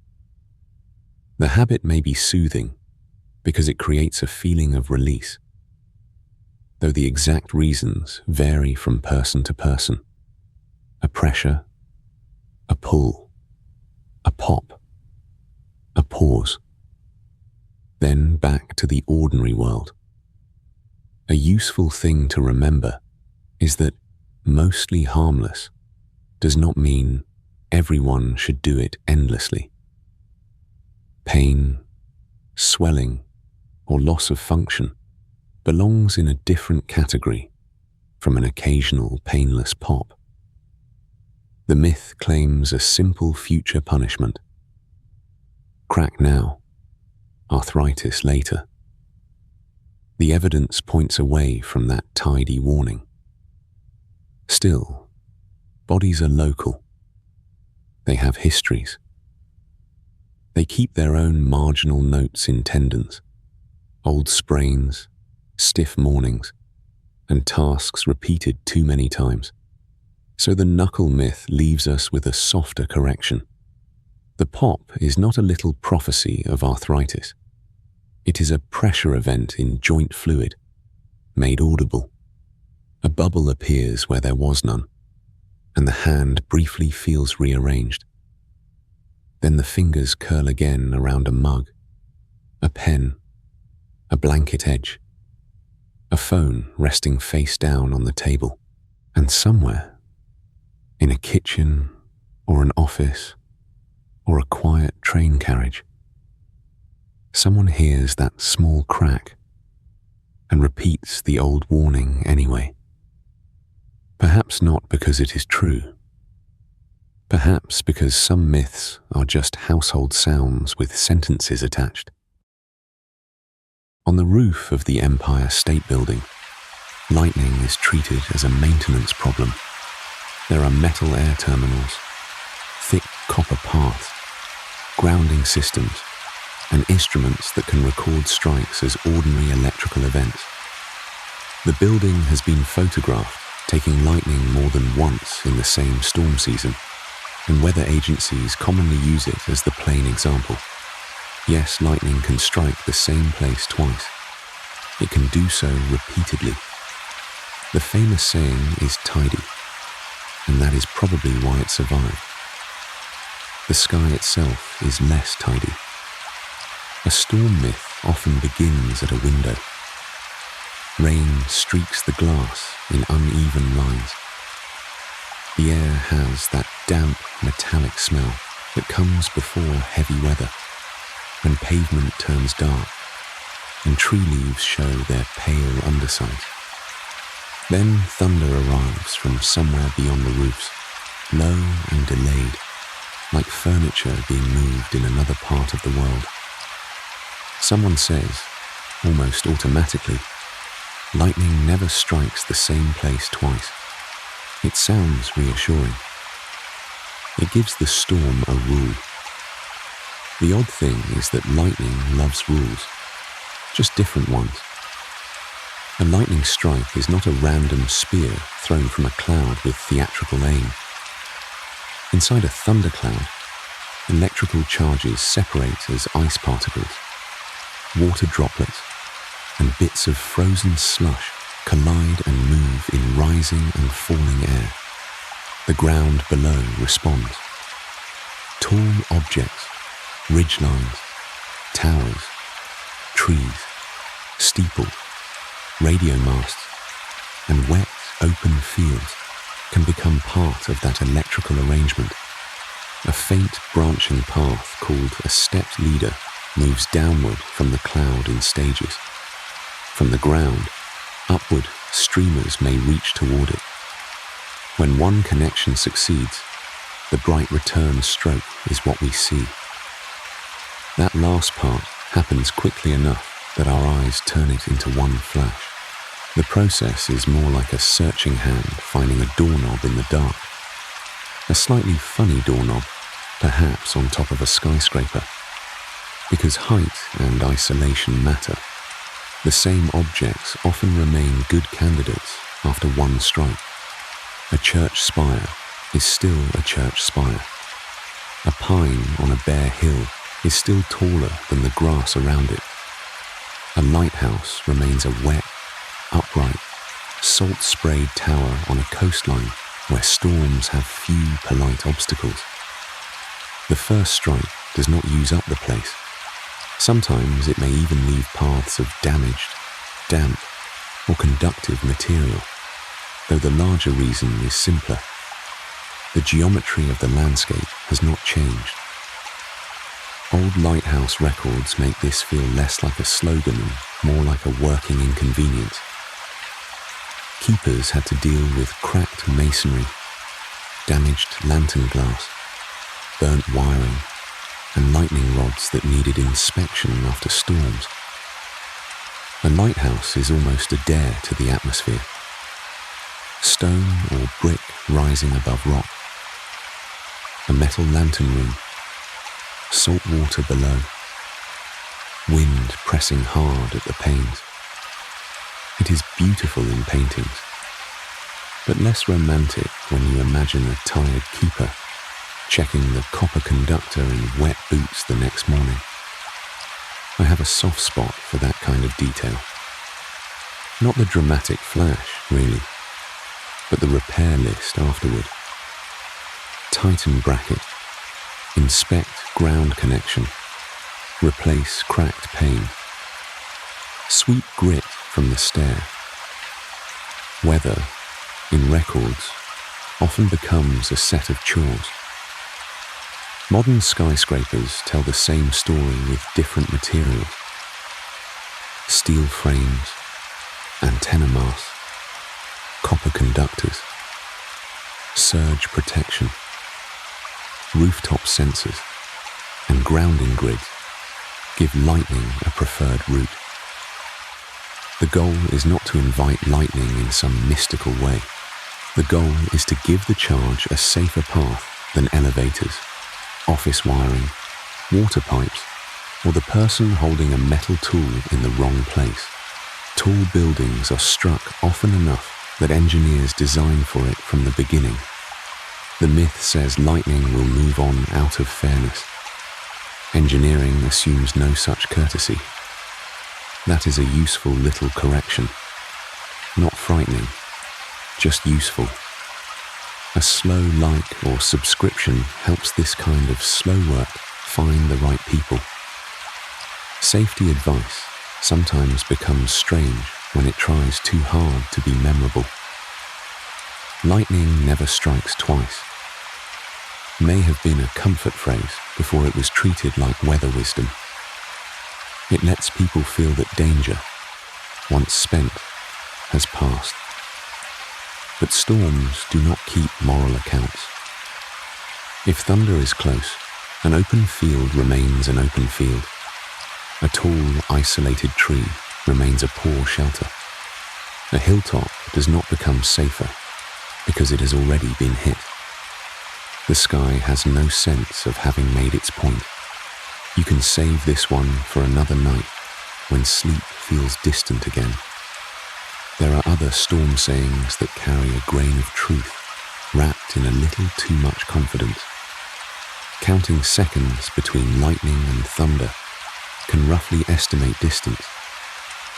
The habit may be soothing because it creates a feeling of release, though the exact reasons vary from person to person. A pressure, a pull, a pop, a pause. Then back to the ordinary world. A useful thing to remember is that mostly harmless does not mean everyone should do it endlessly. Pain, swelling, or loss of function belongs in a different category from an occasional painless pop. The myth claims a simple future punishment. Crack now, arthritis later. The evidence points away from that tidy warning. Still, bodies are local. They have histories. They keep their own marginal notes in tendons, old sprains, stiff mornings, and tasks repeated too many times. So the knuckle myth leaves us with a softer correction. The pop is not a little prophecy of arthritis. It is a pressure event in joint fluid, made audible. A bubble appears where there was none, and the hand briefly feels rearranged. Then the fingers curl again around a mug, a pen, a blanket edge, a phone resting face down on the table, and somewhere, in a kitchen or an office or a quiet train carriage, someone hears that small crack and repeats the old warning anyway. Perhaps not because it is true. Perhaps because some myths are just household sounds with sentences attached. On the roof of the Empire State Building, lightning is treated as a maintenance problem. There are metal air terminals, thick copper paths, grounding systems, and instruments that can record strikes as ordinary electrical events. The building has been photographed taking lightning more than once in the same storm season, and weather agencies commonly use it as the plain example. Yes, lightning can strike the same place twice. It can do so repeatedly. The famous saying is tidy, and that is probably why it survived. The sky itself is less tidy. A storm myth often begins at a window. Rain streaks the glass in uneven lines. The air has that damp, metallic smell that comes before heavy weather, when pavement turns dark and tree leaves show their pale undersides. Then thunder arrives from somewhere beyond the roofs, low and delayed, like furniture being moved in another part of the world. Someone says, almost automatically, lightning never strikes the same place twice. It sounds reassuring. It gives the storm a rule. The odd thing is that lightning loves rules, just different ones. A lightning strike is not a random spear thrown from a cloud with theatrical aim. Inside a thundercloud, electrical charges separate as ice particles. Water droplets and bits of frozen slush collide and move in rising and falling air. The ground below responds. Tall objects, ridgelines, towers, trees, steeples, radio masts, and wet, open fields can become part of that electrical arrangement. A faint branching path called a stepped leader moves downward from the cloud in stages. From the ground, upward streamers may reach toward it. When one connection succeeds, the bright return stroke is what we see. That last part happens quickly enough that our eyes turn it into one flash. The process is more like a searching hand finding a doorknob in the dark. A slightly funny doorknob, perhaps on top of a skyscraper. Because height and isolation matter, the same objects often remain good candidates after one strike. A church spire is still a church spire. A pine on a bare hill is still taller than the grass around it. A lighthouse remains a wet, upright, salt-sprayed tower on a coastline where storms have few polite obstacles. The first strike does not use up the place. Sometimes it may even leave paths of damaged, damp, or conductive material, though the larger reason is simpler. The geometry of the landscape has not changed. Old lighthouse records make this feel less like a slogan and more like a working inconvenience. Keepers had to deal with cracked masonry, damaged lantern glass, burnt wiring, and lightning rods that needed inspection after storms. A lighthouse is almost a dare to the atmosphere. Stone or brick rising above rock. A metal lantern room. Salt water below. Wind pressing hard at the panes. It is beautiful in paintings, but less romantic when you imagine a tired keeper checking the copper conductor in wet boots the next morning. I have a soft spot for that kind of detail. Not the dramatic flash, really, but the repair list afterward. Tighten bracket, inspect ground connection, replace cracked pane, sweep grit from the stair. Weather, in records, often becomes a set of chores. Modern skyscrapers tell the same story with different materials. Steel frames, antenna masts, copper conductors, surge protection, rooftop sensors, and grounding grids give lightning a preferred route. The goal is not to invite lightning in some mystical way. The goal is to give the charge a safer path than elevators, office wiring, water pipes, or the person holding a metal tool in the wrong place. Tall buildings are struck often enough that engineers design for it from the beginning. The myth says lightning will move on out of fairness. Engineering assumes no such courtesy. That is a useful little correction. Not frightening, just useful. A slow like or subscription helps this kind of slow work find the right people. Safety advice sometimes becomes strange when it tries too hard to be memorable. Lightning never strikes twice may have been a comfort phrase before it was treated like weather wisdom. It lets people feel that danger, once spent, has passed. But storms do not keep moral accounts. If thunder is close, an open field remains an open field. A tall, isolated tree remains a poor shelter. A hilltop does not become safer because it has already been hit. The sky has no sense of having made its point. You can save this one for another night when sleep feels distant again. There are other storm sayings that carry a grain of truth wrapped in a little too much confidence. Counting seconds between lightning and thunder can roughly estimate distance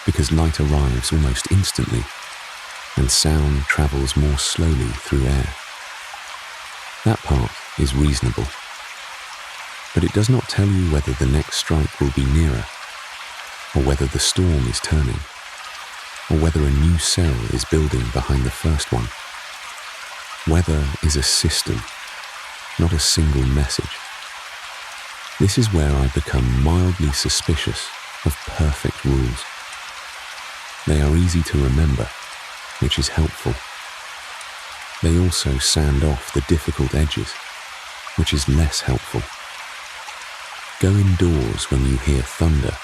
because light arrives almost instantly and sound travels more slowly through air. That part is reasonable, but it does not tell you whether the next strike will be nearer, or whether the storm is turning, or whether a new cell is building behind the first one. Weather is a system, not a single message. This is where I become mildly suspicious of perfect rules. They are easy to remember, which is helpful. They also sand off the difficult edges, which is less helpful. Go indoors when you hear thunder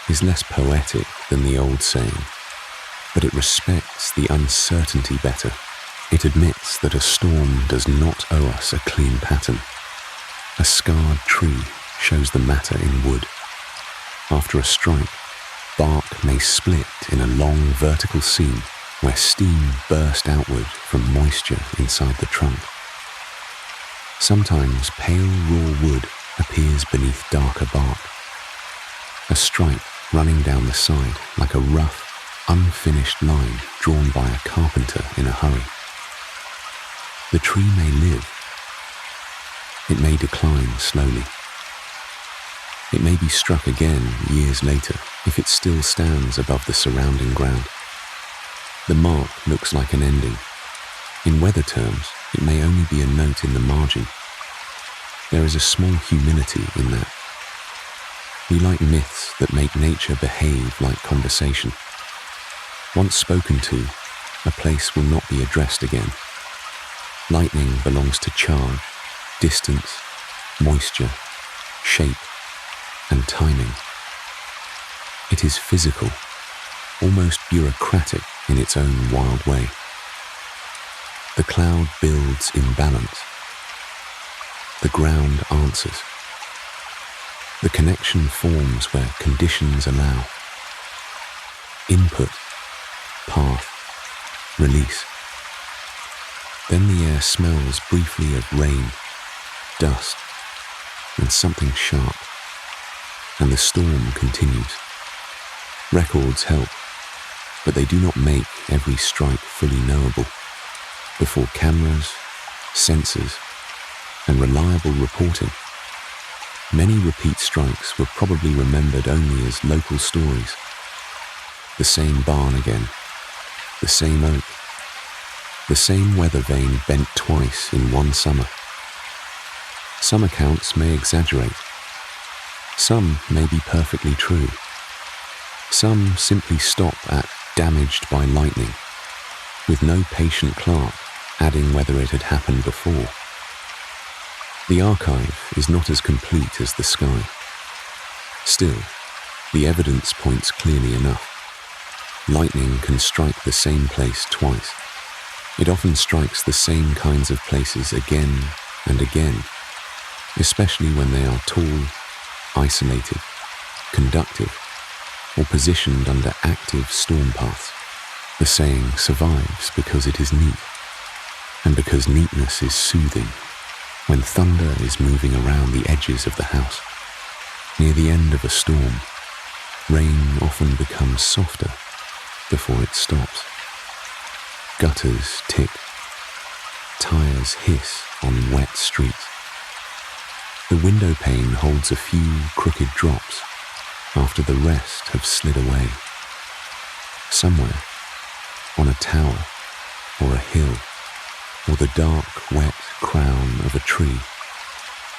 is less poetic than the old saying, but it respects the uncertainty better. It admits that a storm does not owe us a clean pattern. A scarred tree shows the matter in wood. After a strike, bark may split in a long vertical seam where steam burst outward from moisture inside the trunk. Sometimes pale raw wood appears beneath darker bark. A stripe running down the side like a rough, unfinished line drawn by a carpenter in a hurry. The tree may live. It may decline slowly. It may be struck again years later if it still stands above the surrounding ground. The mark looks like an ending. In weather terms, it may only be a note in the margin. There is a small humility in that. We like myths that make nature behave like conversation. Once spoken to, a place will not be addressed again. Lightning belongs to charge, distance, moisture, shape, and timing. It is physical, almost bureaucratic in its own wild way. The cloud builds in balance. The ground answers. The connection forms where conditions allow. Input, path, release. Then the air smells briefly of rain, dust, and something sharp, and the storm continues. Records help, but they do not make every strike fully knowable. Before cameras, sensors, and reliable reporting, many repeat strikes were probably remembered only as local stories. The same barn again, the same oak, the same weather vane bent twice in one summer. Some accounts may exaggerate. Some may be perfectly true. Some simply stop at damaged by lightning, with no patient clerk adding whether it had happened before. The archive is not as complete as the sky. Still, the evidence points clearly enough. Lightning can strike the same place twice. It often strikes the same kinds of places again and again, especially when they are tall, isolated, conductive, or positioned under active storm paths. The saying survives because it is neat, and because neatness is soothing. When thunder is moving around the edges of the house, near the end of a storm, rain often becomes softer before it stops. Gutters tick, tires hiss on wet streets. The window pane holds a few crooked drops after the rest have slid away. Somewhere, on a tower or a hill, or the dark, wet crown of a tree,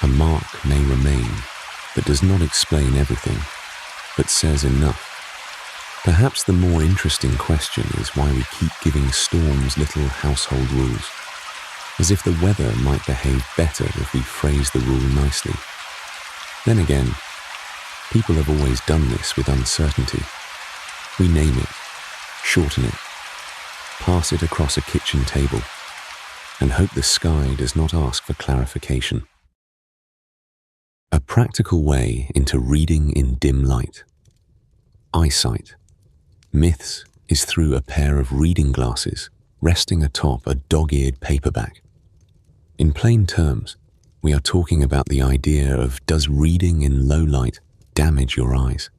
a mark may remain that does not explain everything, but says enough. Perhaps the more interesting question is why we keep giving storms little household rules, as if the weather might behave better if we phrase the rule nicely. Then again, people have always done this with uncertainty. We name it, shorten it, pass it across a kitchen table, and hope the sky does not ask for clarification. A practical way into reading in dim light. Eyesight. Myths is through a pair of reading glasses resting atop a dog-eared paperback. In plain terms, we are talking about the idea of does reading in low light damage your eyes?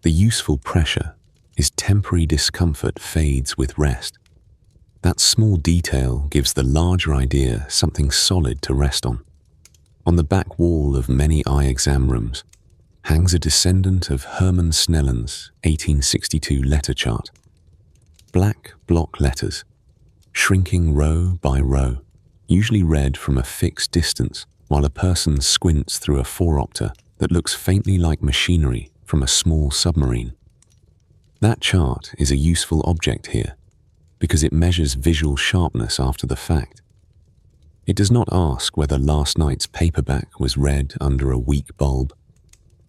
The useful pressure is temporary discomfort fades with rest. That small detail gives the larger idea something solid to rest on. On the back wall of many eye exam rooms hangs a descendant of Herman Snellen's 1862 letter chart. Black block letters, shrinking row by row, usually read from a fixed distance while a person squints through a phoropter that looks faintly like machinery from a small submarine. That chart is a useful object here because it measures visual sharpness after the fact. It does not ask whether last night's paperback was read under a weak bulb,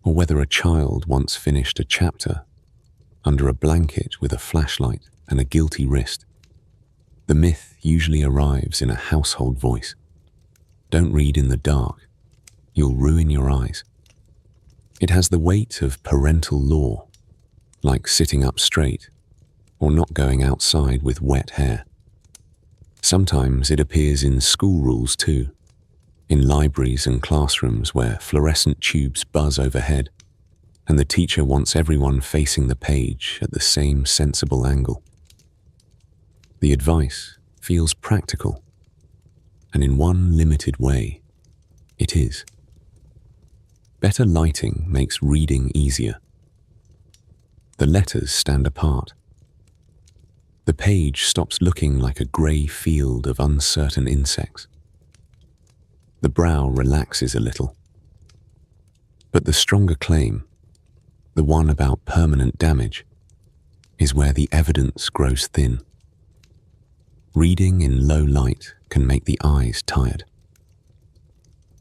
or whether a child once finished a chapter under a blanket with a flashlight and a guilty wrist. The myth usually arrives in a household voice. Don't read in the dark. You'll ruin your eyes. It has the weight of parental law, like sitting up straight or not going outside with wet hair. Sometimes it appears in school rules too, in libraries and classrooms where fluorescent tubes buzz overhead, and the teacher wants everyone facing the page at the same sensible angle. The advice feels practical, and in one limited way, it is. Better lighting makes reading easier. The letters stand apart. The page stops looking like a grey field of uncertain insects. The brow relaxes a little. But the stronger claim, the one about permanent damage, is where the evidence grows thin. Reading in low light can make the eyes tired.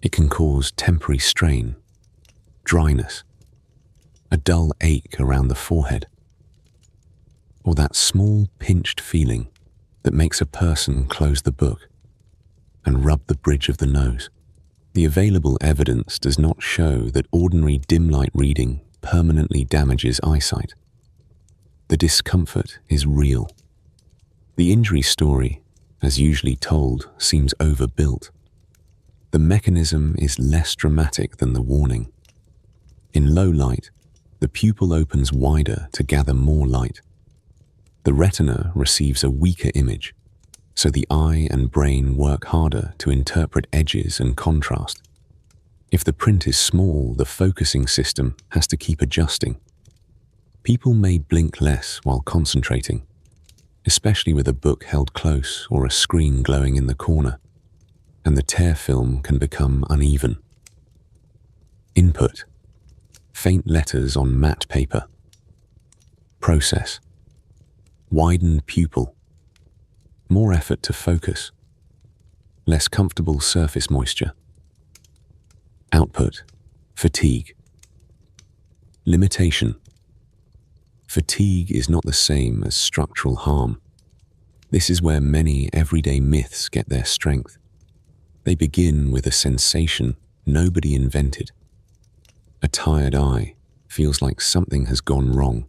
It can cause temporary strain, dryness, a dull ache around the forehead, or that small pinched feeling that makes a person close the book and rub the bridge of the nose. The available evidence does not show that ordinary dim light reading permanently damages eyesight. The discomfort is real. The injury story, as usually told, seems overbuilt. The mechanism is less dramatic than the warning. In low light, the pupil opens wider to gather more light. The retina receives a weaker image, so the eye and brain work harder to interpret edges and contrast. If the print is small, the focusing system has to keep adjusting. People may blink less while concentrating, especially with a book held close or a screen glowing in the corner, and the tear film can become uneven. Input: faint letters on matte paper. Process: widened pupil. More effort to focus. Less comfortable surface moisture. Output: fatigue. Limitation: fatigue is not the same as structural harm. This is where many everyday myths get their strength. They begin with a sensation nobody invented. A tired eye feels like something has gone wrong.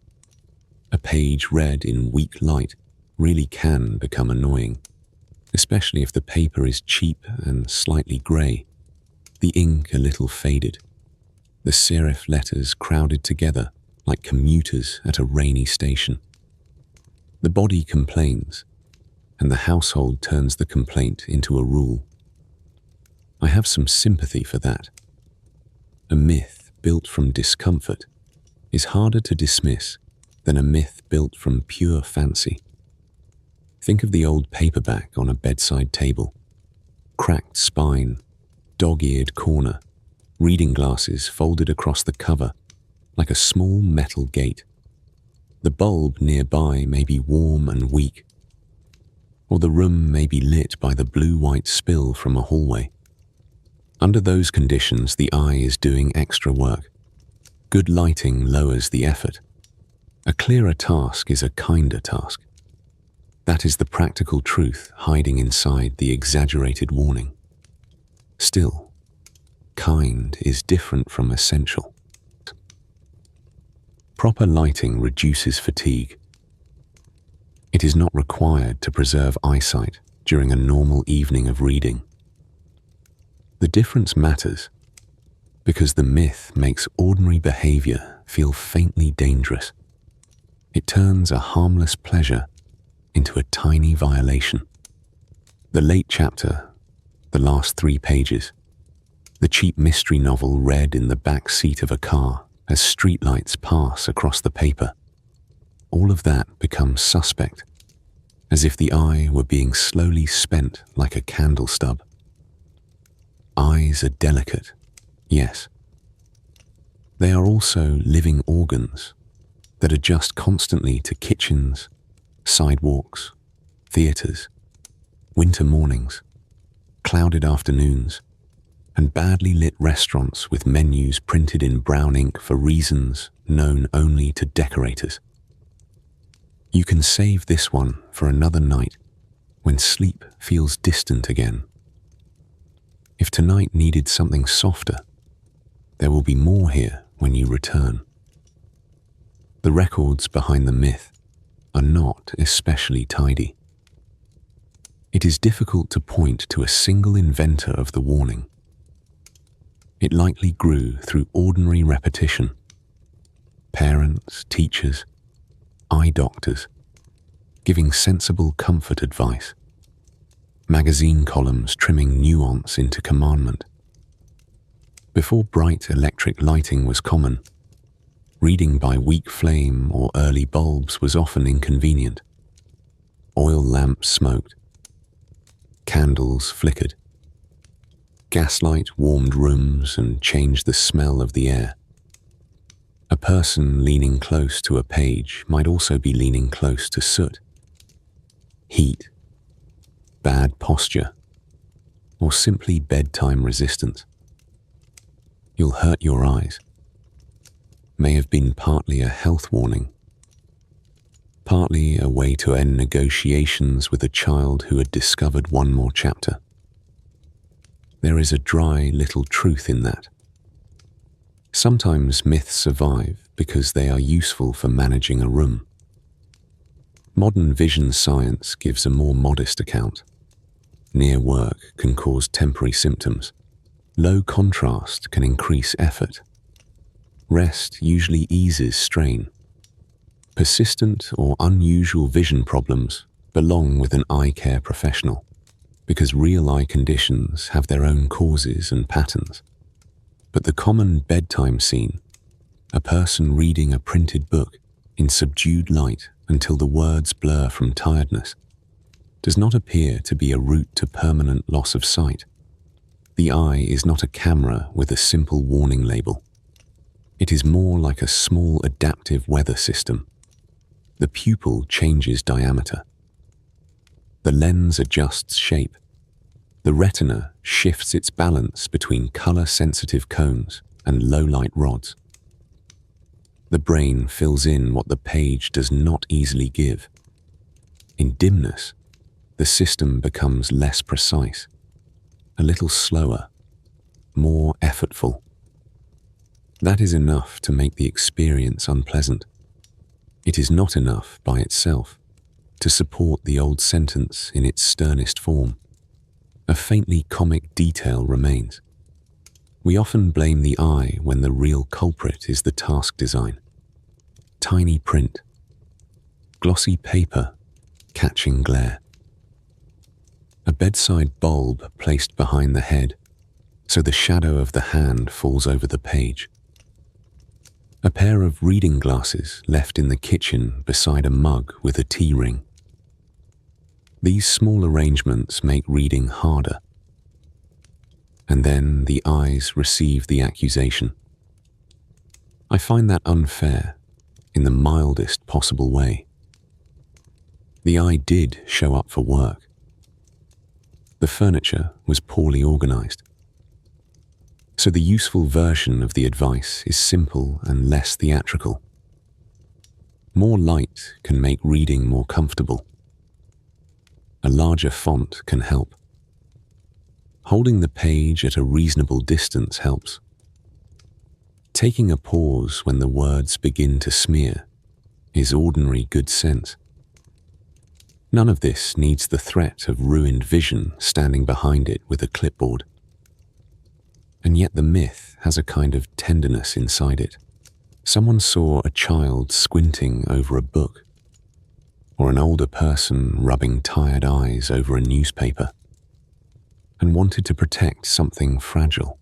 A page read in weak light really can become annoying, especially if the paper is cheap and slightly grey, the ink a little faded, the serif letters crowded together like commuters at a rainy station. The body complains, and the household turns the complaint into a rule. I have some sympathy for that. A myth built from discomfort is harder to dismiss than a myth built from pure fancy. Think of the old paperback on a bedside table. Cracked spine, dog-eared corner, reading glasses folded across the cover like a small metal gate. The bulb nearby may be warm and weak, or the room may be lit by the blue-white spill from a hallway. Under those conditions, the eye is doing extra work. Good lighting lowers the effort. A clearer task is a kinder task. That is the practical truth hiding inside the exaggerated warning. Still, kind is different from essential. Proper lighting reduces fatigue. It is not required to preserve eyesight during a normal evening of reading. The difference matters because the myth makes ordinary behavior feel faintly dangerous. It turns a harmless pleasure into a tiny violation. The late chapter, the last 3 pages, the cheap mystery novel read in the back seat of a car as streetlights pass across the paper. All of that becomes suspect, as if the eye were being slowly spent like a candle stub. Eyes are delicate, yes. They are also living organs that adjust constantly to kitchens, sidewalks, theatres, winter mornings, clouded afternoons, and badly lit restaurants with menus printed in brown ink for reasons known only to decorators. You can save this one for another night when sleep feels distant again. If tonight needed something softer, there will be more here when you return. The records behind the myth are not especially tidy. It is difficult to point to a single inventor of the warning. It likely grew through ordinary repetition. Parents, teachers, eye doctors, giving sensible comfort advice. Magazine columns trimming nuance into commandment. Before bright electric lighting was common, reading by weak flame or early bulbs was often inconvenient. Oil lamps smoked. Candles flickered. Gaslight warmed rooms and changed the smell of the air. A person leaning close to a page might also be leaning close to soot. Heat, bad posture, or simply bedtime resistance. You'll hurt your eyes. May have been partly a health warning, partly a way to end negotiations with a child who had discovered one more chapter. There is a dry little truth in that. Sometimes myths survive because they are useful for managing a room. Modern vision science gives a more modest account. Near work can cause temporary symptoms. Low contrast can increase effort. Rest usually eases strain. Persistent or unusual vision problems belong with an eye care professional because real eye conditions have their own causes and patterns. But the common bedtime scene, a person reading a printed book in subdued light until the words blur from tiredness, does not appear to be a route to permanent loss of sight. The eye is not a camera with a simple warning label. It is more like a small adaptive weather system. The pupil changes diameter. The lens adjusts shape. The retina shifts its balance between color-sensitive cones and low-light rods. The brain fills in what the page does not easily give. In dimness, the system becomes less precise, a little slower, more effortful. That is enough to make the experience unpleasant. It is not enough by itself to support the old sentence in its sternest form. A faintly comic detail remains. We often blame the eye when the real culprit is the task design. Tiny print, glossy paper, catching glare. A bedside bulb placed behind the head, so the shadow of the hand falls over the page. A pair of reading glasses left in the kitchen beside a mug with a tea ring. These small arrangements make reading harder. And then the eyes receive the accusation. I find that unfair in the mildest possible way. The eye did show up for work. The furniture was poorly organized. So the useful version of the advice is simple and less theatrical. More light can make reading more comfortable. A larger font can help. Holding the page at a reasonable distance helps. Taking a pause when the words begin to smear is ordinary good sense. None of this needs the threat of ruined vision standing behind it with a clipboard. And yet the myth has a kind of tenderness inside it. Someone saw a child squinting over a book, or an older person rubbing tired eyes over a newspaper, and wanted to protect something fragile.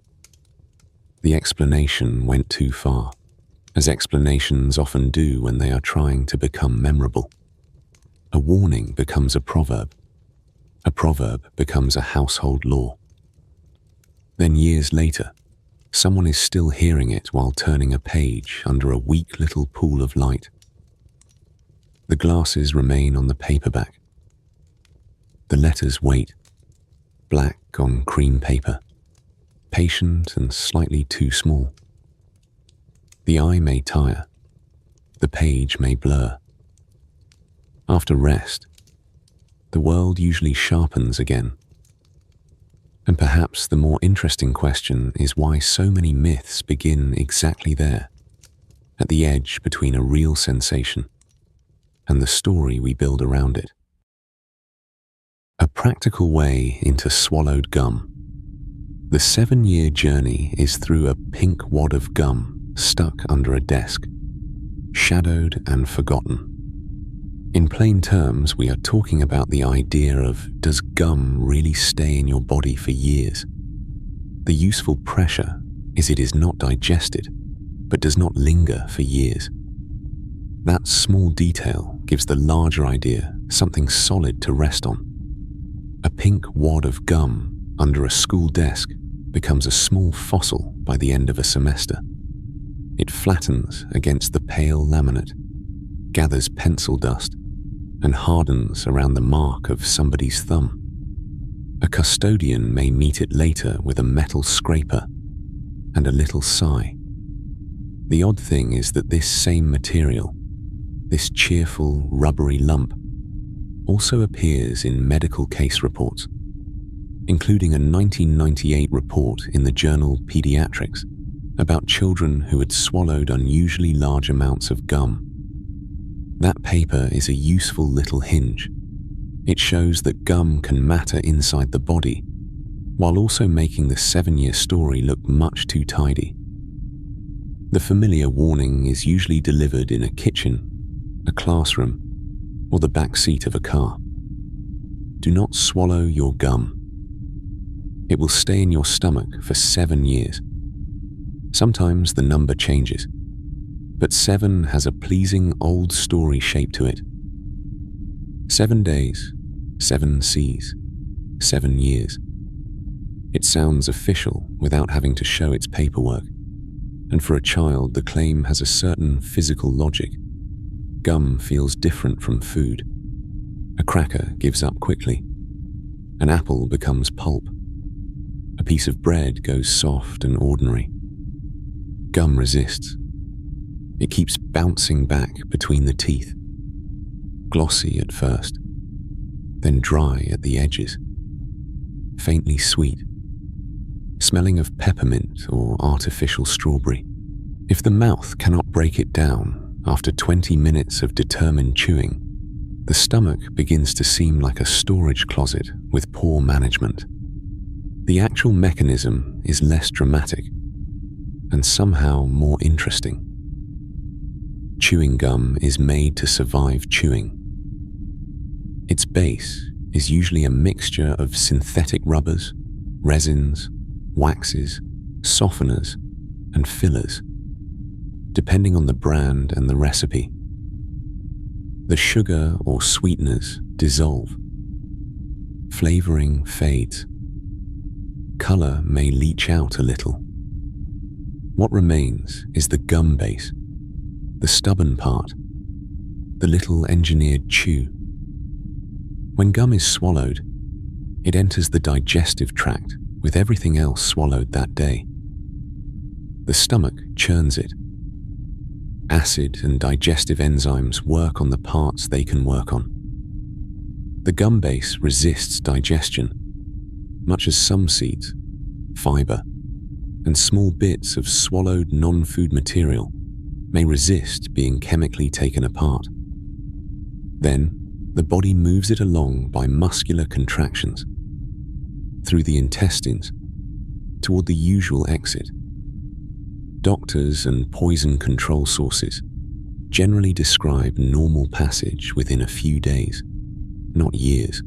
The explanation went too far, as explanations often do when they are trying to become memorable. A warning becomes a proverb becomes a household law. Then years later, someone is still hearing it while turning a page under a weak little pool of light. The glasses remain on the paperback. The letters wait, black on cream paper, patient and slightly too small. The eye may tire, the page may blur. After rest, the world usually sharpens again. And perhaps the more interesting question is why so many myths begin exactly there, at the edge between a real sensation and the story we build around it. A practical way into swallowed gum. The 7-year journey is through a pink wad of gum stuck under a desk, shadowed and forgotten. In plain terms, we are talking about the idea of, does gum really stay in your body for years? The useful pressure is it is not digested, but does not linger for years. That small detail gives the larger idea something solid to rest on. A pink wad of gum under a school desk becomes a small fossil by the end of a semester. It flattens against the pale laminate, gathers pencil dust, and hardens around the mark of somebody's thumb. A custodian may meet it later with a metal scraper and a little sigh. The odd thing is that this same material, this cheerful, rubbery lump, also appears in medical case reports, including a 1998 report in the journal Pediatrics about children who had swallowed unusually large amounts of gum. That paper is a useful little hinge. It shows that gum can matter inside the body, while also making the 7-year story look much too tidy. The familiar warning is usually delivered in a kitchen, a classroom, or the back seat of a car. Do not swallow your gum. It will stay in your stomach for 7 years. Sometimes the number changes, but 7 has a pleasing old story shape to it. 7 days, 7 seas, 7 years. It sounds official without having to show its paperwork, and for a child the claim has a certain physical logic. Gum feels different from food. A cracker gives up quickly. An apple becomes pulp. A piece of bread goes soft and ordinary. Gum resists. It keeps bouncing back between the teeth. Glossy at first, then dry at the edges. Faintly sweet, smelling of peppermint or artificial strawberry. If the mouth cannot break it down after 20 minutes of determined chewing, the stomach begins to seem like a storage closet with poor management. The actual mechanism is less dramatic and somehow more interesting. Chewing gum is made to survive chewing. Its base is usually a mixture of synthetic rubbers, resins, waxes, softeners, and fillers, depending on the brand and the recipe. The sugar or sweeteners dissolve. Flavoring fades. Color may leach out a little. What remains is the gum base, the stubborn part, the little engineered chew. When gum is swallowed, it enters the digestive tract with everything else swallowed that day. The stomach churns it. Acid and digestive enzymes work on the parts they can work on. The gum base resists digestion, much as some seeds, fiber, and small bits of swallowed non-food material may resist being chemically taken apart. Then, the body moves it along by muscular contractions, through the intestines, toward the usual exit. Doctors and poison control sources generally describe normal passage within a few days, not years.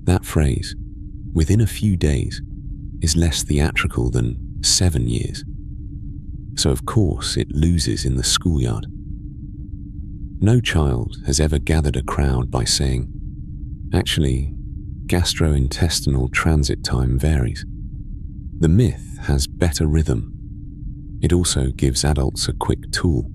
That phrase, within a few days, is less theatrical than 7 years. So of course it loses in the schoolyard. No child has ever gathered a crowd by saying, actually, gastrointestinal transit time varies. The myth has better rhythm. It also gives adults a quick tool.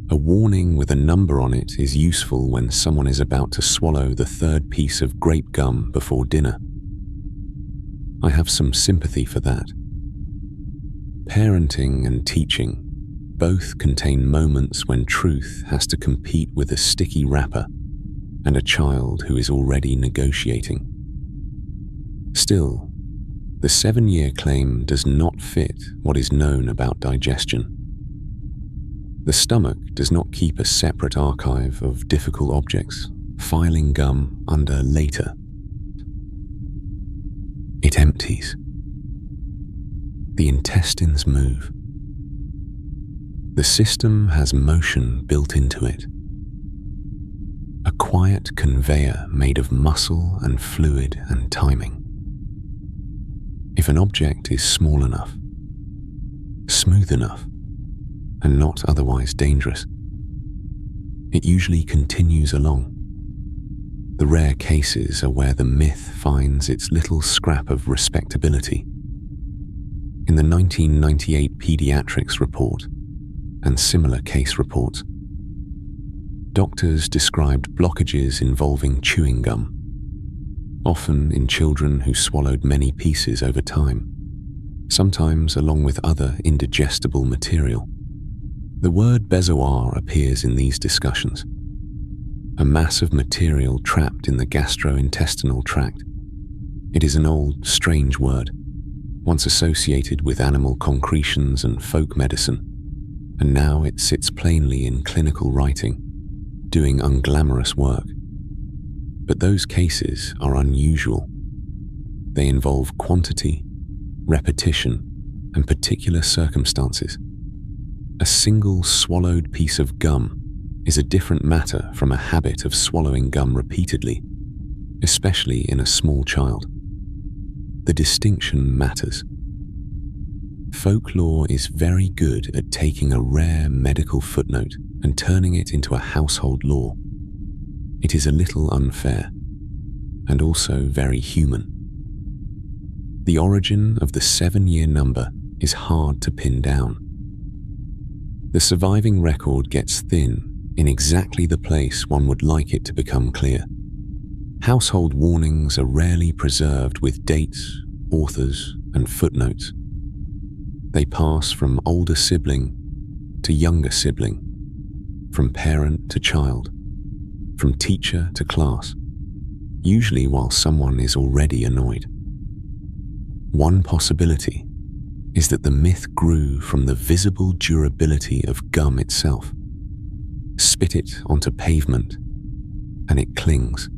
A warning with a number on it is useful when someone is about to swallow the third piece of grape gum before dinner. I have some sympathy for that. Parenting and teaching both contain moments when truth has to compete with a sticky wrapper and a child who is already negotiating. Still, the 7-year claim does not fit what is known about digestion. The stomach does not keep a separate archive of difficult objects, filing gum under later. It empties. The intestines move. The system has motion built into it. A quiet conveyor made of muscle and fluid and timing. If an object is small enough, smooth enough, and not otherwise dangerous, it usually continues along. The rare cases are where the myth finds its little scrap of respectability. In the 1998 Pediatrics report and similar case reports, doctors described blockages involving chewing gum, often in children who swallowed many pieces over time, sometimes along with other indigestible material. The word bezoar appears in these discussions, a mass of material trapped in the gastrointestinal tract. It is an old, strange word, once associated with animal concretions and folk medicine, and now it sits plainly in clinical writing, doing unglamorous work. But those cases are unusual. They involve quantity, repetition, and particular circumstances. A single swallowed piece of gum is a different matter from a habit of swallowing gum repeatedly, especially in a small child. The distinction matters. Folklore is very good at taking a rare medical footnote and turning it into a household law. It is a little unfair, and also very human. The origin of the 7-year number is hard to pin down. The surviving record gets thin in exactly the place one would like it to become clear. Household warnings are rarely preserved with dates, authors, and footnotes. They pass from older sibling to younger sibling, from parent to child, from teacher to class, usually while someone is already annoyed. One possibility is that the myth grew from the visible durability of gum itself. Spit it onto pavement, and it clings.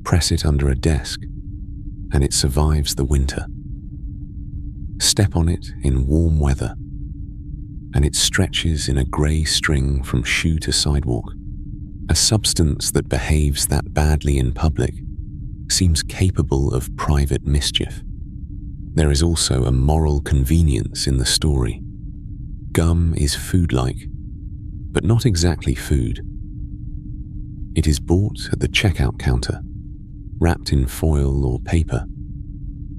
Press it under a desk, and it survives the winter. Step on it in warm weather, and it stretches in a grey string from shoe to sidewalk. A substance that behaves that badly in public seems capable of private mischief. There is also a moral convenience in the story. Gum is food-like, but not exactly food. It is bought at the checkout counter, wrapped in foil or paper,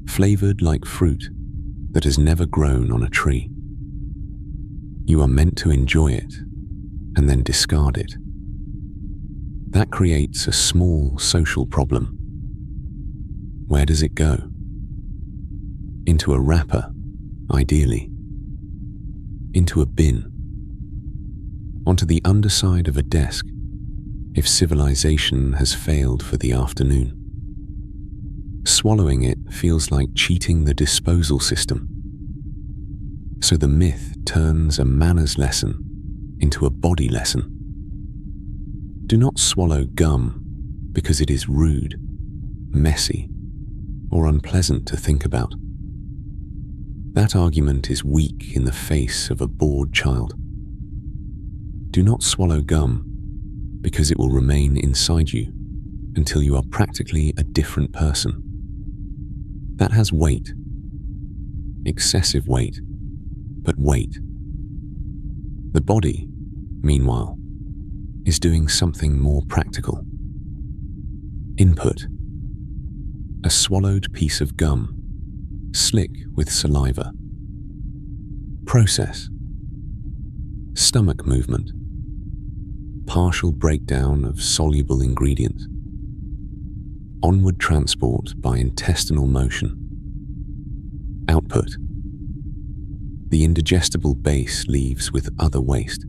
flavored like fruit that has never grown on a tree. You are meant to enjoy it and then discard it. That creates a small social problem. Where does it go? Into a wrapper, ideally. Into a bin. Onto the underside of a desk, if civilization has failed for the afternoon. Swallowing it feels like cheating the disposal system. So the myth turns a manners lesson into a body lesson. Do not swallow gum because it is rude, messy, or unpleasant to think about. That argument is weak in the face of a bored child. Do not swallow gum because it will remain inside you until you are practically a different person. That has weight. Excessive weight, but weight. The body, meanwhile, is doing something more practical. Input. A swallowed piece of gum, slick with saliva. Process. Stomach movement. Partial breakdown of soluble ingredients. Onward transport by intestinal motion. Output. The indigestible base leaves with other waste.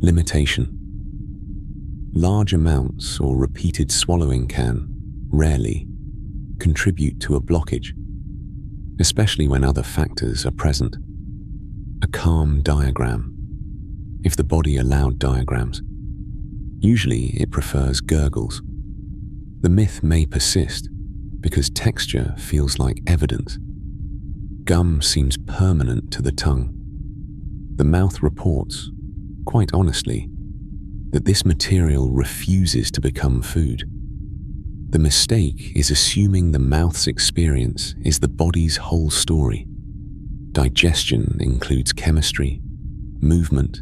Limitation. Large amounts or repeated swallowing can, rarely, contribute to a blockage, especially when other factors are present. A calm diagram, if the body allowed diagrams. Usually it prefers gurgles. The myth may persist because texture feels like evidence. Gum seems permanent to the tongue. The mouth reports, quite honestly, that this material refuses to become food. The mistake is assuming the mouth's experience is the body's whole story. Digestion includes chemistry, movement,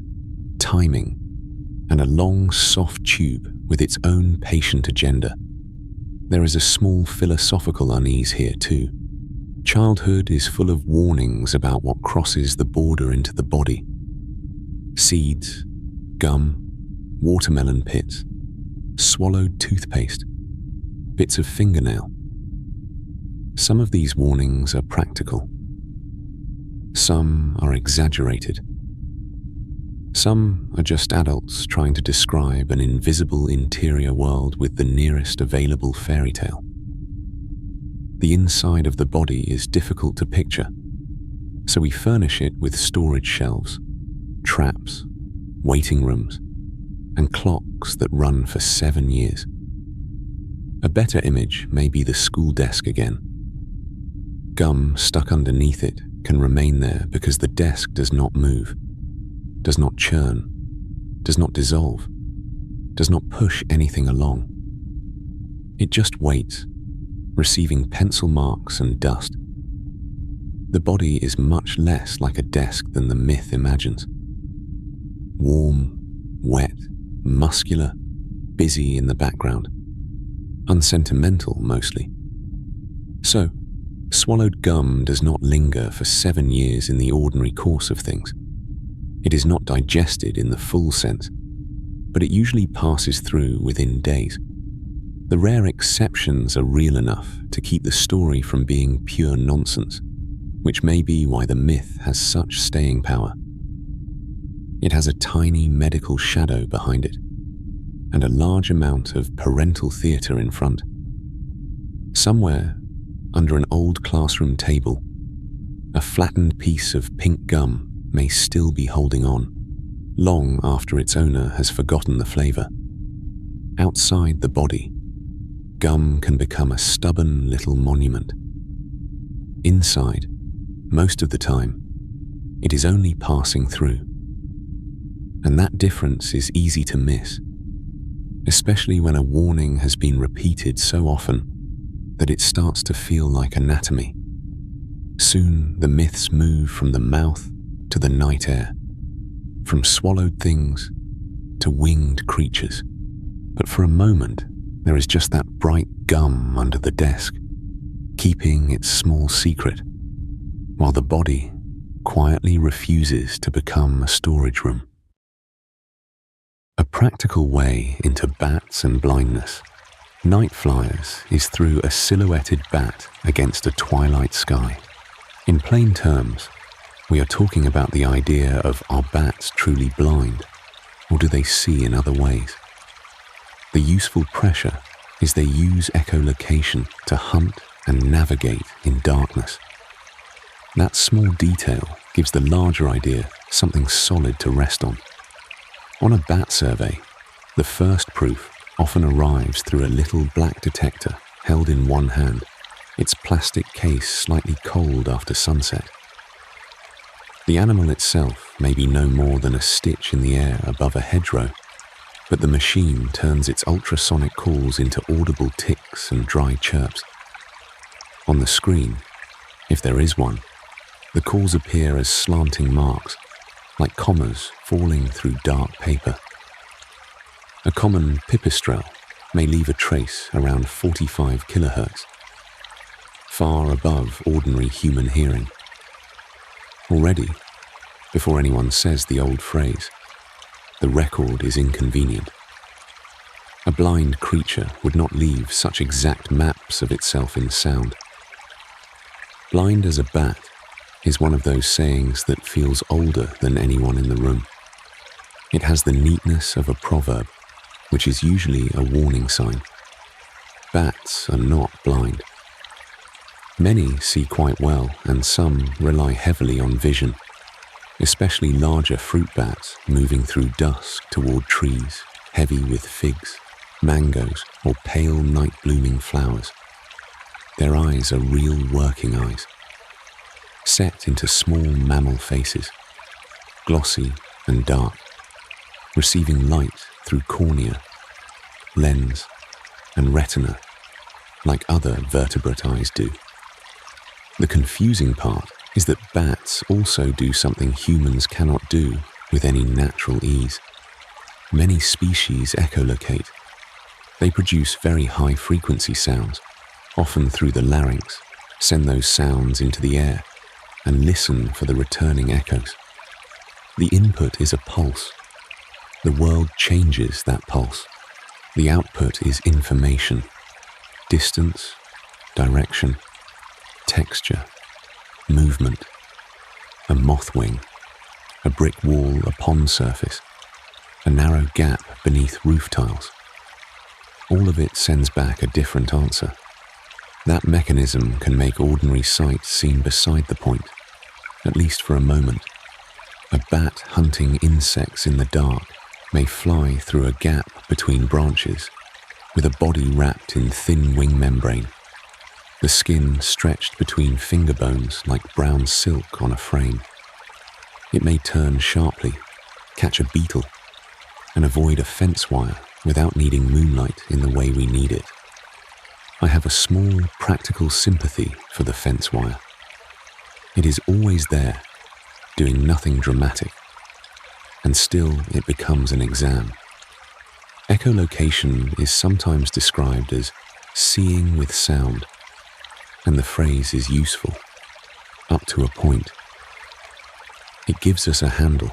timing, and a long, soft tube with its own patient agenda. There is a small philosophical unease here too. Childhood is full of warnings about what crosses the border into the body. Seeds, gum, watermelon pits, swallowed toothpaste, bits of fingernail. Some of these warnings are practical. Some are exaggerated. Some are just adults trying to describe an invisible interior world with the nearest available fairy tale. The inside of the body is difficult to picture, so we furnish it with storage shelves, traps, waiting rooms, and clocks that run for 7 years. A better image may be the school desk again. Gum stuck underneath it can remain there because the desk does not move, does not churn, does not dissolve, does not push anything along. It just waits, receiving pencil marks and dust. The body is much less like a desk than the myth imagines. Warm, wet, muscular, busy in the background. Unsentimental mostly. So, swallowed gum does not linger for 7 years in the ordinary course of things. It is not digested in the full sense, but it usually passes through within days. The rare exceptions are real enough to keep the story from being pure nonsense, which may be why the myth has such staying power. It has a tiny medical shadow behind it, and a large amount of parental theatre in front. Somewhere, under an old classroom table, a flattened piece of pink gum may still be holding on, long after its owner has forgotten the flavour. Outside the body, gum can become a stubborn little monument. Inside, most of the time, it is only passing through. And that difference is easy to miss, especially when a warning has been repeated so often that it starts to feel like anatomy. Soon the myths move from the mouth to the night air, from swallowed things to winged creatures. But for a moment, there is just that bright gum under the desk, keeping its small secret, while the body quietly refuses to become a storage room. A practical way into bats and blindness, night flyers, is through a silhouetted bat against a twilight sky. In plain terms, we are talking about the idea of, are bats truly blind, or do they see in other ways? The useful pressure is they use echolocation to hunt and navigate in darkness. That small detail gives the larger idea something solid to rest on. On a bat survey, the first proof often arrives through a little black detector held in one hand, its plastic case slightly cold after sunset. The animal itself may be no more than a stitch in the air above a hedgerow, but the machine turns its ultrasonic calls into audible ticks and dry chirps. On the screen, if there is one, the calls appear as slanting marks, like commas falling through dark paper. A common pipistrelle may leave a trace around 45 kilohertz, far above ordinary human hearing. Already, before anyone says the old phrase, the record is inconvenient. A blind creature would not leave such exact maps of itself in sound. Blind as a bat is one of those sayings that feels older than anyone in the room. It has the neatness of a proverb, which is usually a warning sign. Bats are not blind. Many see quite well, and some rely heavily on vision, especially larger fruit bats moving through dusk toward trees heavy with figs, mangoes, or pale night-blooming flowers. Their eyes are real working eyes, set into small mammal faces, glossy and dark, receiving light through cornea, lens, and retina like other vertebrate eyes do. The confusing part is that bats also do something humans cannot do with any natural ease. Many species echolocate. They produce very high-frequency sounds, often through the larynx, send those sounds into the air, and listen for the returning echoes. The input is a pulse. The world changes that pulse. The output is information, distance, direction, texture, movement, a moth wing, a brick wall, a pond surface, a narrow gap beneath roof tiles. All of it sends back a different answer. That mechanism can make ordinary sight seem beside the point, at least for a moment. A bat hunting insects in the dark may fly through a gap between branches, with a body wrapped in thin wing membrane, the skin stretched between finger bones like brown silk on a frame. It may turn sharply, catch a beetle, and avoid a fence wire without needing moonlight in the way we need it. I have a small practical sympathy for the fence wire. It is always there, doing nothing dramatic, and still it becomes an exam. Echolocation is sometimes described as seeing with sound. and the phrase is useful, up to a point. It gives us a handle,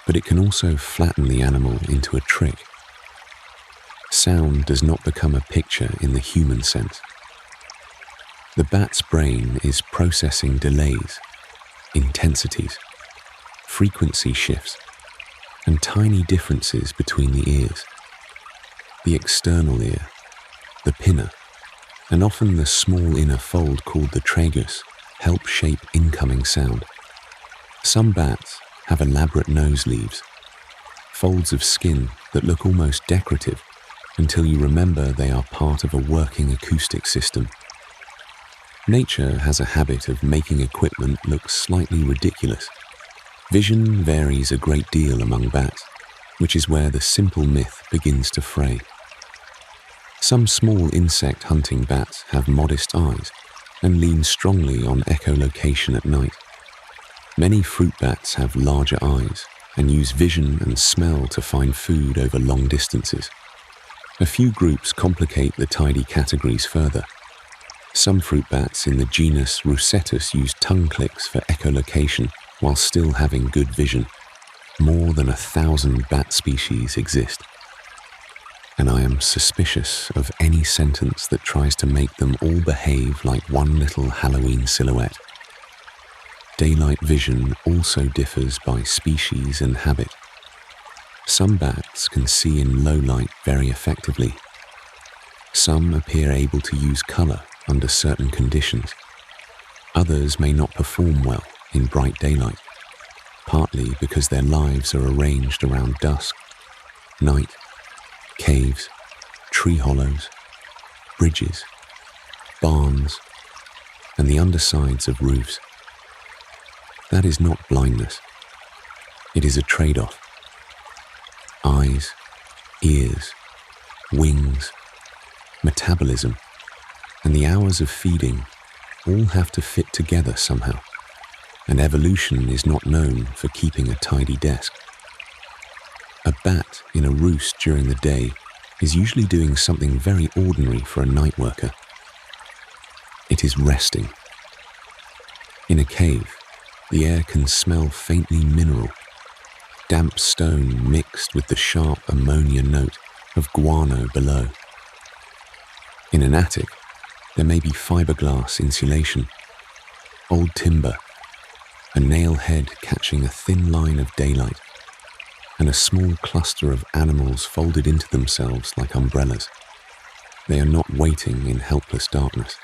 but it can also flatten the animal into a trick. Sound does not become a picture in the human sense. The bat's brain is processing delays, intensities, frequency shifts, and tiny differences between the ears. The external ear, the pinna, and often the small inner fold called the tragus help shape incoming sound. Some bats have elaborate nose leaves, folds of skin that look almost decorative until you remember they are part of a working acoustic system. Nature has a habit of making equipment look slightly ridiculous. Vision varies a great deal among bats, which is where the simple myth begins to fray. Some small insect hunting bats have modest eyes and lean strongly on echolocation at night. Many fruit bats have larger eyes and use vision and smell to find food over long distances. A few groups complicate the tidy categories further. Some fruit bats in the genus Rosettus use tongue clicks for echolocation while still having good vision. More than 1,000 bat species exist, and I am suspicious of any sentence that tries to make them all behave like one little Halloween silhouette. Daylight vision also differs by species and habit. Some bats can see in low light very effectively. Some appear able to use color under certain conditions. Others may not perform well in bright daylight, partly because their lives are arranged around dusk, night, caves, tree hollows, bridges, barns, and the undersides of roofs. That is not blindness. It is a trade-off. Eyes, ears, wings, metabolism, and the hours of feeding all have to fit together somehow, and evolution is not known for keeping a tidy desk. A bat in a roost during the day is usually doing something very ordinary for a night worker. It is resting. In a cave, the air can smell faintly mineral, damp stone mixed with the sharp ammonia note of guano below. In an attic, there may be fiberglass insulation, old timber, a nail head catching a thin line of daylight, and a small cluster of animals folded into themselves like umbrellas. They are not waiting in helpless darkness.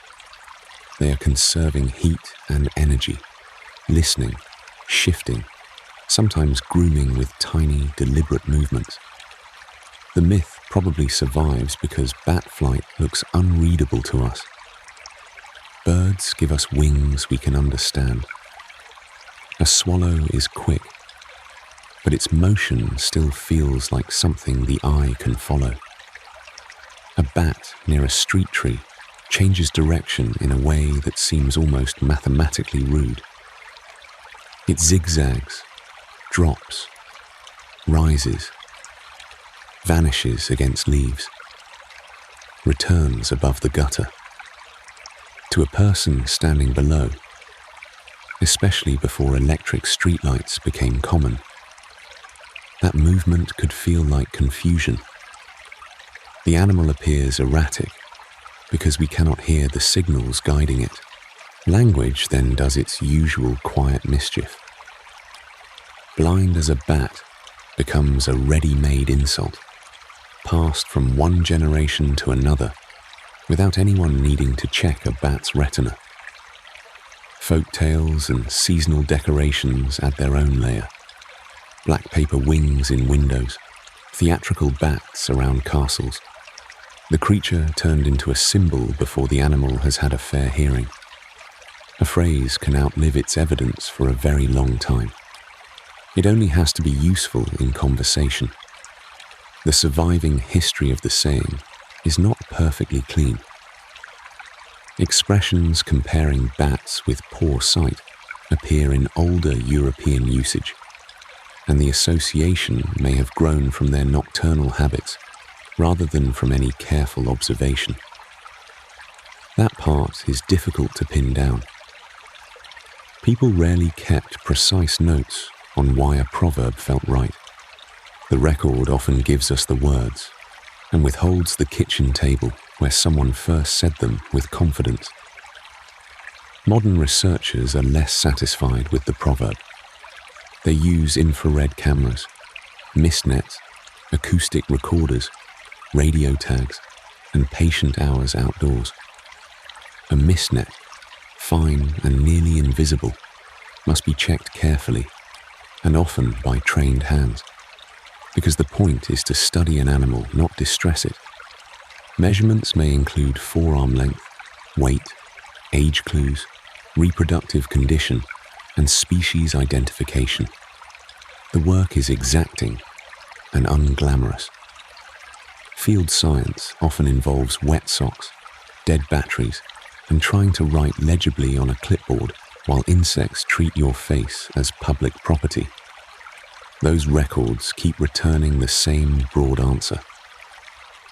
They are conserving heat and energy, listening, shifting, sometimes grooming with tiny, deliberate movements. The myth probably survives because bat flight looks unreadable to us. Birds give us wings we can understand. A swallow is quick, but its motion still feels like something the eye can follow. A bat near a street tree changes direction in a way that seems almost mathematically rude. It zigzags, drops, rises, vanishes against leaves, returns above the gutter. To a person standing below, especially before electric streetlights became common, that movement could feel like confusion. The animal appears erratic because we cannot hear the signals guiding it. Language then does its usual quiet mischief. Blind as a bat becomes a ready-made insult, passed from one generation to another without anyone needing to check a bat's retina. Folk tales and seasonal decorations add their own layer. Black paper wings in windows, theatrical bats around castles. The creature turned into a symbol before the animal has had a fair hearing. A phrase can outlive its evidence for a very long time. It only has to be useful in conversation. The surviving history of the saying is not perfectly clean. Expressions comparing bats with poor sight appear in older European usage, and the association may have grown from their nocturnal habits rather than from any careful observation. That part is difficult to pin down. People rarely kept precise notes on why a proverb felt right. The record often gives us the words and withholds the kitchen table where someone first said them with confidence. Modern researchers are less satisfied with the proverb. They use infrared cameras, mist nets, acoustic recorders, radio tags, and patient hours outdoors. A mist net, fine and nearly invisible, must be checked carefully, and often by trained hands, because the point is to study an animal, not distress it. Measurements may include forearm length, weight, age clues, reproductive condition, and species identification. The work is exacting and unglamorous. Field science often involves wet socks, dead batteries, and trying to write legibly on a clipboard while insects treat your face as public property. Those records keep returning the same broad answer.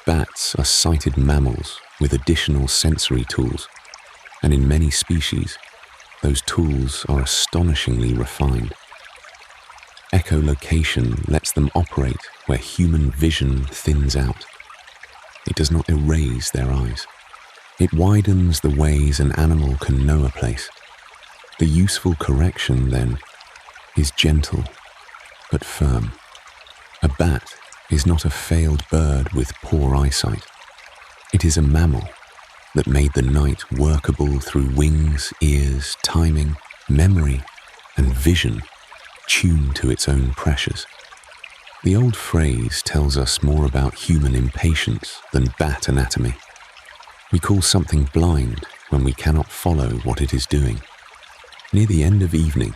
Bats are sighted mammals with additional sensory tools, and in many species, those tools are astonishingly refined. Echolocation lets them operate where human vision thins out. It does not erase their eyes. It widens the ways an animal can know a place. The useful correction, then, is gentle but firm. A bat is not a failed bird with poor eyesight. It is a mammal that made the night workable through wings, ears, timing, memory, and vision tuned to its own pressures. The old phrase tells us more about human impatience than bat anatomy. We call something blind when we cannot follow what it is doing. Near the end of evening,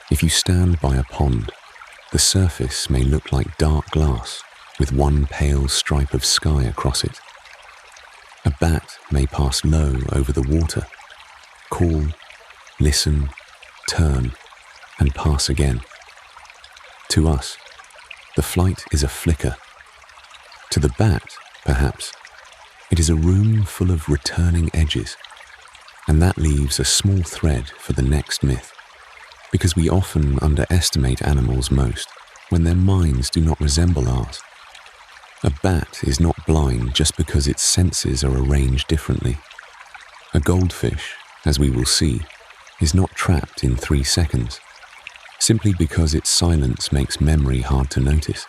if you stand by a pond, the surface may look like dark glass with one pale stripe of sky across it. A bat may pass low over the water, call, listen, turn, and pass again. To us, the flight is a flicker. To the bat, perhaps, it is a room full of returning edges, and that leaves a small thread for the next myth, because we often underestimate animals most when their minds do not resemble ours. A bat is not blind just because its senses are arranged differently. A goldfish, as we will see, is not trapped in 3 seconds, simply because its silence makes memory hard to notice.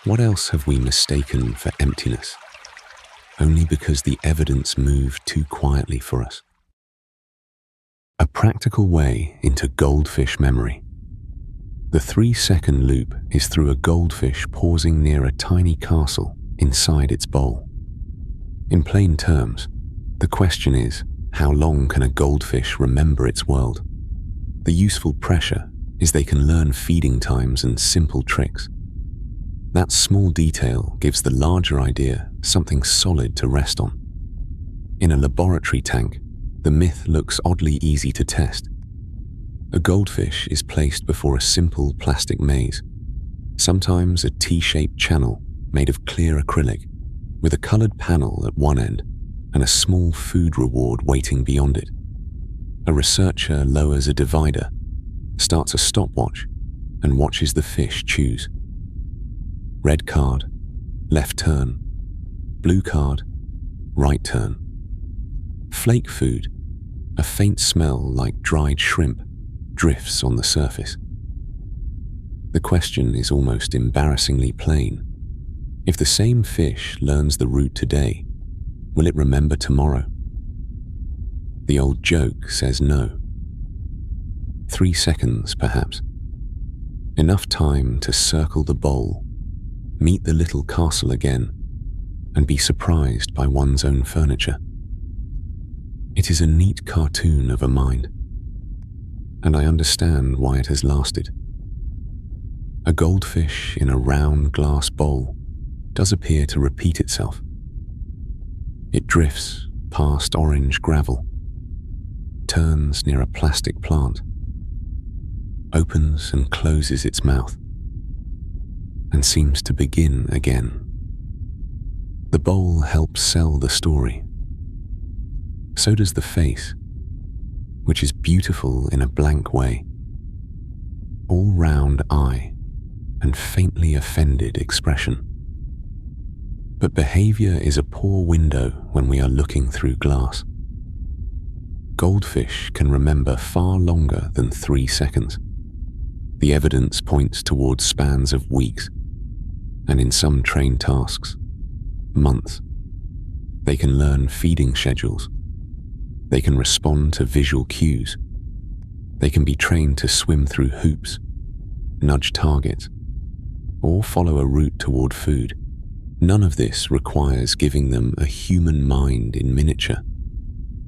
What else have we mistaken for emptiness? Only because the evidence moved too quietly for us. A practical way into goldfish memory. The 3-second loop is through a goldfish pausing near a tiny castle inside its bowl. In plain terms, the question is, how long can a goldfish remember its world? The useful pressure is they can learn feeding times and simple tricks. That small detail gives the larger idea something solid to rest on. In a laboratory tank, the myth looks oddly easy to test. A goldfish is placed before a simple plastic maze, sometimes a T-shaped channel made of clear acrylic, with a colored panel at one end and a small food reward waiting beyond it. A researcher lowers a divider, starts a stopwatch, and watches the fish choose. Red card, left turn. Blue card, right turn. Flake food, a faint smell like dried shrimp, drifts on the surface. The question is almost embarrassingly plain. If the same fish learns the route today, will it remember tomorrow? The old joke says no. 3 seconds, perhaps. Enough time to circle the bowl, meet the little castle again, and be surprised by one's own furniture. It is a neat cartoon of a mind, and I understand why it has lasted. A goldfish in a round glass bowl does appear to repeat itself. It drifts past orange gravel, turns near a plastic plant, opens and closes its mouth, and seems to begin again. The bowl helps sell the story. So does the face, which is beautiful in a blank way. All-round eye and faintly offended expression. But behavior is a poor window when we are looking through glass. Goldfish can remember far longer than 3 seconds. The evidence points towards spans of weeks, and in some trained tasks, months. They can learn feeding schedules. They can respond to visual cues. They can be trained to swim through hoops, nudge targets, or follow a route toward food. None of this requires giving them a human mind in miniature.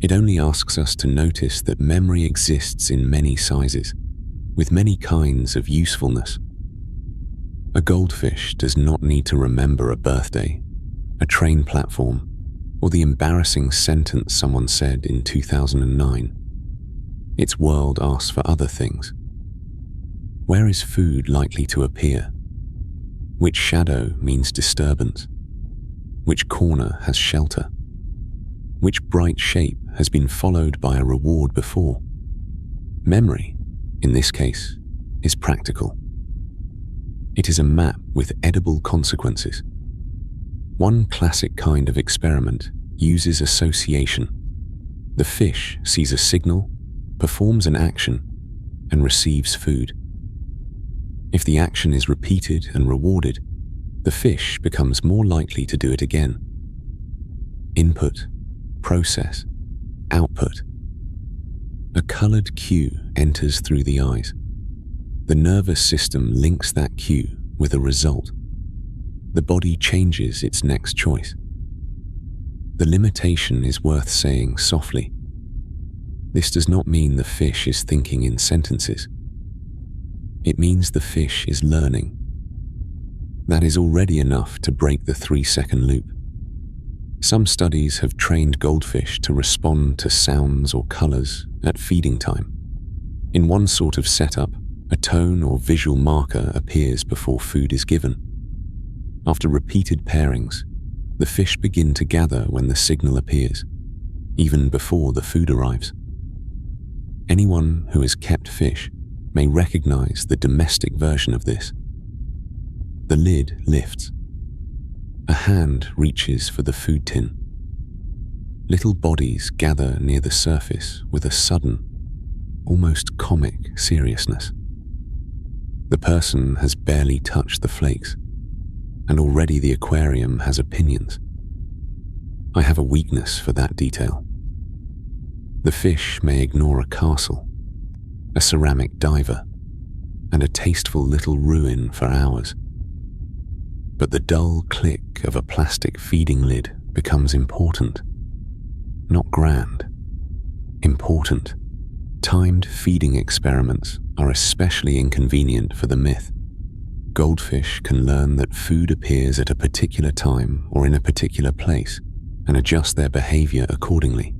It only asks us to notice that memory exists in many sizes, with many kinds of usefulness. A goldfish does not need to remember a birthday, a train platform, or the embarrassing sentence someone said in 2009. Its world asks for other things. Where is food likely to appear? Which shadow means disturbance? Which corner has shelter? Which bright shape has been followed by a reward before? Memory, in this case, is practical. It is a map with edible consequences. One classic kind of experiment uses association. The fish sees a signal, performs an action, and receives food. If the action is repeated and rewarded, the fish becomes more likely to do it again. Input, process, output. A colored cue enters through the eyes. The nervous system links that cue with a result. The body changes its next choice. The limitation is worth saying softly. This does not mean the fish is thinking in sentences. It means the fish is learning. That is already enough to break the 3-second loop. Some studies have trained goldfish to respond to sounds or colors at feeding time. In one sort of setup, a tone or visual marker appears before food is given. After repeated pairings, the fish begin to gather when the signal appears, even before the food arrives. Anyone who has kept fish may recognize the domestic version of this. The lid lifts. A hand reaches for the food tin. Little bodies gather near the surface with a sudden, almost comic seriousness. The person has barely touched the flakes, and already the aquarium has opinions. I have a weakness for that detail. The fish may ignore a castle, a ceramic diver, and a tasteful little ruin for hours. But the dull click of a plastic feeding lid becomes important. Not grand, important. Timed feeding experiments are especially inconvenient for the myth. Goldfish can learn that food appears at a particular time or in a particular place and adjust their behavior accordingly.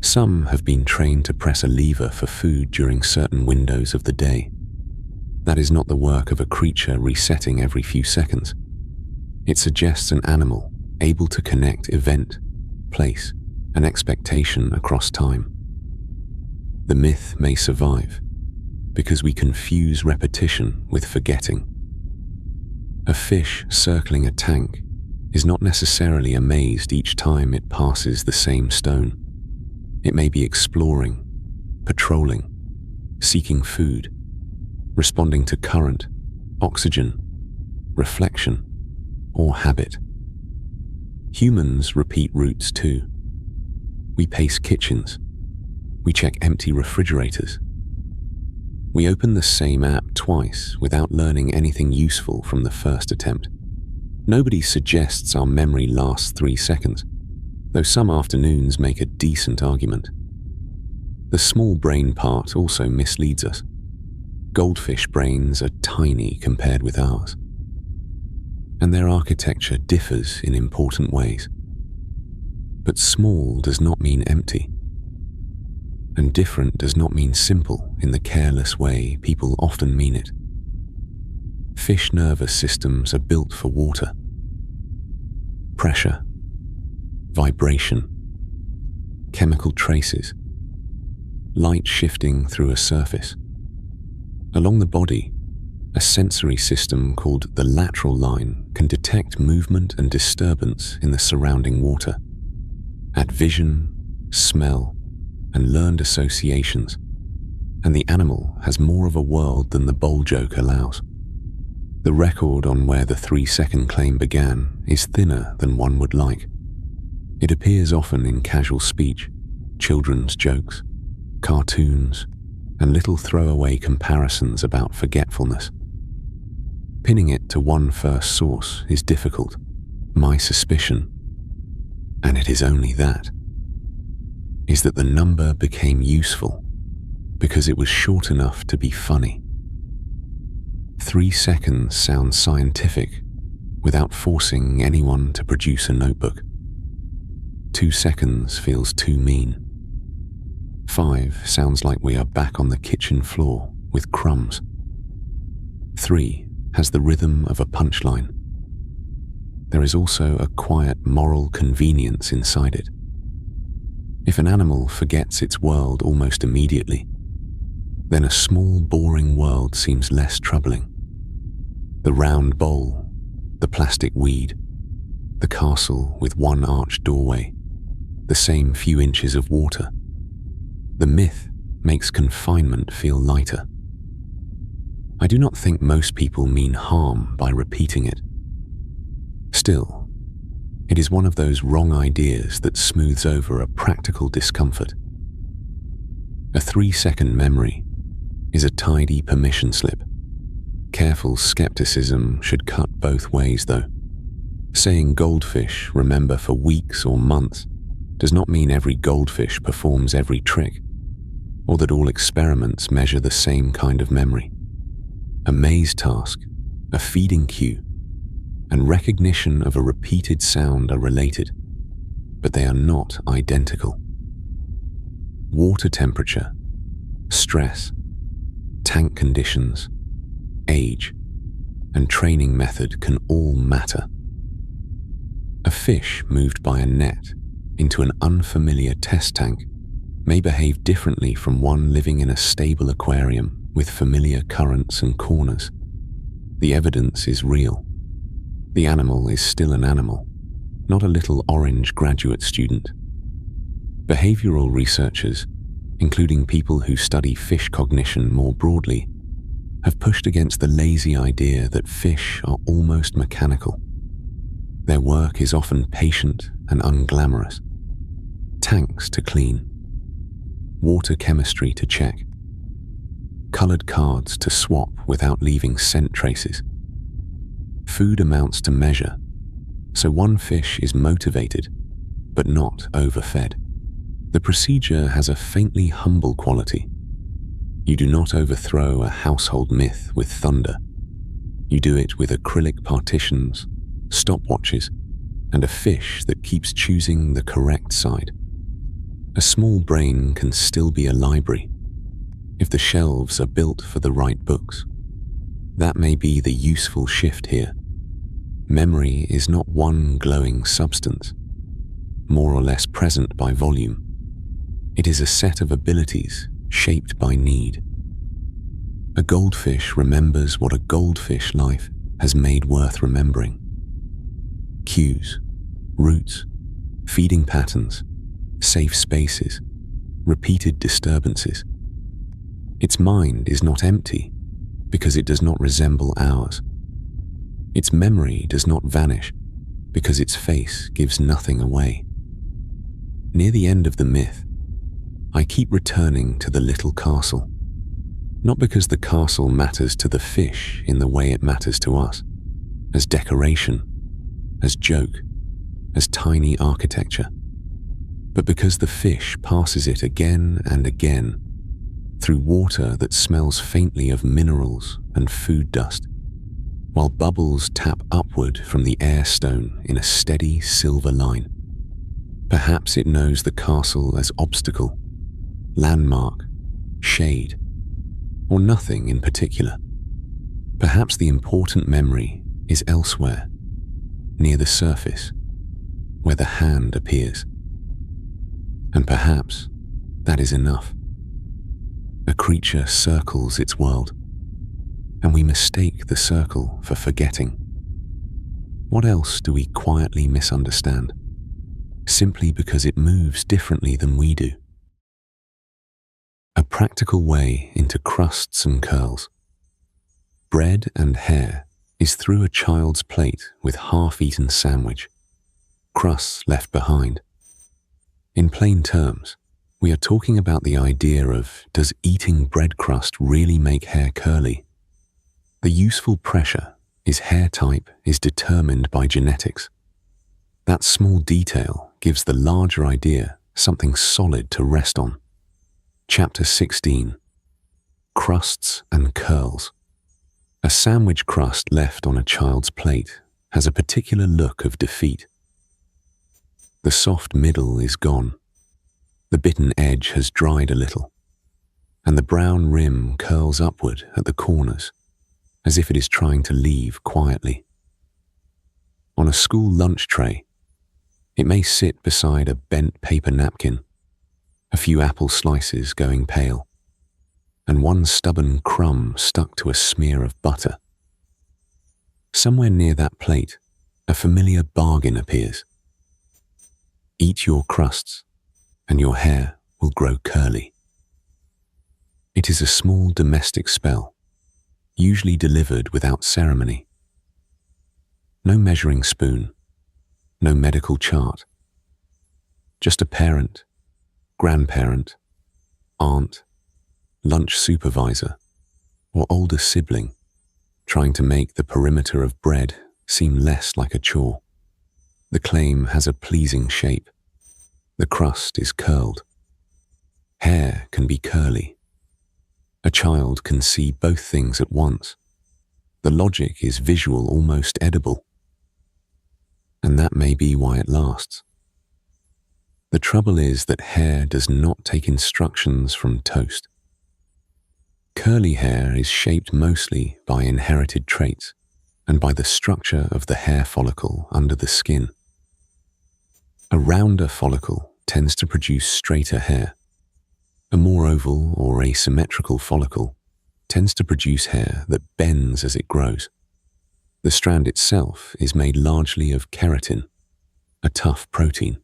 Some have been trained to press a lever for food during certain windows of the day. That is not the work of a creature resetting every few seconds. It suggests an animal able to connect event, place, and expectation across time. The myth may survive because we confuse repetition with forgetting. A fish circling a tank is not necessarily amazed each time it passes the same stone. It may be exploring, patrolling, seeking food, responding to current, oxygen, reflection, or habit. Humans repeat routes too. We pace kitchens. We check empty refrigerators. We open the same app twice without learning anything useful from the first attempt. Nobody suggests our memory lasts 3 seconds, though some afternoons make a decent argument. The small brain part also misleads us. Goldfish brains are tiny compared with ours, and their architecture differs in important ways. But small does not mean empty, and different does not mean simple in the careless way people often mean it. Fish nervous systems are built for water. Pressure, vibration, chemical traces, light shifting through a surface. Along the body, a sensory system called the lateral line can detect movement and disturbance in the surrounding water, add vision, smell, and learned associations, and the animal has more of a world than the bowl joke allows. The record on where the 3-second claim began is thinner than one would like. It appears often in casual speech, children's jokes, cartoons, and little throwaway comparisons about forgetfulness. Pinning it to one first source is difficult. My suspicion, and it is only that, is that the number became useful because it was short enough to be funny. 3 seconds sounds scientific without forcing anyone to produce a notebook. 2 seconds feels too mean. 5 sounds like we are back on the kitchen floor with Crumbs. 3 has the rhythm of a punchline. There is also a quiet moral convenience inside it. If an animal forgets its world almost immediately, then a small, boring world seems less troubling. The round bowl, the plastic weed, the castle with one arched doorway, the same few inches of water. The myth makes confinement feel lighter. I do not think most people mean harm by repeating it. Still, it is one of those wrong ideas that smooths over a practical discomfort. A 3-second memory is a tidy permission slip. Careful skepticism should cut both ways, though. Saying goldfish remember for weeks or months does not mean every goldfish performs every trick, or that all experiments measure the same kind of memory. A maze task, a feeding cue, and recognition of a repeated sound are related, but they are not identical. Water temperature, stress, tank conditions, age, and training method can all matter. A fish moved by a net into an unfamiliar test tank may behave differently from one living in a stable aquarium with familiar currents and corners. The evidence is real. The animal is still an animal, not a little orange graduate student. Behavioral researchers, including people who study fish cognition more broadly, have pushed against the lazy idea that fish are almost mechanical. Their work is often patient and unglamorous. Tanks to clean, water chemistry to check, colored cards to swap without leaving scent traces. Food amounts to measure, so one fish is motivated, but not overfed. The procedure has a faintly humble quality. You do not overthrow a household myth with thunder. You do it with acrylic partitions, stopwatches, and a fish that keeps choosing the correct side. A small brain can still be a library if the shelves are built for the right books. That may be the useful shift here. Memory is not one glowing substance, more or less present by volume. It is a set of abilities shaped by need. A goldfish remembers what a goldfish life has made worth remembering. Cues, routes, feeding patterns, safe spaces, repeated disturbances. Its mind is not empty because it does not resemble ours. Its memory does not vanish because its face gives nothing away. Near the end of the myth, I keep returning to the little castle, not because the castle matters to the fish in the way it matters to us, as decoration, as joke, as tiny architecture, but because the fish passes it again and again through water that smells faintly of minerals and food dust, while bubbles tap upward from the air stone in a steady silver line. Perhaps it knows the castle as obstacle, landmark, shade, or nothing in particular. Perhaps the important memory is elsewhere, near the surface, where the hand appears. And perhaps that is enough. A creature circles its world, and we mistake the circle for forgetting. What else do we quietly misunderstand, simply because it moves differently than we do? A practical way into crusts and curls. Bread and hair is through a child's plate with half-eaten sandwich, crusts left behind. In plain terms, we are talking about the idea of, does eating bread crust really make hair curly? The useful pressure is hair type is determined by genetics. That small detail gives the larger idea something solid to rest on. Chapter 16. Crusts and curls. A sandwich crust left on a child's plate has a particular look of defeat. The soft middle is gone. The bitten edge has dried a little, and the brown rim curls upward at the corners, as if it is trying to leave quietly. On a school lunch tray, it may sit beside a bent paper napkin, a few apple slices going pale, and one stubborn crumb stuck to a smear of butter. Somewhere near that plate, a familiar bargain appears. Eat your crusts, and your hair will grow curly. It is a small domestic spell, usually delivered without ceremony. No measuring spoon, no medical chart. Just a parent, grandparent, aunt, lunch supervisor, or older sibling trying to make the perimeter of bread seem less like a chore. The claim has a pleasing shape. The crust is curled. Hair can be curly. A child can see both things at once. The logic is visual, almost edible. And that may be why it lasts. The trouble is that hair does not take instructions from toast. Curly hair is shaped mostly by inherited traits and by the structure of the hair follicle under the skin. A rounder follicle tends to produce straighter hair. A more oval or asymmetrical follicle tends to produce hair that bends as it grows. The strand itself is made largely of keratin, a tough protein,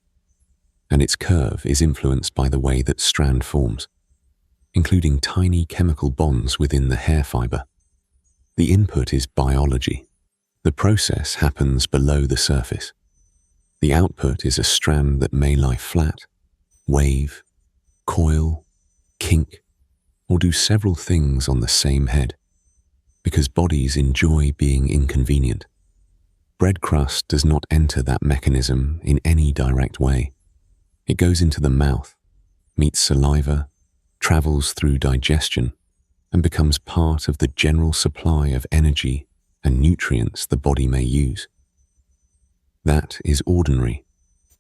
and its curve is influenced by the way that strand forms, including tiny chemical bonds within the hair fiber. The input is biology. The process happens below the surface. The output is a strand that may lie flat, wave, coil, kink, or do several things on the same head, because bodies enjoy being inconvenient. Bread crust does not enter that mechanism in any direct way. It goes into the mouth, meets saliva, travels through digestion, and becomes part of the general supply of energy and nutrients the body may use. That is ordinary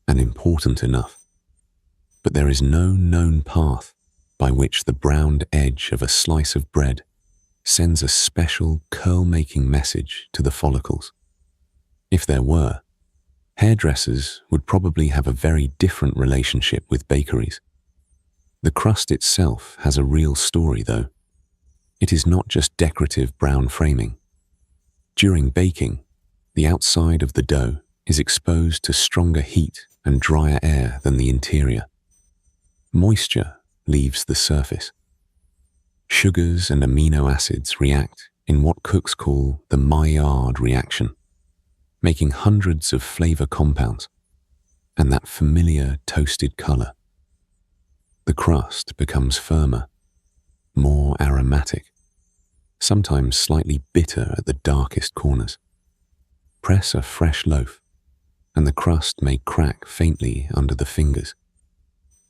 and important enough. But there is no known path by which the browned edge of a slice of bread sends a special curl-making message to the follicles. If there were, hairdressers would probably have a very different relationship with bakeries. The crust itself has a real story, though. It is not just decorative brown framing. During baking, the outside of the dough is exposed to stronger heat and drier air than the interior. Moisture leaves the surface. Sugars and amino acids react in what cooks call the Maillard reaction, making hundreds of flavor compounds and that familiar toasted color. The crust becomes firmer, more aromatic, sometimes slightly bitter at the darkest corners. Press a fresh loaf, and the crust may crack faintly under the fingers,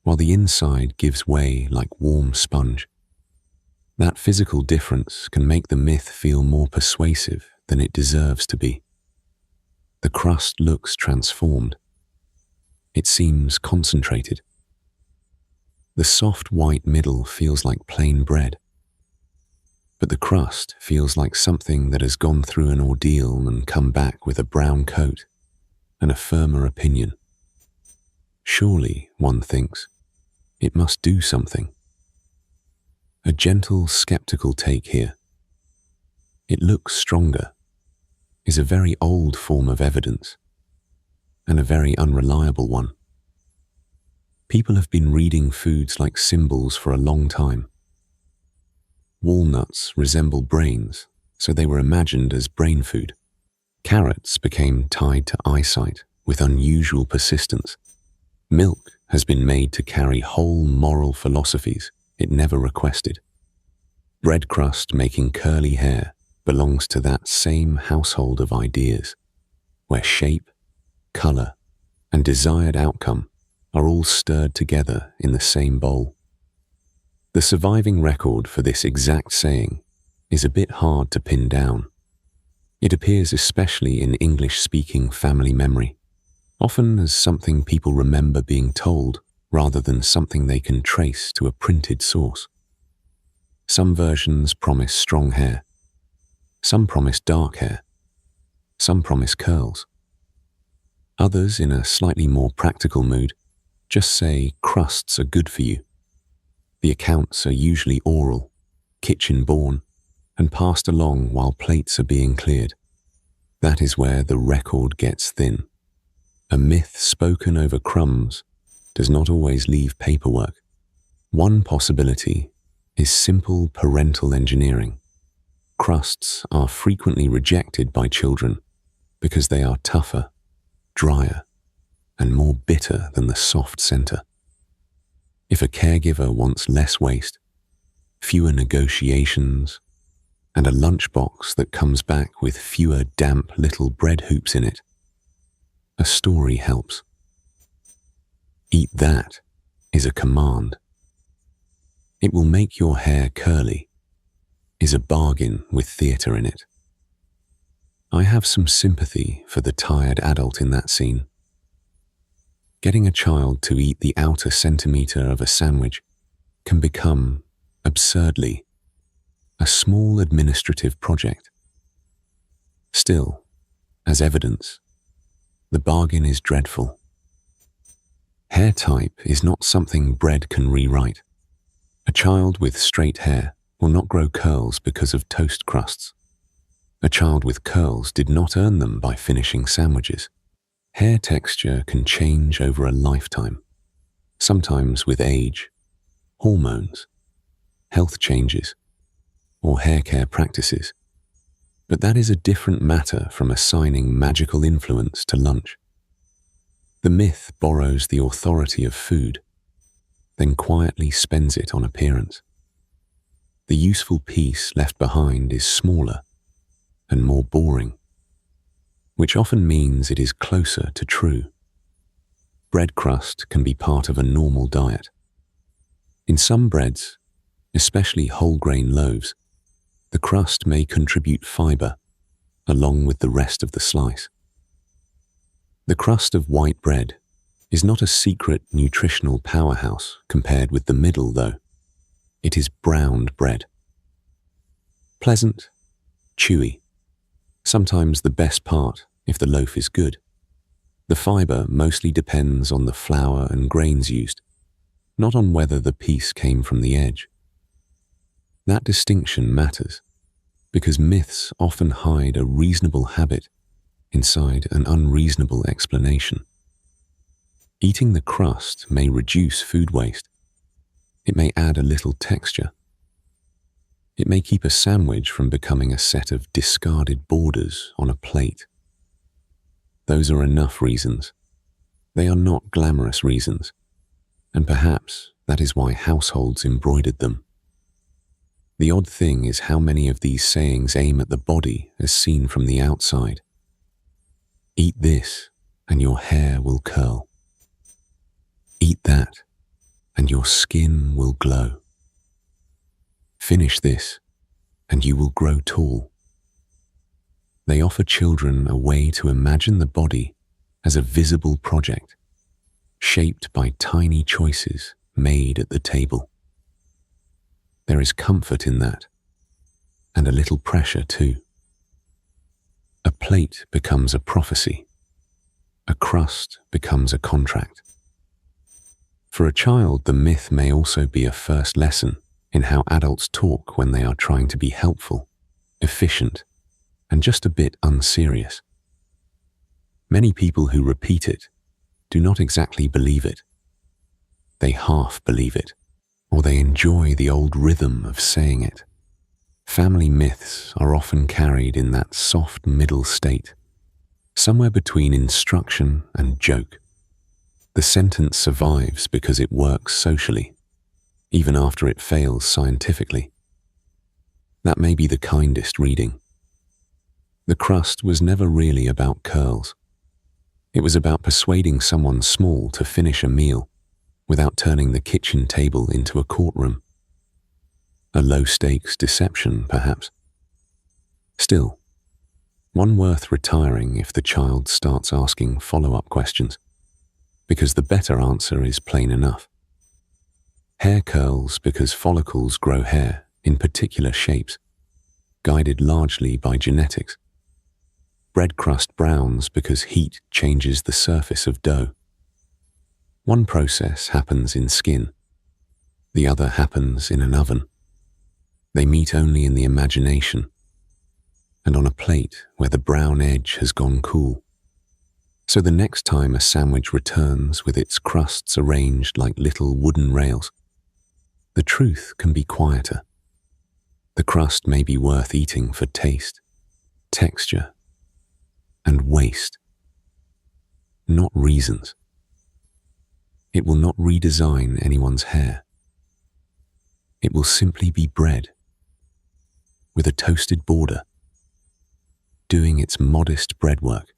while the inside gives way like warm sponge. That physical difference can make the myth feel more persuasive than it deserves to be. The crust looks transformed. It seems concentrated. The soft white middle feels like plain bread, but the crust feels like something that has gone through an ordeal and come back with a brown coat and a firmer opinion. Surely, one thinks, it must do something. A gentle, skeptical take here. It looks stronger, is a very old form of evidence, and a very unreliable one. People have been reading foods like symbols for a long time. Walnuts resemble brains, so they were imagined as brain food. Carrots became tied to eyesight with unusual persistence. Milk has been made to carry whole moral philosophies it never requested. Bread crust making curly hair belongs to that same household of ideas, where shape, color, and desired outcome are all stirred together in the same bowl. The surviving record for this exact saying is a bit hard to pin down. It appears especially in English-speaking family memory, often as something people remember being told rather than something they can trace to a printed source. Some versions promise strong hair, some promise dark hair, some promise curls. Others, in a slightly more practical mood, just say crusts are good for you. The accounts are usually oral, kitchen-born, and passed along while plates are being cleared. That is where the record gets thin. A myth spoken over crumbs does not always leave paperwork. One possibility is simple parental engineering. Crusts are frequently rejected by children because they are tougher, drier, and more bitter than the soft center. If a caregiver wants less waste, fewer negotiations, and a lunchbox that comes back with fewer damp little bread hoops in it, a story helps. Eat that is a command. It will make your hair curly is a bargain with theatre in it. I have some sympathy for the tired adult in that scene. Getting a child to eat the outer centimetre of a sandwich can become, absurdly, a small administrative project. Still, as evidence, the bargain is dreadful. Hair type is not something bread can rewrite. A child with straight hair will not grow curls because of toast crusts. A child with curls did not earn them by finishing sandwiches. Hair texture can change over a lifetime, sometimes with age, hormones, health changes, or hair care practices. But that is a different matter from assigning magical influence to lunch. The myth borrows the authority of food, then quietly spends it on appearance. The useful piece left behind is smaller and more boring, which often means it is closer to true. Bread crust can be part of a normal diet. In some breads, especially whole grain loaves, the crust may contribute fiber along with the rest of the slice. The crust of white bread is not a secret nutritional powerhouse compared with the middle, though. It is browned bread. Pleasant, chewy, sometimes the best part if the loaf is good. The fiber mostly depends on the flour and grains used, not on whether the piece came from the edge. That distinction matters because myths often hide a reasonable habit inside an unreasonable explanation. Eating the crust may reduce food waste. It may add a little texture. It may keep a sandwich from becoming a set of discarded borders on a plate. Those are enough reasons. They are not glamorous reasons, and perhaps that is why households embroidered them. The odd thing is how many of these sayings aim at the body as seen from the outside. Eat this, and your hair will curl. Eat that, and your skin will glow. Finish this, and you will grow tall. They offer children a way to imagine the body as a visible project, shaped by tiny choices made at the table. There is comfort in that, and a little pressure too. A plate becomes a prophecy. A crust becomes a contract. For a child, the myth may also be a first lesson in how adults talk when they are trying to be helpful, efficient, and just a bit unserious. Many people who repeat it do not exactly believe it. They half believe it, or they enjoy the old rhythm of saying it. Family myths are often carried in that soft middle state, somewhere between instruction and joke. The sentence survives because it works socially, even after it fails scientifically. That may be the kindest reading. The crust was never really about curls. It was about persuading someone small to finish a meal without turning the kitchen table into a courtroom. A low-stakes deception, perhaps. Still, one worth retiring if the child starts asking follow-up questions, because the better answer is plain enough. Hair curls because follicles grow hair in particular shapes, guided largely by genetics. Bread crust browns because heat changes the surface of dough. One process happens in skin, the other happens in an oven. They meet only in the imagination, and on a plate where the brown edge has gone cool. So the next time a sandwich returns with its crusts arranged like little wooden rails, the truth can be quieter. The crust may be worth eating for taste, texture, and waste, not reasons. It will not redesign anyone's hair. It will simply be bread, with a toasted border, doing its modest bread work.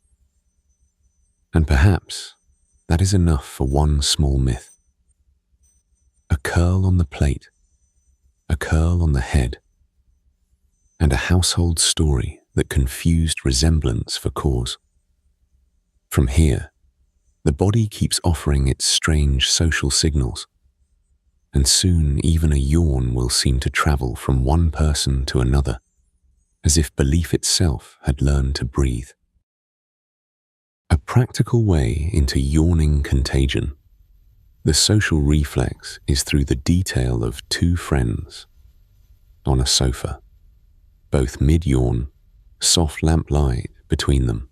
And perhaps that is enough for one small myth. A curl on the plate, a curl on the head, and a household story that confused resemblance for cause. From here, the body keeps offering its strange social signals, and soon even a yawn will seem to travel from one person to another, as if belief itself had learned to breathe. A practical way into yawning contagion. The social reflex is through the detail of two friends on a sofa, both mid-yawn, soft lamplight between them.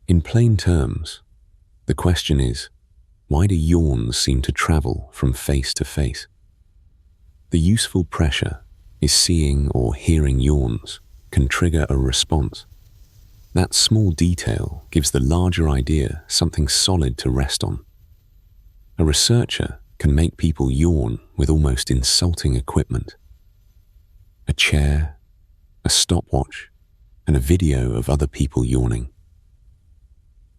In plain terms, the question is, why do yawns seem to travel from face to face? The useful pressure is seeing or hearing yawns can trigger a response. That small detail gives the larger idea something solid to rest on. A researcher can make people yawn with almost insulting equipment. A chair, a stopwatch, and a video of other people yawning.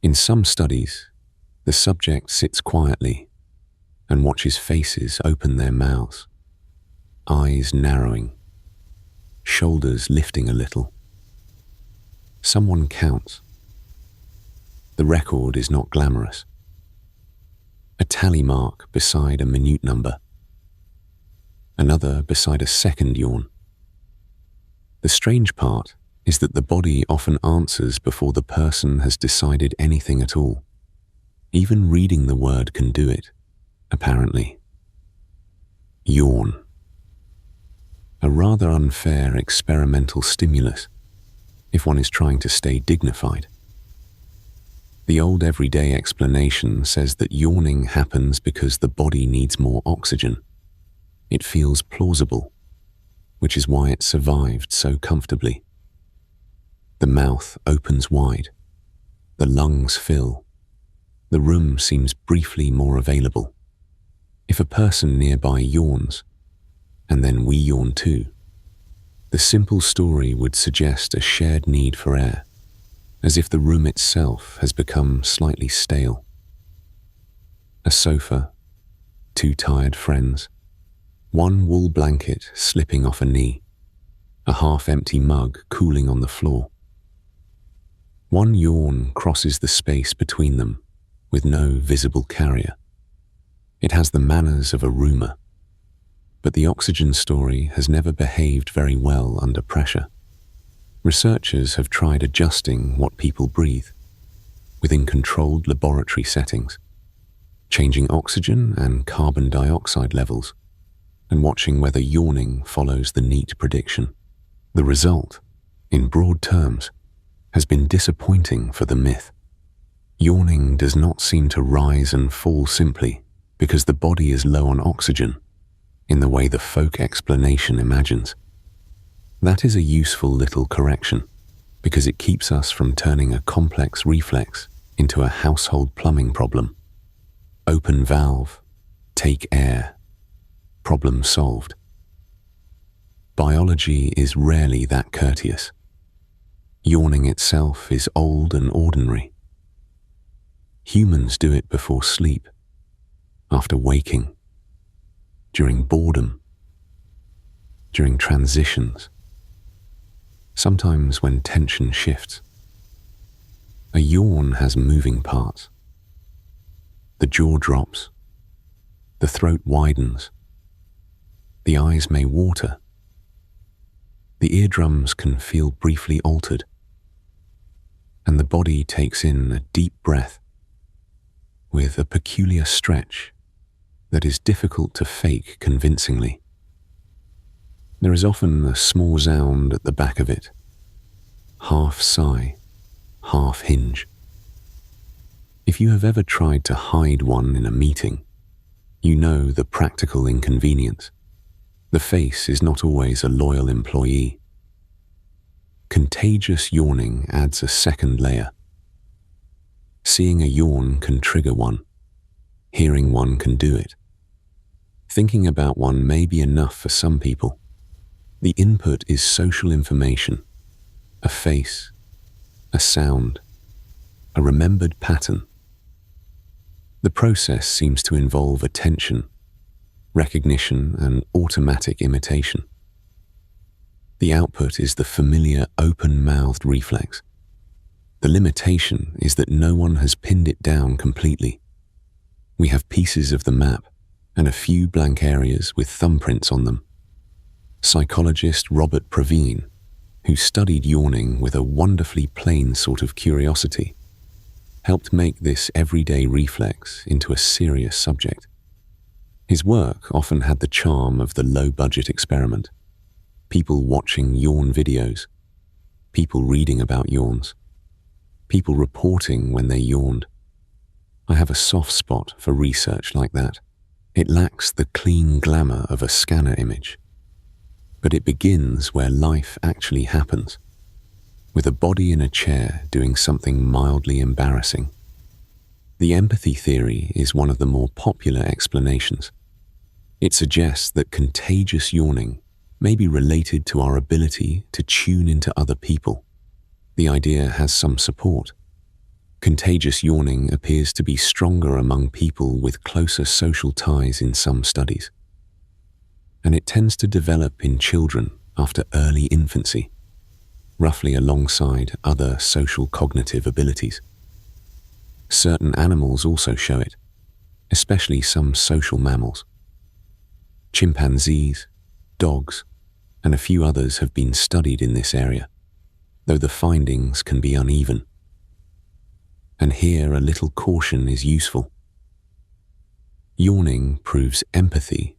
In some studies, the subject sits quietly and watches faces open their mouths, eyes narrowing, shoulders lifting a little. Someone counts. The record is not glamorous. A tally mark beside a minute number. Another beside a second yawn. The strange part is that the body often answers before the person has decided anything at all. Even reading the word can do it, apparently. Yawn. A rather unfair experimental stimulus, if one is trying to stay dignified. The old everyday explanation says that yawning happens because the body needs more oxygen. It feels plausible, which is why it survived so comfortably. The mouth opens wide, the lungs fill, the room seems briefly more available. If a person nearby yawns, and then we yawn too, the simple story would suggest a shared need for air, as if the room itself has become slightly stale. A sofa, two tired friends, one wool blanket slipping off a knee, a half-empty mug cooling on the floor. One yawn crosses the space between them with no visible carrier. It has the manners of a rumour, but the oxygen story has never behaved very well under pressure. Researchers have tried adjusting what people breathe within controlled laboratory settings. changing oxygen and carbon dioxide levels, and watching whether yawning follows the neat prediction. The result, in broad terms, has been disappointing for the myth. Yawning does not seem to rise and fall simply because the body is low on oxygen, in the way the folk explanation imagines. That is a useful little correction, because it keeps us from turning a complex reflex into a household plumbing problem. Open valve, take air, problem solved. Biology is rarely that courteous. Yawning itself is old and ordinary. Humans do it before sleep, after waking, during boredom, during transitions, sometimes when tension shifts. A yawn has moving parts. The jaw drops, the throat widens, the eyes may water, the eardrums can feel briefly altered, and the body takes in a deep breath with a peculiar stretch that is difficult to fake convincingly. There is often a small sound at the back of it, half sigh, half hinge. If you have ever tried to hide one in a meeting, you know the practical inconvenience. The face is not always a loyal employee. Contagious yawning adds a second layer. Seeing a yawn can trigger one. Hearing one can do it. Thinking about one may be enough for some people. The input is social information, a face, a sound, a remembered pattern. The process seems to involve attention, recognition, and automatic imitation. The output is the familiar open-mouthed reflex. The limitation is that no one has pinned it down completely. We have pieces of the map and a few blank areas with thumbprints on them. Psychologist Robert Praveen, who studied yawning with a wonderfully plain sort of curiosity, helped make this everyday reflex into a serious subject. His work often had the charm of the low-budget experiment. People watching yawn videos, people reading about yawns, people reporting when they yawned. I have a soft spot for research like that. It lacks the clean glamour of a scanner image, but it begins where life actually happens, with a body in a chair doing something mildly embarrassing. The empathy theory is one of the more popular explanations. It suggests that contagious yawning may be related to our ability to tune into other people. The idea has some support. Contagious yawning appears to be stronger among people with closer social ties in some studies, and it tends to develop in children after early infancy, roughly alongside other social cognitive abilities. Certain animals also show it, especially some social mammals. Chimpanzees, dogs, and a few others have been studied in this area, though the findings can be uneven. And here a little caution is useful. Yawning proves empathy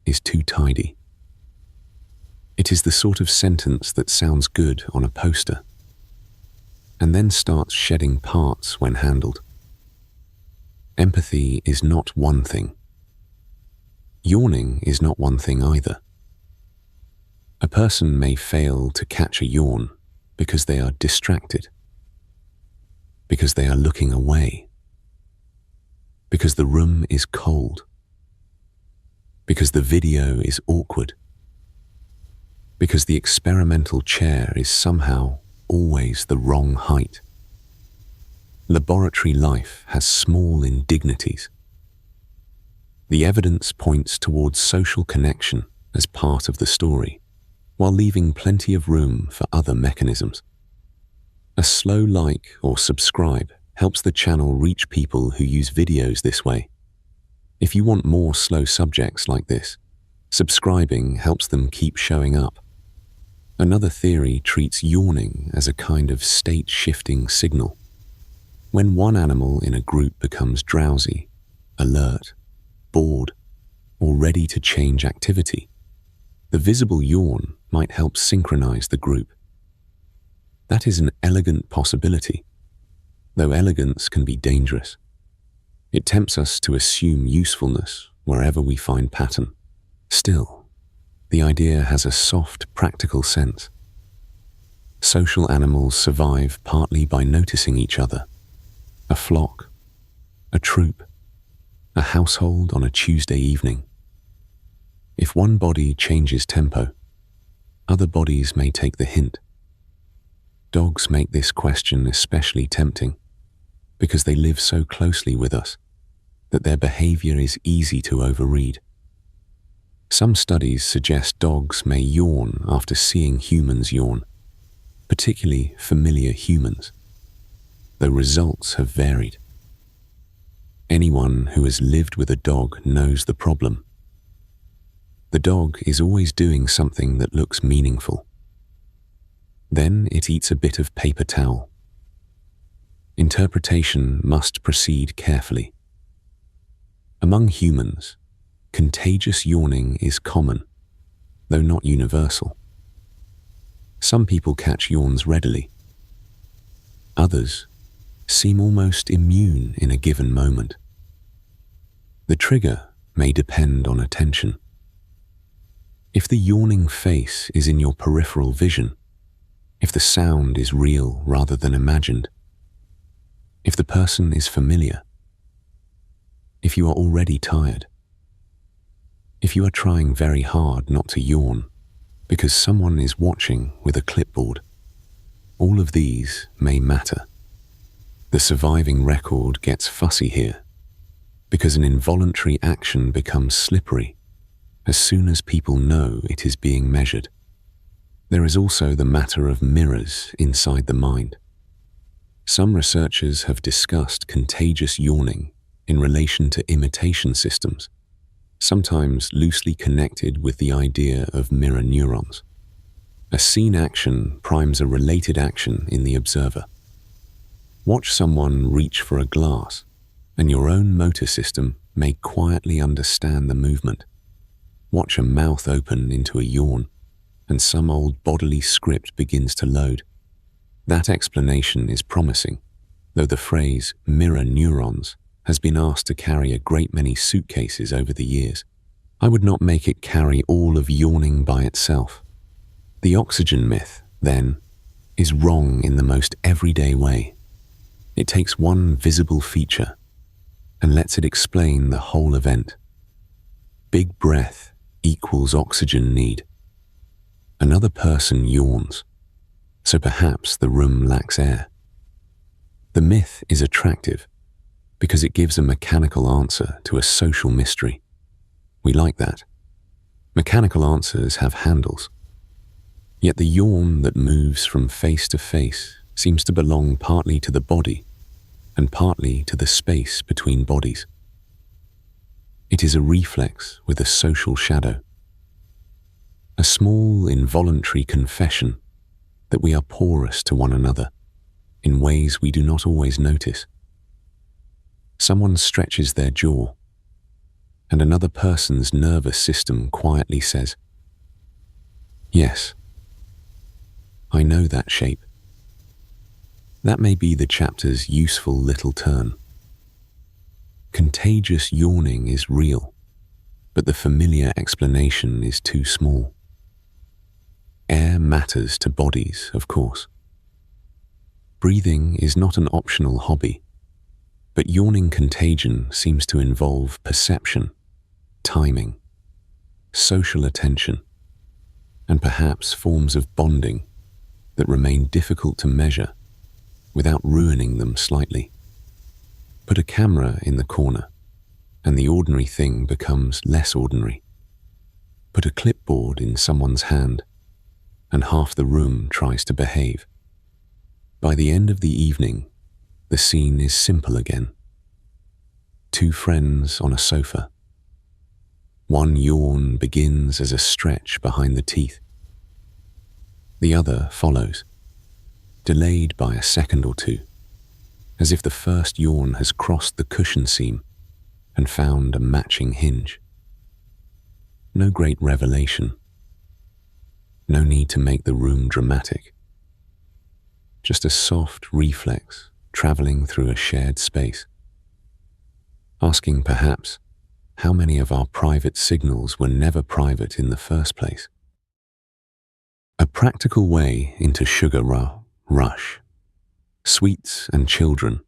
is too tidy. It is the sort of sentence that sounds good on a poster, and then starts shedding parts when handled. Empathy is not one thing. Yawning is not one thing either. A person may fail to catch a yawn because they are distracted, because they are looking away, because the room is cold, because the video is awkward, because the experimental chair is somehow always the wrong height. Laboratory life has small indignities. The evidence points towards social connection as part of the story, while leaving plenty of room for other mechanisms. A slow like or subscribe helps the channel reach people who use videos this way. If you want more slow subjects like this, subscribing helps them keep showing up. Another theory treats yawning as a kind of state-shifting signal. When one animal in a group becomes drowsy, alert, bored, or ready to change activity, the visible yawn might help synchronize the group. That is an elegant possibility, though elegance can be dangerous. It tempts us to assume usefulness wherever we find pattern. Still, the idea has a soft, practical sense. Social animals survive partly by noticing each other. A flock, a troop, a household on a Tuesday evening. If one body changes tempo, other bodies may take the hint. Dogs make this question especially tempting because they live so closely with us that their behavior is easy to overread. Some studies suggest dogs may yawn after seeing humans yawn, particularly familiar humans, though results have varied. Anyone who has lived with a dog knows the problem. The dog is always doing something that looks meaningful. Then it eats a bit of paper towel. Interpretation must proceed carefully. Among humans, contagious yawning is common, though not universal. Some people catch yawns readily. Others seem almost immune in a given moment. The trigger may depend on attention. If the yawning face is in your peripheral vision, if the sound is real rather than imagined, if the person is familiar, if you are already tired, if you are trying very hard not to yawn because someone is watching with a clipboard, all of these may matter. The surviving record gets fussy here because an involuntary action becomes slippery as soon as people know it is being measured. There is also the matter of mirrors inside the mind. Some researchers have discussed contagious yawning in relation to imitation systems, sometimes loosely connected with the idea of mirror neurons. A seen action primes a related action in the observer. Watch someone reach for a glass, and your own motor system may quietly understand the movement. Watch a mouth open into a yawn, and some old bodily script begins to load. That explanation is promising, though the phrase mirror neurons has been asked to carry a great many suitcases over the years. I would not make it carry all of yawning by itself. The oxygen myth, then, is wrong in the most everyday way. It takes one visible feature and lets it explain the whole event. Big breath equals oxygen need. Another person yawns, so perhaps the room lacks air. The myth is attractive because it gives a mechanical answer to a social mystery. We like that. Mechanical answers have handles. Yet the yawn that moves from face to face seems to belong partly to the body and partly to the space between bodies. It is a reflex with a social shadow. A small involuntary confession that we are porous to one another in ways we do not always notice. Someone stretches their jaw, and another person's nervous system quietly says, "Yes, I know that shape." That may be the chapter's useful little turn. Contagious yawning is real, but the familiar explanation is too small. Air matters to bodies, of course. Breathing is not an optional hobby, but yawning contagion seems to involve perception, timing, social attention, and perhaps forms of bonding that remain difficult to measure without ruining them slightly. Put a camera in the corner, and the ordinary thing becomes less ordinary. Put a clipboard in someone's hand, and half the room tries to behave. By the end of the evening, the scene is simple again. Two friends on a sofa. One yawn begins as a stretch behind the teeth. The other follows, delayed by a second or two, as if the first yawn has crossed the cushion seam and found a matching hinge. No great revelation. No need to make the room dramatic. Just a soft reflex traveling through a shared space. Asking perhaps how many of our private signals were never private in the first place. A practical way into sugar rush, sweets and children,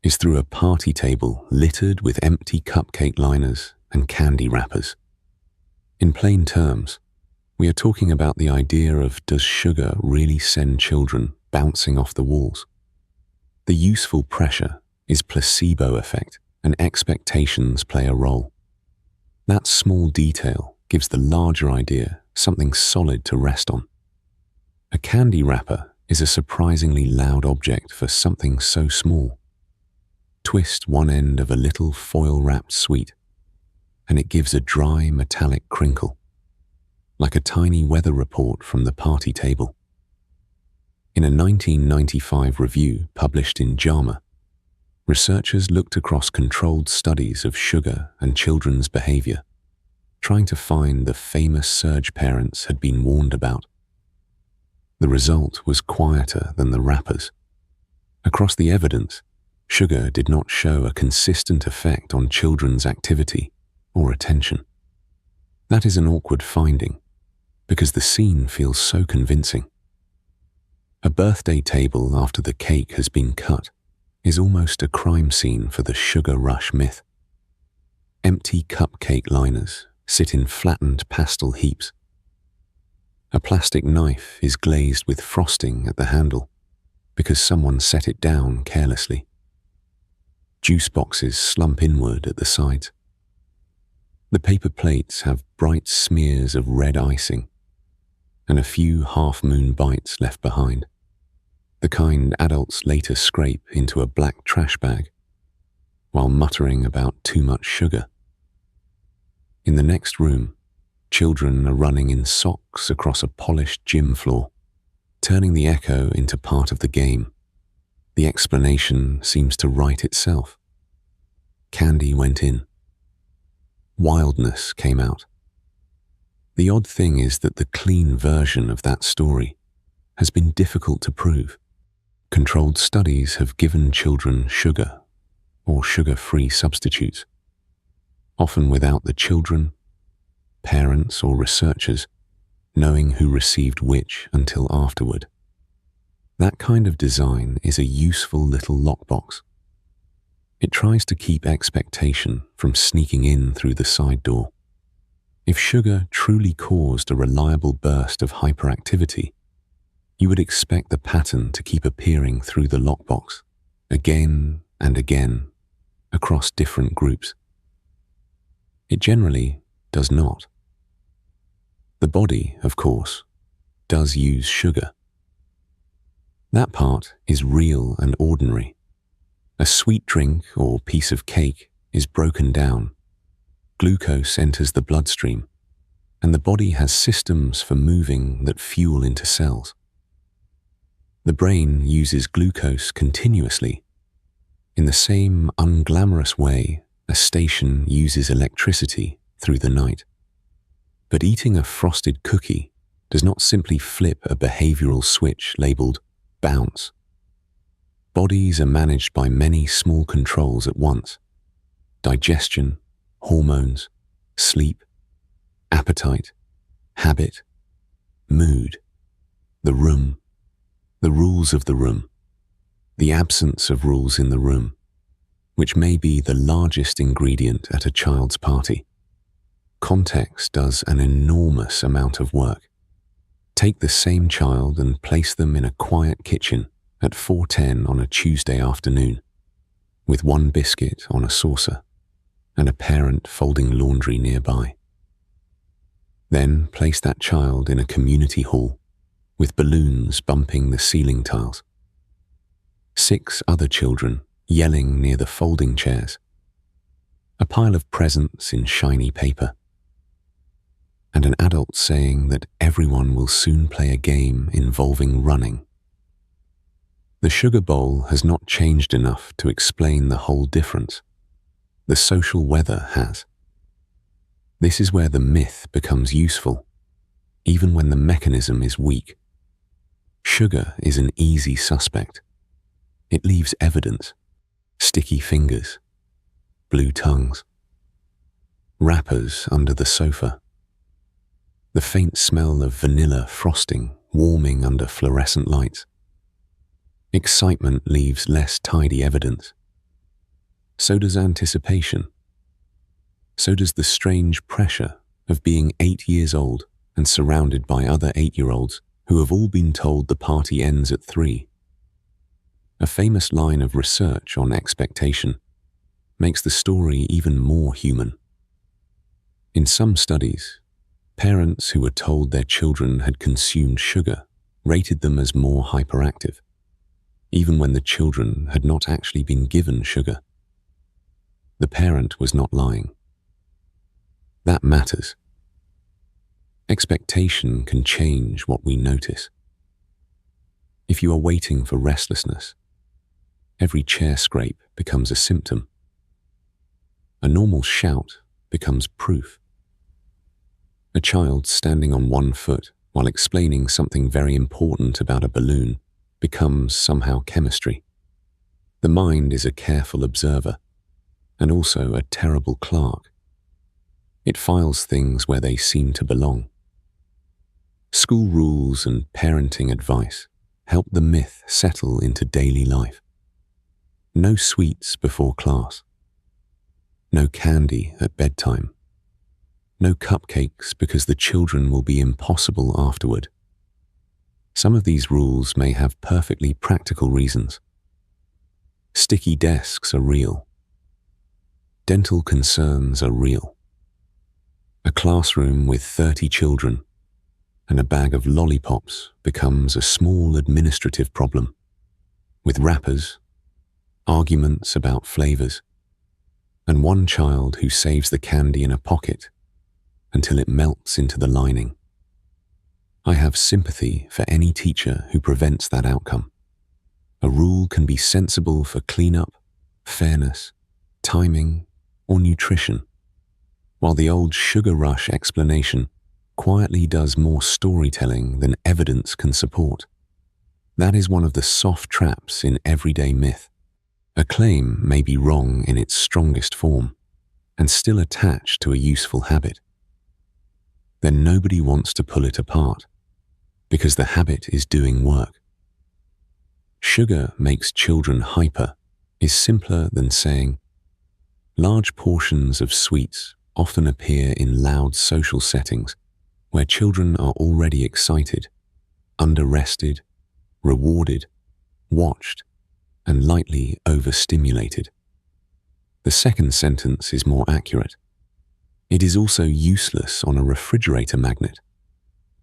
is through a party table littered with empty cupcake liners and candy wrappers. In plain terms, we are talking about the idea of, does sugar really send children bouncing off the walls? The useful pressure is placebo effect, and expectations play a role. That small detail gives the larger idea something solid to rest on. A candy wrapper is a surprisingly loud object for something so small. Twist one end of a little foil-wrapped sweet, and it gives a dry metallic crinkle, like a tiny weather report from the party table. In a 1995 review published in JAMA, researchers looked across controlled studies of sugar and children's behavior, trying to find the famous surge parents had been warned about. The result was quieter than the wrappers. Across the evidence, sugar did not show a consistent effect on children's activity or attention. That is an awkward finding, because the scene feels so convincing. A birthday table after the cake has been cut is almost a crime scene for the sugar rush myth. Empty cupcake liners sit in flattened pastel heaps. A plastic knife is glazed with frosting at the handle because someone set it down carelessly. Juice boxes slump inward at the sides. The paper plates have bright smears of red icing and a few half-moon bites left behind, the kind adults later scrape into a black trash bag while muttering about too much sugar. In the next room, children are running in socks across a polished gym floor, turning the echo into part of the game. The explanation seems to write itself. Candy went in. Wildness came out. The odd thing is that the clean version of that story has been difficult to prove. Controlled studies have given children sugar or sugar-free substitutes, often without the children, parents or researchers knowing who received which until afterward. That kind of design is a useful little lockbox. It tries to keep expectation from sneaking in through the side door. If sugar truly caused a reliable burst of hyperactivity, you would expect the pattern to keep appearing through the lockbox, again and again, across different groups. It generally does not. The body, of course, does use sugar. That part is real and ordinary. A sweet drink or piece of cake is broken down. Glucose enters the bloodstream, and the body has systems for moving that fuel into cells. The brain uses glucose continuously. In the same unglamorous way, a station uses electricity through the night. But eating a frosted cookie does not simply flip a behavioral switch labeled bounce. Bodies are managed by many small controls at once: digestion, hormones, sleep, appetite, habit, mood, the room, the rules of the room, the absence of rules in the room, which may be the largest ingredient at a child's party. Context does an enormous amount of work. Take the same child and place them in a quiet kitchen at 4:10 on a Tuesday afternoon, with one biscuit on a saucer and a parent folding laundry nearby. Then place that child in a community hall with balloons bumping the ceiling tiles. 6 other children yelling near the folding chairs. A pile of presents in shiny paper. And an adult saying that everyone will soon play a game involving running. The sugar bowl has not changed enough to explain the whole difference. the social weather has. This is where the myth becomes useful, even when the mechanism is weak. Sugar is an easy suspect. It leaves evidence: sticky fingers, blue tongues, wrappers under the sofa, the faint smell of vanilla frosting warming under fluorescent lights. Excitement leaves less tidy evidence. So does anticipation. So does the strange pressure of being 8 years old and surrounded by other 8-year-olds who have all been told the party ends at 3. A famous line of research on expectation makes the story even more human. In some studies, parents who were told their children had consumed sugar rated them as more hyperactive, even when the children had not actually been given sugar. The parent was not lying. That matters. Expectation can change what we notice. If you are waiting for restlessness, every chair scrape becomes a symptom. A normal shout becomes proof. A child standing on one foot while explaining something very important about a balloon becomes somehow chemistry. The mind is a careful observer and also a terrible clerk. It files things where they seem to belong. School rules and parenting advice help the myth settle into daily life. No sweets before class. No candy at bedtime. No cupcakes because the children will be impossible afterward. Some of these rules may have perfectly practical reasons. Sticky desks are real. Dental concerns are real. A classroom with 30 children and a bag of lollipops becomes a small administrative problem, with wrappers, arguments about flavors, and one child who saves the candy in a pocket until it melts into the lining. I have sympathy for any teacher who prevents that outcome. A rule can be sensible for cleanup, fairness, timing, or nutrition, while the old sugar rush explanation quietly does more storytelling than evidence can support. That is one of the soft traps in everyday myth. A claim may be wrong in its strongest form and still attached to a useful habit. Then nobody wants to pull it apart because the habit is doing work. Sugar makes children hyper is simpler than saying, large portions of sweets often appear in loud social settings where children are already excited, under-rested, rewarded, watched, and lightly overstimulated. The second sentence is more accurate. It is also useless on a refrigerator magnet.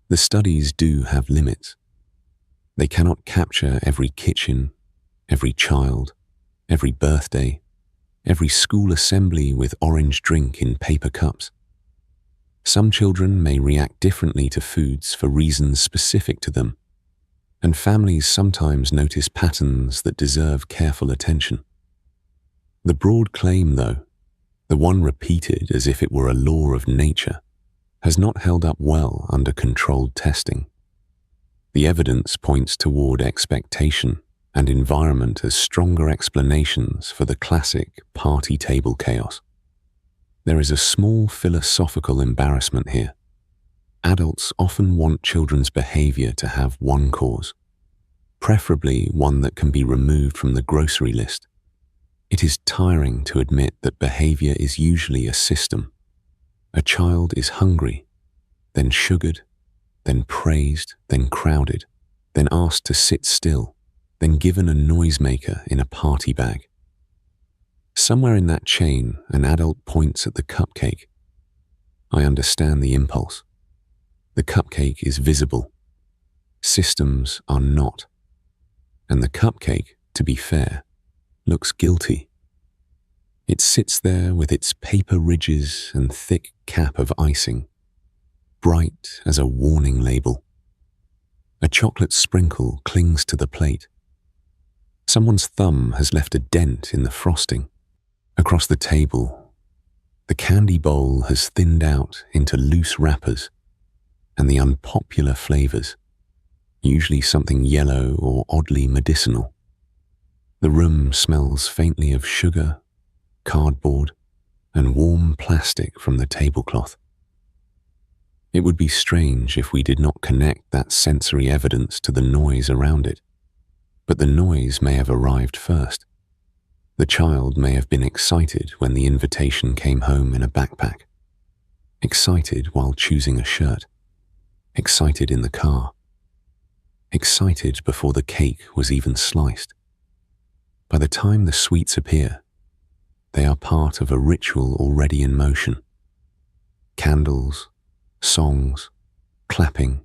The studies do have limits. They cannot capture every kitchen, every child, every birthday, every school assembly with orange drink in paper cups. Some children may react differently to foods for reasons specific to them, and families sometimes notice patterns that deserve careful attention. The broad claim, though, the one repeated as if it were a law of nature, has not held up well under controlled testing. The evidence points toward expectation and environment as stronger explanations for the classic party table chaos. There is a small philosophical embarrassment here. Adults often want children's behavior to have one cause, preferably one that can be removed from the grocery list. It is tiring to admit that behavior is usually a system. A child is hungry, then sugared, then praised, then crowded, then asked to sit still, then given a noisemaker in a party bag. Somewhere in that chain, an adult points at the cupcake. I understand the impulse. The cupcake is visible. Systems are not. And the cupcake, to be fair, looks guilty. It sits there with its paper ridges and thick cap of icing, bright as a warning label. A chocolate sprinkle clings to the plate. Someone's thumb has left a dent in the frosting. Across the table, The candy bowl has thinned out into loose wrappers, and the unpopular flavors, usually something yellow or oddly medicinal. The room smells faintly of sugar, cardboard, and warm plastic from the tablecloth. It would be strange if we did not connect that sensory evidence to the noise around it, but the noise may have arrived first. The child may have been excited when the invitation came home in a backpack, excited while choosing a shirt, excited in the car, excited before the cake was even sliced. By the time the sweets appear, they are part of a ritual already in motion. Candles, songs, clapping,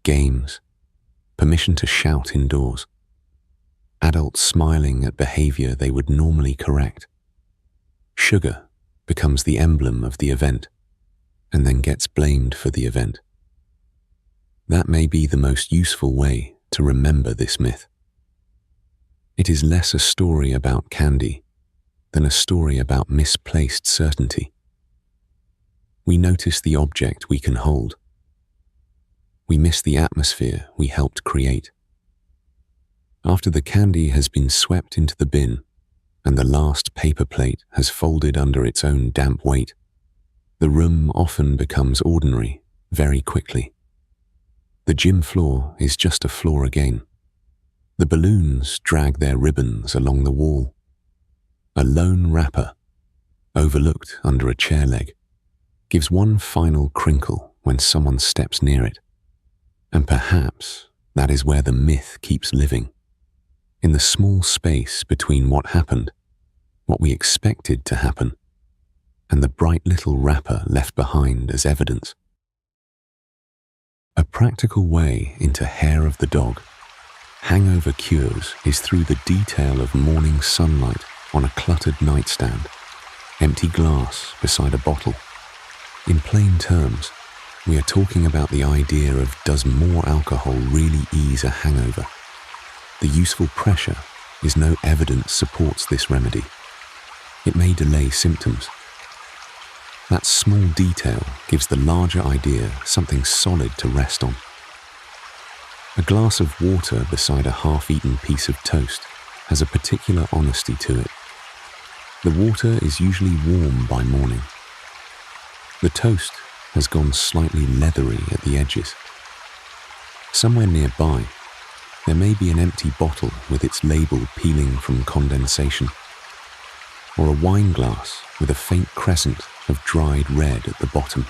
games, permission to shout indoors. Adults smiling at behavior they would normally correct. Sugar becomes the emblem of the event and then gets blamed for the event. That may be the most useful way to remember this myth. It is less a story about candy than a story about misplaced certainty. We notice the object we can hold. We miss the atmosphere we helped create. After the candy has been swept into the bin and the last paper plate has folded under its own damp weight, the room often becomes ordinary very quickly. The gym floor is just a floor again. The balloons drag their ribbons along the wall. A lone wrapper, overlooked under a chair leg, gives one final crinkle when someone steps near it. And perhaps that is where the myth keeps living. In the small space between what happened, what we expected to happen, and the bright little wrapper left behind as evidence. A practical way into Hair of the Dog, Hangover cures is through the detail of morning sunlight on a cluttered nightstand, empty glass beside a bottle. In plain terms, we are talking about the idea of does more alcohol really ease a hangover? The useful pressure is no evidence supports this remedy. It may delay symptoms. That small detail gives the larger idea something solid to rest on. A glass of water beside a half-eaten piece of toast has a particular honesty to it. The water is usually warm by morning. The toast has gone slightly leathery at the edges. Somewhere nearby, there may be an empty bottle with its label peeling from condensation, or a wine glass with a faint crescent of dried red at the bottom.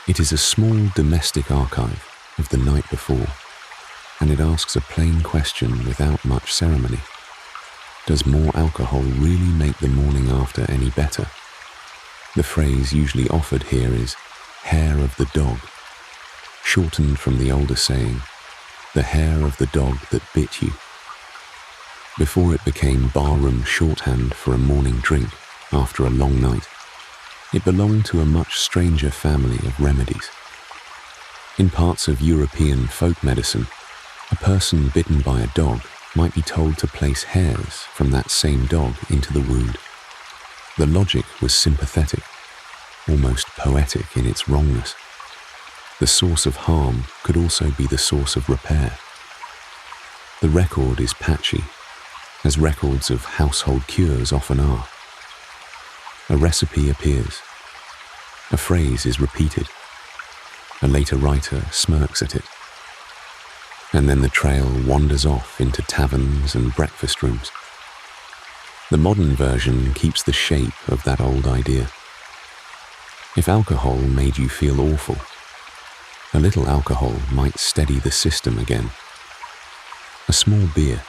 It is a small domestic archive of the night before, and it asks a plain question without much ceremony. Does more alcohol really make the morning after any better? The phrase usually offered here is hair of the dog, shortened from the older saying, the hair of the dog that bit you. Before it became barroom shorthand for a morning drink after a long night, it belonged to a much stranger family of remedies. In parts of European folk medicine, a person bitten by a dog might be told to place hairs from that same dog into the wound. The logic was sympathetic, almost poetic in its wrongness. The source of harm could also be the source of repair. The record is patchy, as records of household cures often are. A recipe appears. A phrase is repeated. A later writer smirks at it. And then the trail wanders off into taverns and breakfast rooms. The modern version keeps the shape of that old idea. If alcohol made you feel awful, a little alcohol might steady the system again. A small beer,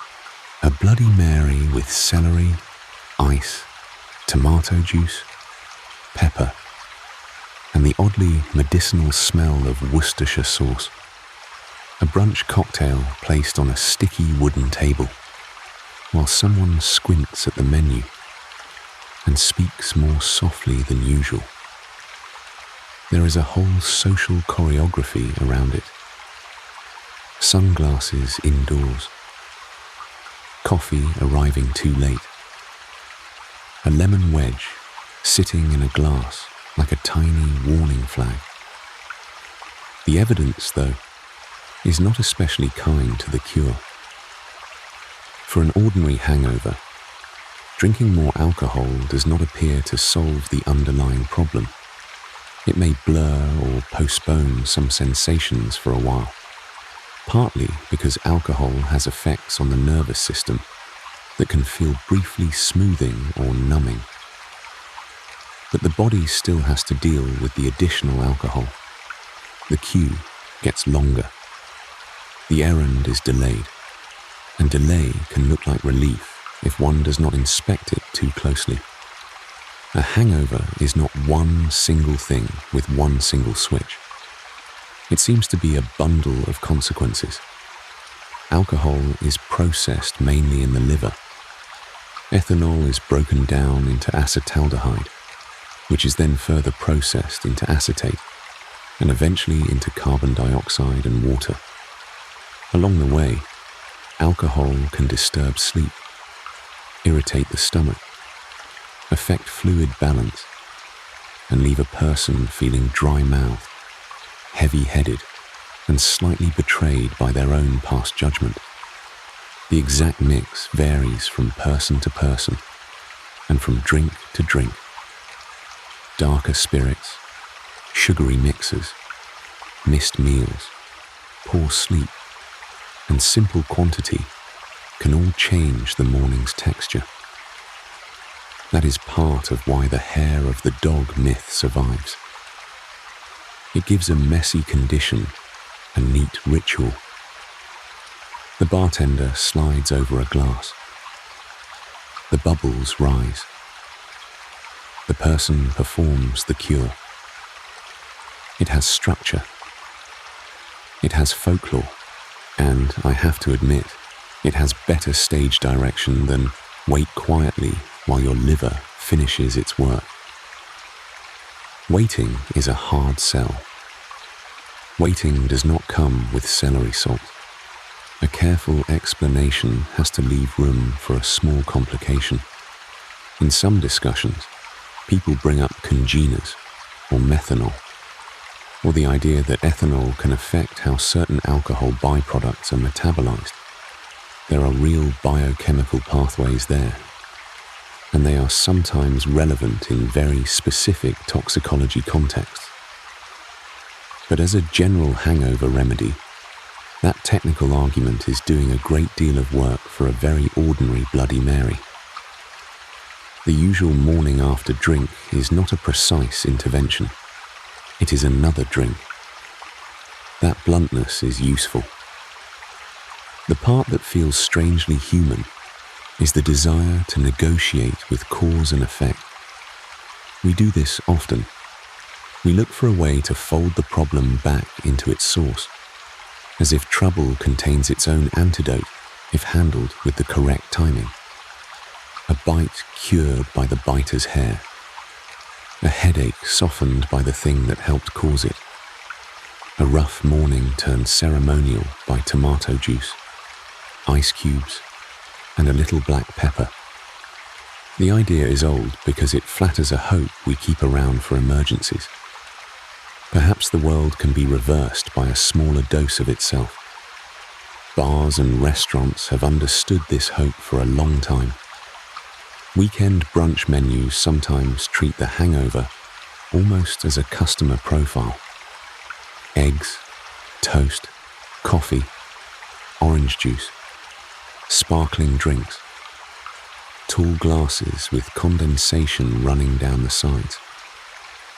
a Bloody Mary with celery, ice, tomato juice, pepper, and the oddly medicinal smell of Worcestershire sauce. A brunch cocktail placed on a sticky wooden table, while someone squints at the menu and speaks more softly than usual. There is a whole social choreography around it. Sunglasses indoors. Coffee arriving too late. A lemon wedge sitting in a glass like a tiny warning flag. The evidence, though, is not especially kind to the cure. For an ordinary hangover, drinking more alcohol does not appear to solve the underlying problem. It may blur or postpone some sensations for a while, partly because alcohol has effects on the nervous system that can feel briefly smoothing or numbing. But the body still has to deal with the additional alcohol. The queue gets longer. The errand is delayed, and delay can look like relief if one does not inspect it too closely. A hangover is not one single thing with one single switch. It seems to be a bundle of consequences. Alcohol is processed mainly in the liver. Ethanol is broken down into acetaldehyde, which is then further processed into acetate, and eventually into carbon dioxide and water. Along the way, alcohol can disturb sleep, irritate the stomach, affect fluid balance, and leave a person feeling dry-mouthed, heavy-headed, and slightly betrayed by their own past judgment. The exact mix varies from person to person and from drink to drink. Darker spirits, sugary mixers, missed meals, poor sleep, and simple quantity can all change the morning's texture. That is part of why the hair of the dog myth survives. It gives a messy condition a neat ritual. The bartender slides over a glass. The bubbles rise. The person performs the cure. It has structure. It has folklore. And, I have to admit, it has better stage direction than wait quietly while your liver finishes its work. Waiting is a hard sell. Waiting does not come with celery salt. A careful explanation has to leave room for a small complication. In some discussions, people bring up congeners or methanol, or the idea that ethanol can affect how certain alcohol byproducts are metabolized. There are real biochemical pathways there, and they are sometimes relevant in very specific toxicology contexts. But as a general hangover remedy, that technical argument is doing a great deal of work for a very ordinary Bloody Mary. The usual morning after drink is not a precise intervention. It is another drink. That bluntness is useful. The part that feels strangely human is the desire to negotiate with cause and effect. We do this often. We look for a way to fold the problem back into its source, as if trouble contains its own antidote if handled with the correct timing. A bite cured by the biter's hair. A headache softened by the thing that helped cause it. A rough morning turned ceremonial by tomato juice, ice cubes, and a little black pepper. The idea is old because it flatters a hope we keep around for emergencies. Perhaps the world can be reversed by a smaller dose of itself. Bars and restaurants have understood this hope for a long time. Weekend brunch menus sometimes treat the hangover almost as a customer profile. Eggs, toast, coffee, orange juice, sparkling drinks, tall glasses with condensation running down the sides.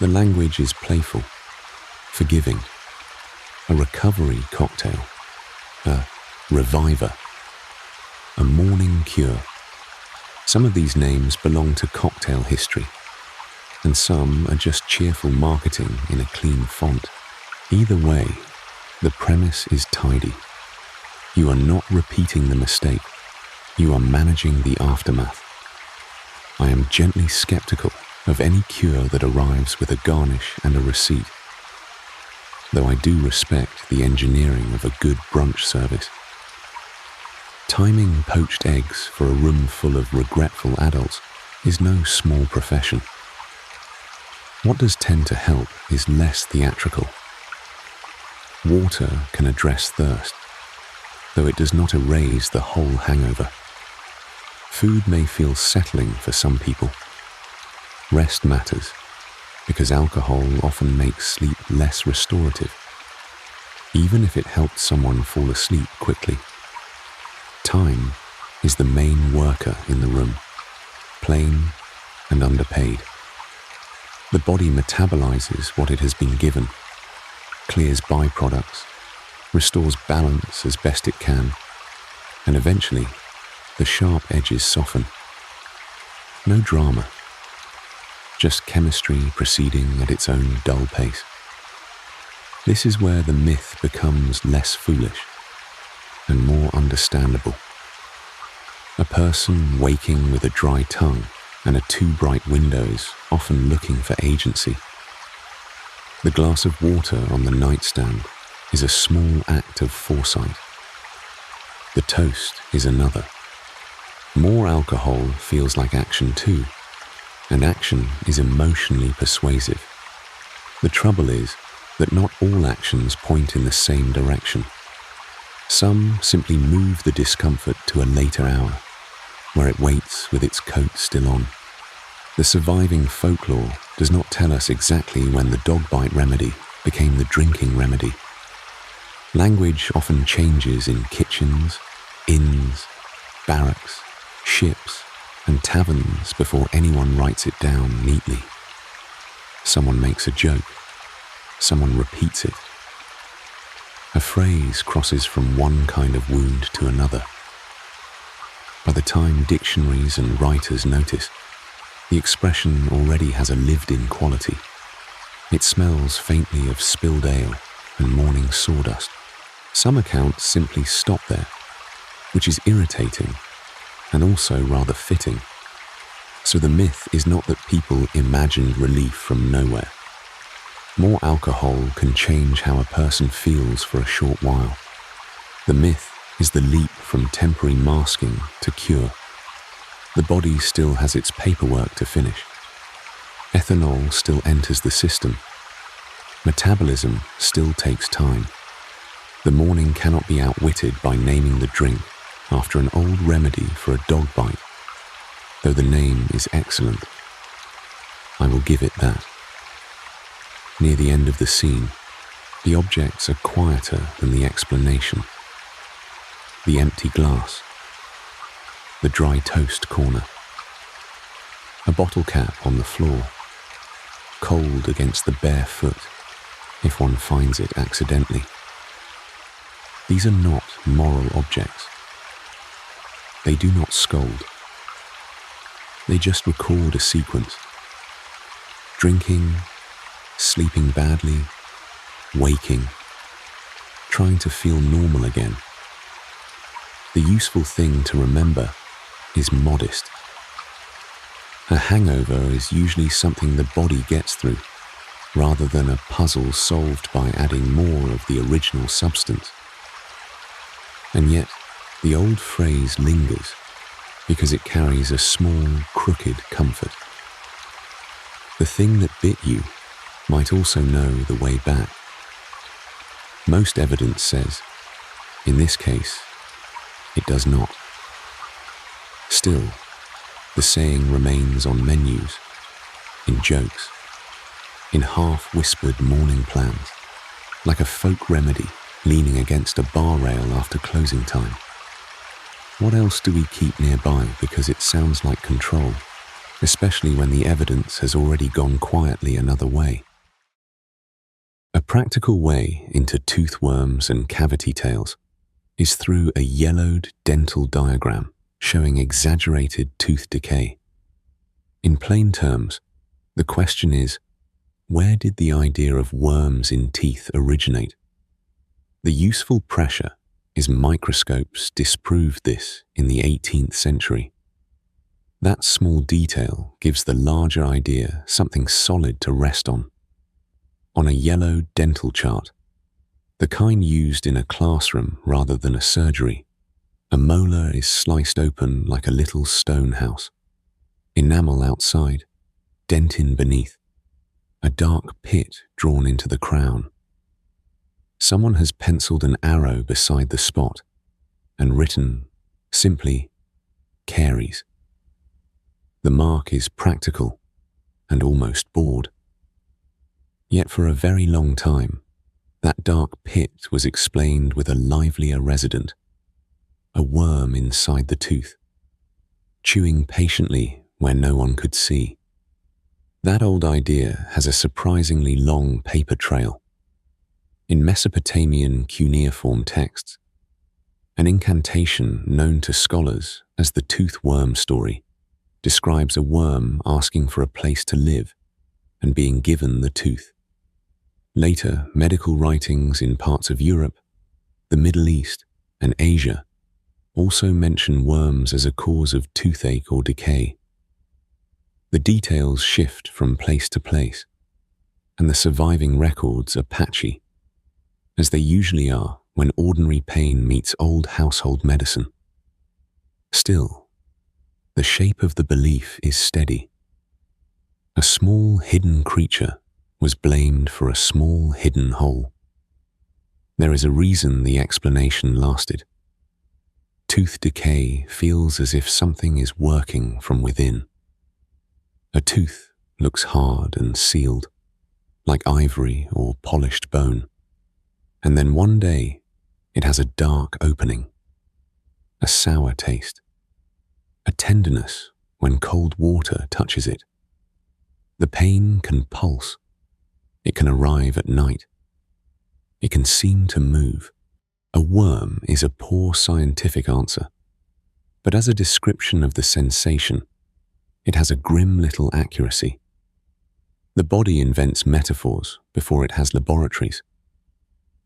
The language is playful, forgiving, a recovery cocktail, a reviver, a morning cure. Some of these names belong to cocktail history, and some are just cheerful marketing in a clean font. Either way, the premise is tidy. You are not repeating the mistake. You are managing the aftermath. I am gently skeptical of any cure that arrives with a garnish and a receipt, though I do respect the engineering of a good brunch service. Timing poached eggs for a room full of regretful adults is no small profession. What does tend to help is less theatrical. Water can address thirst, though it does not erase the whole hangover. Food may feel settling for some people. Rest matters, because alcohol often makes sleep less restorative, even if it helped someone fall asleep quickly. Time is the main worker in the room, plain and underpaid. The body metabolizes what it has been given, clears byproducts, restores balance as best it can, and eventually the sharp edges soften. No drama, just chemistry proceeding at its own dull pace. This is where the myth becomes less foolish and more understandable. A person waking with a dry tongue and too bright windows, often looking for agency. The glass of water on the nightstand is a small act of foresight. The toast is another. More alcohol feels like action too, and action is emotionally persuasive. The trouble is that not all actions point in the same direction. Some simply move the discomfort to a later hour, where it waits with its coat still on. The surviving folklore does not tell us exactly when the dog bite remedy became the drinking remedy. Language often changes in kitchens, inns, barracks, ships, and taverns before anyone writes it down neatly. Someone makes a joke. Someone repeats it. A phrase crosses from one kind of wound to another. By the time dictionaries and writers notice, the expression already has a lived-in quality. It smells faintly of spilled ale and morning sawdust. Some accounts simply stop there, which is irritating and also rather fitting. So the myth is not that people imagined relief from nowhere. More alcohol can change how a person feels for a short while. The myth is the leap from temporary masking to cure. The body still has its paperwork to finish. Ethanol still enters the system. Metabolism still takes time. The morning cannot be outwitted by naming the drink after an old remedy for a dog bite, though the name is excellent. I will give it that. Near the end of the scene, the objects are quieter than the explanation. The empty glass, the dry toast corner, a bottle cap on the floor, cold against the bare foot if one finds it accidentally. These are not moral objects. They do not scold. They just record a sequence. Drinking, sleeping badly, waking, trying to feel normal again. The useful thing to remember is modest. A hangover is usually something the body gets through, rather than a puzzle solved by adding more of the original substance. And yet, the old phrase lingers because it carries a small, crooked comfort. The thing that bit you might also know the way back. Most evidence says, in this case, it does not. Still, the saying remains on menus, in jokes, in half-whispered morning plans, like a folk remedy leaning against a bar rail after closing time. What else do we keep nearby because it sounds like control, especially when the evidence has already gone quietly another way? A practical way into tooth worms and cavity tails is through a yellowed dental diagram showing exaggerated tooth decay. In plain terms, the question is, where did the idea of worms in teeth originate? The useful pressure is microscopes disproved this in the 18th century. That small detail gives the larger idea something solid to rest on. On a yellow dental chart, the kind used in a classroom rather than a surgery, a molar is sliced open like a little stone house. Enamel outside, dentin beneath. a dark pit drawn into the crown. Someone has penciled an arrow beside the spot and written simply, "Caries." The mark is practical and almost bored. Yet for a very long time, that dark pit was explained with a livelier resident, a worm inside the tooth, chewing patiently where no one could see. That old idea has a surprisingly long paper trail. In Mesopotamian cuneiform texts, an incantation known to scholars as the tooth worm story describes a worm asking for a place to live and being given the tooth. Later, medical writings in parts of Europe, the Middle East, and Asia also mention worms as a cause of toothache or decay. The details shift from place to place, and the surviving records are patchy, as they usually are when ordinary pain meets old household medicine. Still, the shape of the belief is steady. A small hidden creature was blamed for a small hidden hole. There is a reason the explanation lasted. Tooth decay feels as if something is working from within. A tooth looks hard and sealed, like ivory or polished bone. And then one day, it has a dark opening, a sour taste, a tenderness when cold water touches it. The pain can pulse. It can arrive at night. It can seem to move. A worm is a poor scientific answer, but as a description of the sensation, it has a grim little accuracy. The body invents metaphors before it has laboratories.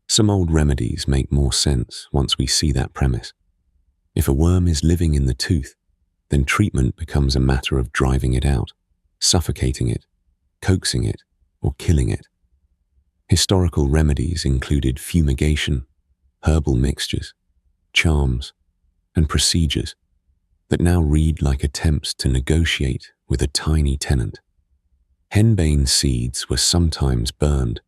Some old remedies make more sense once we see that premise. If a worm is living in the tooth, then treatment becomes a matter of driving it out, suffocating it, coaxing it, or killing it. Historical remedies included fumigation, herbal mixtures, charms, and procedures that now read like attempts to negotiate with a tiny tenant. Henbane seeds were sometimes burned,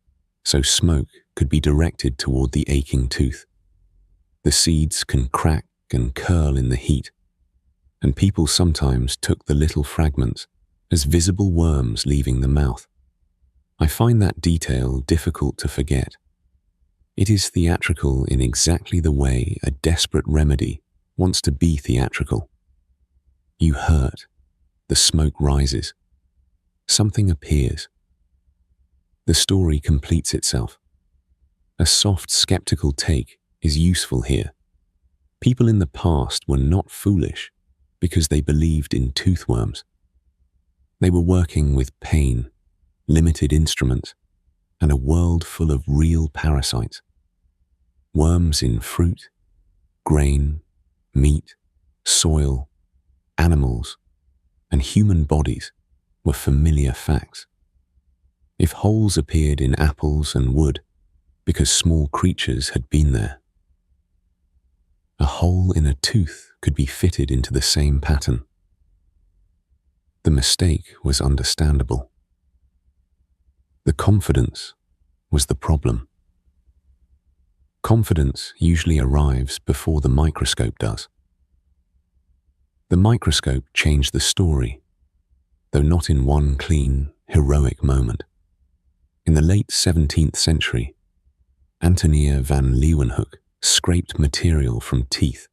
so smoke could be directed toward the aching tooth. The seeds can crack and curl in the heat, and people sometimes took the little fragments as visible worms leaving the mouth. I find that detail difficult to forget. It is theatrical in exactly the way a desperate remedy wants to be theatrical. You hurt, the smoke rises, something appears. The story completes itself. A soft, skeptical take is useful here. People in the past were not foolish because they believed in toothworms. They were working with pain, limited instruments, and a world full of real parasites. Worms in fruit, grain, meat, soil, animals, and human bodies were familiar facts. If holes appeared in apples and wood because small creatures had been there, a hole in a tooth could be fitted into the same pattern. The mistake was understandable. The confidence was the problem. Confidence usually arrives before the microscope does. The microscope changed the story, though not in one clean, heroic moment. In the late 17th century, Antonia van Leeuwenhoek scraped material from teeth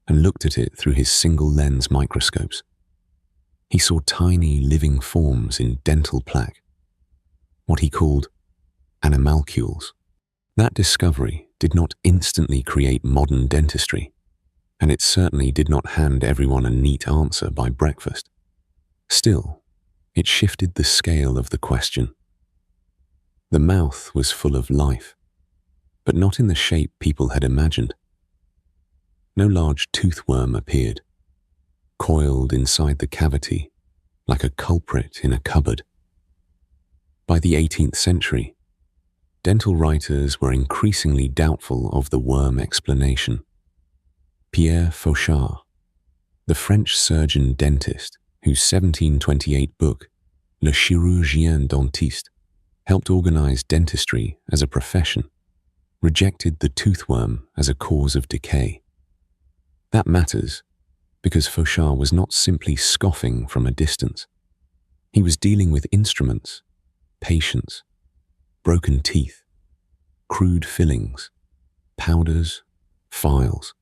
and looked at it through his single-lens microscopes. He saw tiny living forms in dental plaque, what he called animalcules. That discovery did not instantly create modern dentistry, and it certainly did not hand everyone a neat answer by breakfast. Still, it shifted the scale of the question. The mouth was full of life, but not in the shape people had imagined. No large toothworm appeared, coiled inside the cavity like a culprit in a cupboard. By the 18th century, dental writers were increasingly doubtful of the worm explanation. Pierre Fauchard, the French surgeon-dentist whose 1728 book, Le Chirurgien Dentiste, helped organize dentistry as a profession, rejected the toothworm as a cause of decay. That matters because Fauchard was not simply scoffing from a distance. He was dealing with instruments, patience, broken teeth, crude fillings, powders, files,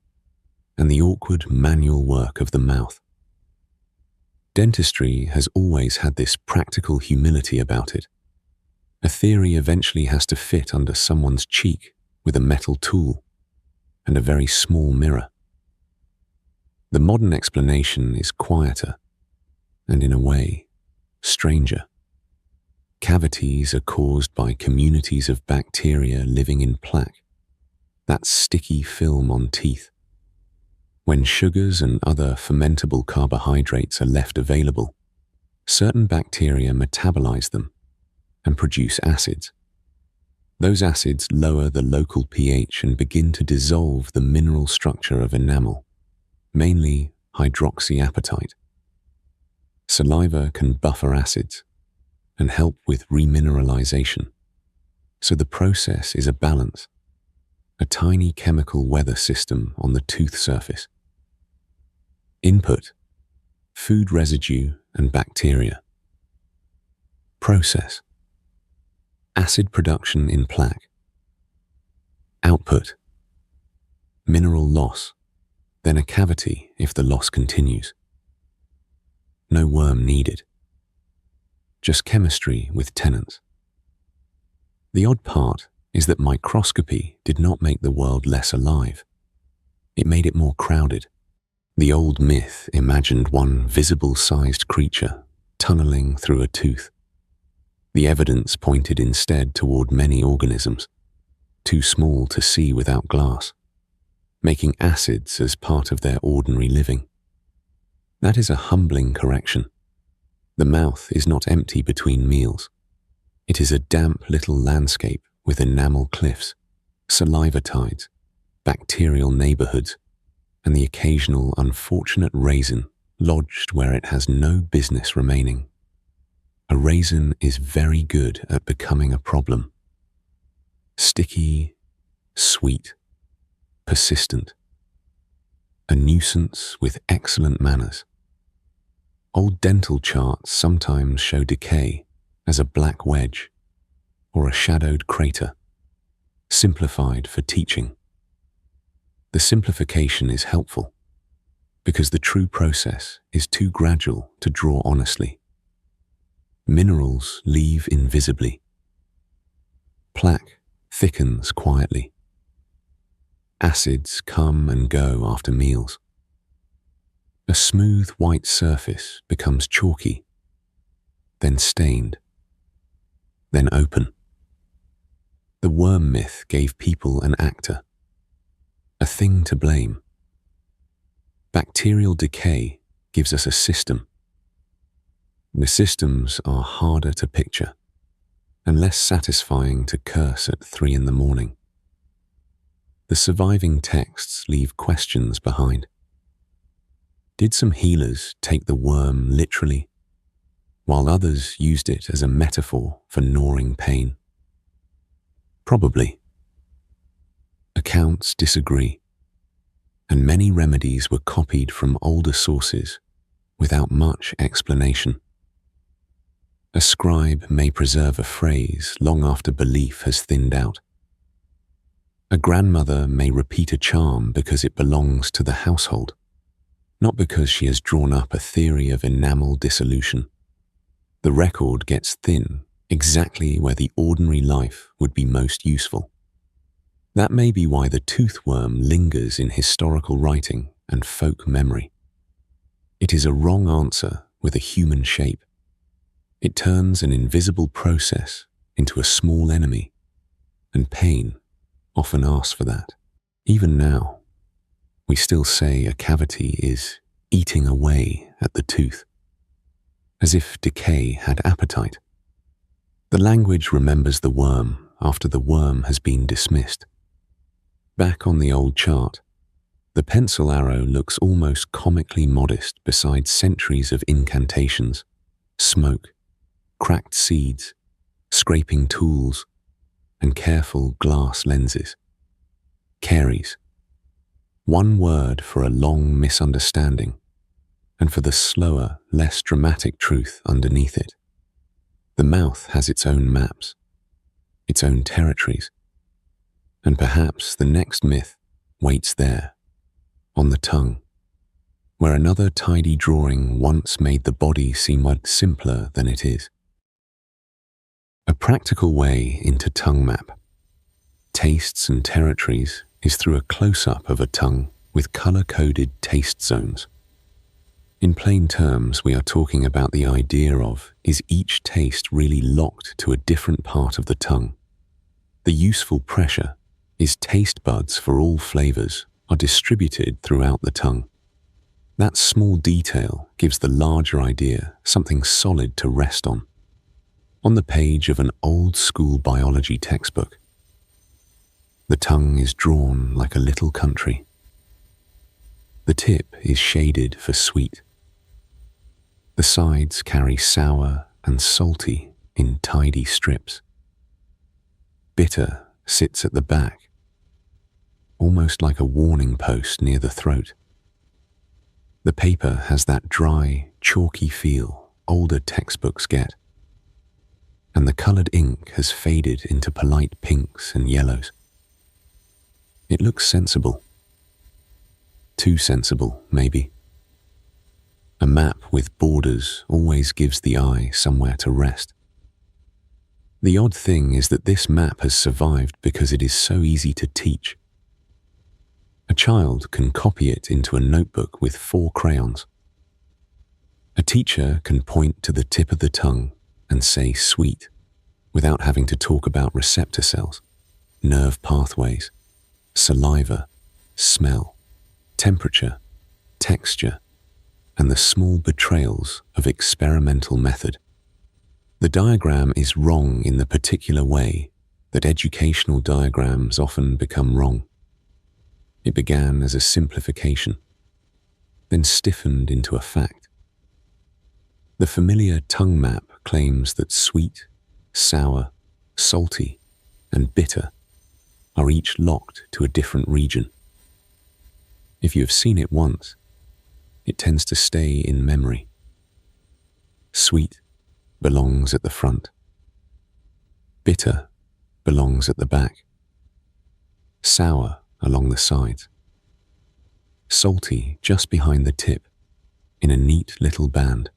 and the awkward manual work of the mouth. Dentistry has always had this practical humility about it. A theory eventually has to fit under someone's cheek with a metal tool and a very small mirror. The modern explanation is quieter and, in a way, stranger. Cavities are caused by communities of bacteria living in plaque, that sticky film on teeth. When sugars and other fermentable carbohydrates are left available, certain bacteria metabolize them and produce acids. Those acids lower the local pH and begin to dissolve the mineral structure of enamel, mainly hydroxyapatite. Saliva can buffer acids and help with remineralization, so the process is a balance, a tiny chemical weather system on the tooth surface. Input: food residue and bacteria. Process: acid production in plaque. Output: mineral loss, then a cavity if the loss continues. No worm needed. Just chemistry with tenants. The odd part is that microscopy did not make the world less alive. It made it more crowded. The old myth imagined one visible-sized creature tunneling through a tooth. The evidence pointed instead toward many organisms, too small to see without glass, making acids as part of their ordinary living. That is a humbling correction. The mouth is not empty between meals. It is a damp little landscape with enamel cliffs, saliva tides, bacterial neighborhoods, and the occasional unfortunate raisin lodged where it has no business remaining. A raisin is very good at becoming a problem. Sticky, sweet, persistent. A nuisance with excellent manners. Old dental charts sometimes show decay as a black wedge or a shadowed crater, simplified for teaching. The simplification is helpful because the true process is too gradual to draw honestly. Minerals leave invisibly. Plaque thickens quietly. Acids come and go after meals. A smooth white surface becomes chalky, then stained, then open. The worm myth gave people an actor, a thing to blame. Bacterial decay gives us a system. The systems are harder to picture and less satisfying to curse at 3 a.m. The surviving texts leave questions behind. Did some healers take the worm literally, while others used it as a metaphor for gnawing pain? Probably. Accounts disagree, and many remedies were copied from older sources without much explanation. A scribe may preserve a phrase long after belief has thinned out. A grandmother may repeat a charm because it belongs to the household, not because she has drawn up a theory of enamel dissolution. The record gets thin exactly where the ordinary life would be most useful. That may be why the toothworm lingers in historical writing and folk memory. It is a wrong answer with a human shape. It turns an invisible process into a small enemy, and pain often asks for that. Even now, we still say a cavity is eating away at the tooth, as if decay had appetite. The language remembers the worm after the worm has been dismissed. Back on the old chart, the pencil arrow looks almost comically modest beside centuries of incantations, smoke, cracked seeds, scraping tools, and careful glass lenses. Caries. One word for a long misunderstanding, and for the slower, less dramatic truth underneath it. The mouth has its own maps, its own territories, and perhaps the next myth waits there, on the tongue, where another tidy drawing once made the body seem much simpler than it is. A practical way into tongue map, tastes and territories, is through a close-up of a tongue with color-coded taste zones. In plain terms, we are talking about the idea of, is each taste really locked to a different part of the tongue? The useful pressure is taste buds for all flavors are distributed throughout the tongue. That small detail gives the larger idea something solid to rest on. On the page of an old-school biology textbook, the tongue is drawn like a little country. The tip is shaded for sweet. The sides carry sour and salty in tidy strips. Bitter sits at the back, almost like a warning post near the throat. The paper has that dry, chalky feel older textbooks get, and the colored ink has faded into polite pinks and yellows. It looks sensible. Too sensible, maybe. A map with borders always gives the eye somewhere to rest. The odd thing is that this map has survived because it is so easy to teach. A child can copy it into a notebook with 4 crayons. A teacher can point to the tip of the tongue and say sweet without having to talk about receptor cells, nerve pathways, saliva, smell, temperature, texture, and the small betrayals of experimental method. The diagram is wrong in the particular way that educational diagrams often become wrong. It began as a simplification, then stiffened into a fact. The familiar tongue map claims that sweet, sour, salty, and bitter are each locked to a different region. If you have seen it once, it tends to stay in memory. Sweet belongs at the front. Bitter belongs at the back. Sour along the sides. Salty just behind the tip, in a neat little band.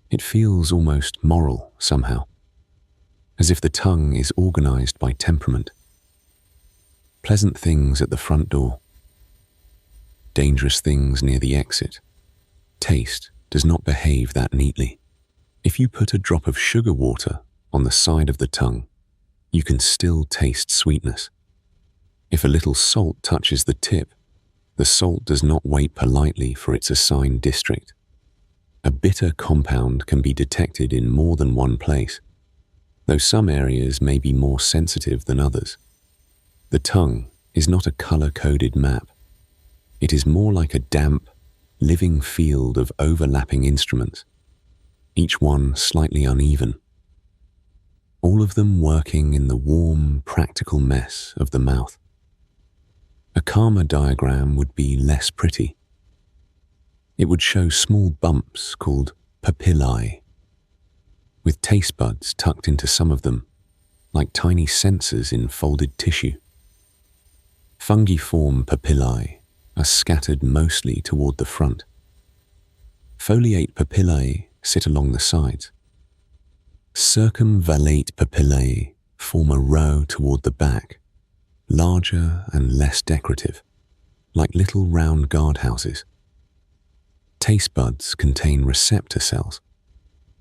It feels almost moral somehow, as if the tongue is organized by temperament. Pleasant things at the front door, dangerous things near the exit. Taste does not behave that neatly. If you put a drop of sugar water on the side of the tongue, you can still taste sweetness. If a little salt touches the tip, the salt does not wait politely for its assigned district. A bitter compound can be detected in more than one place, though some areas may be more sensitive than others. The tongue is not a color-coded map. It is more like a damp, living field of overlapping instruments, each one slightly uneven, all of them working in the warm, practical mess of the mouth. A calmer diagram would be less pretty. It would show small bumps called papillae, with taste buds tucked into some of them, like tiny sensors in folded tissue. Fungiform papillae are scattered mostly toward the front. Foliate papillae sit along the sides. Circumvallate papillae form a row toward the back, larger and less decorative, like little round guardhouses. Taste buds contain receptor cells,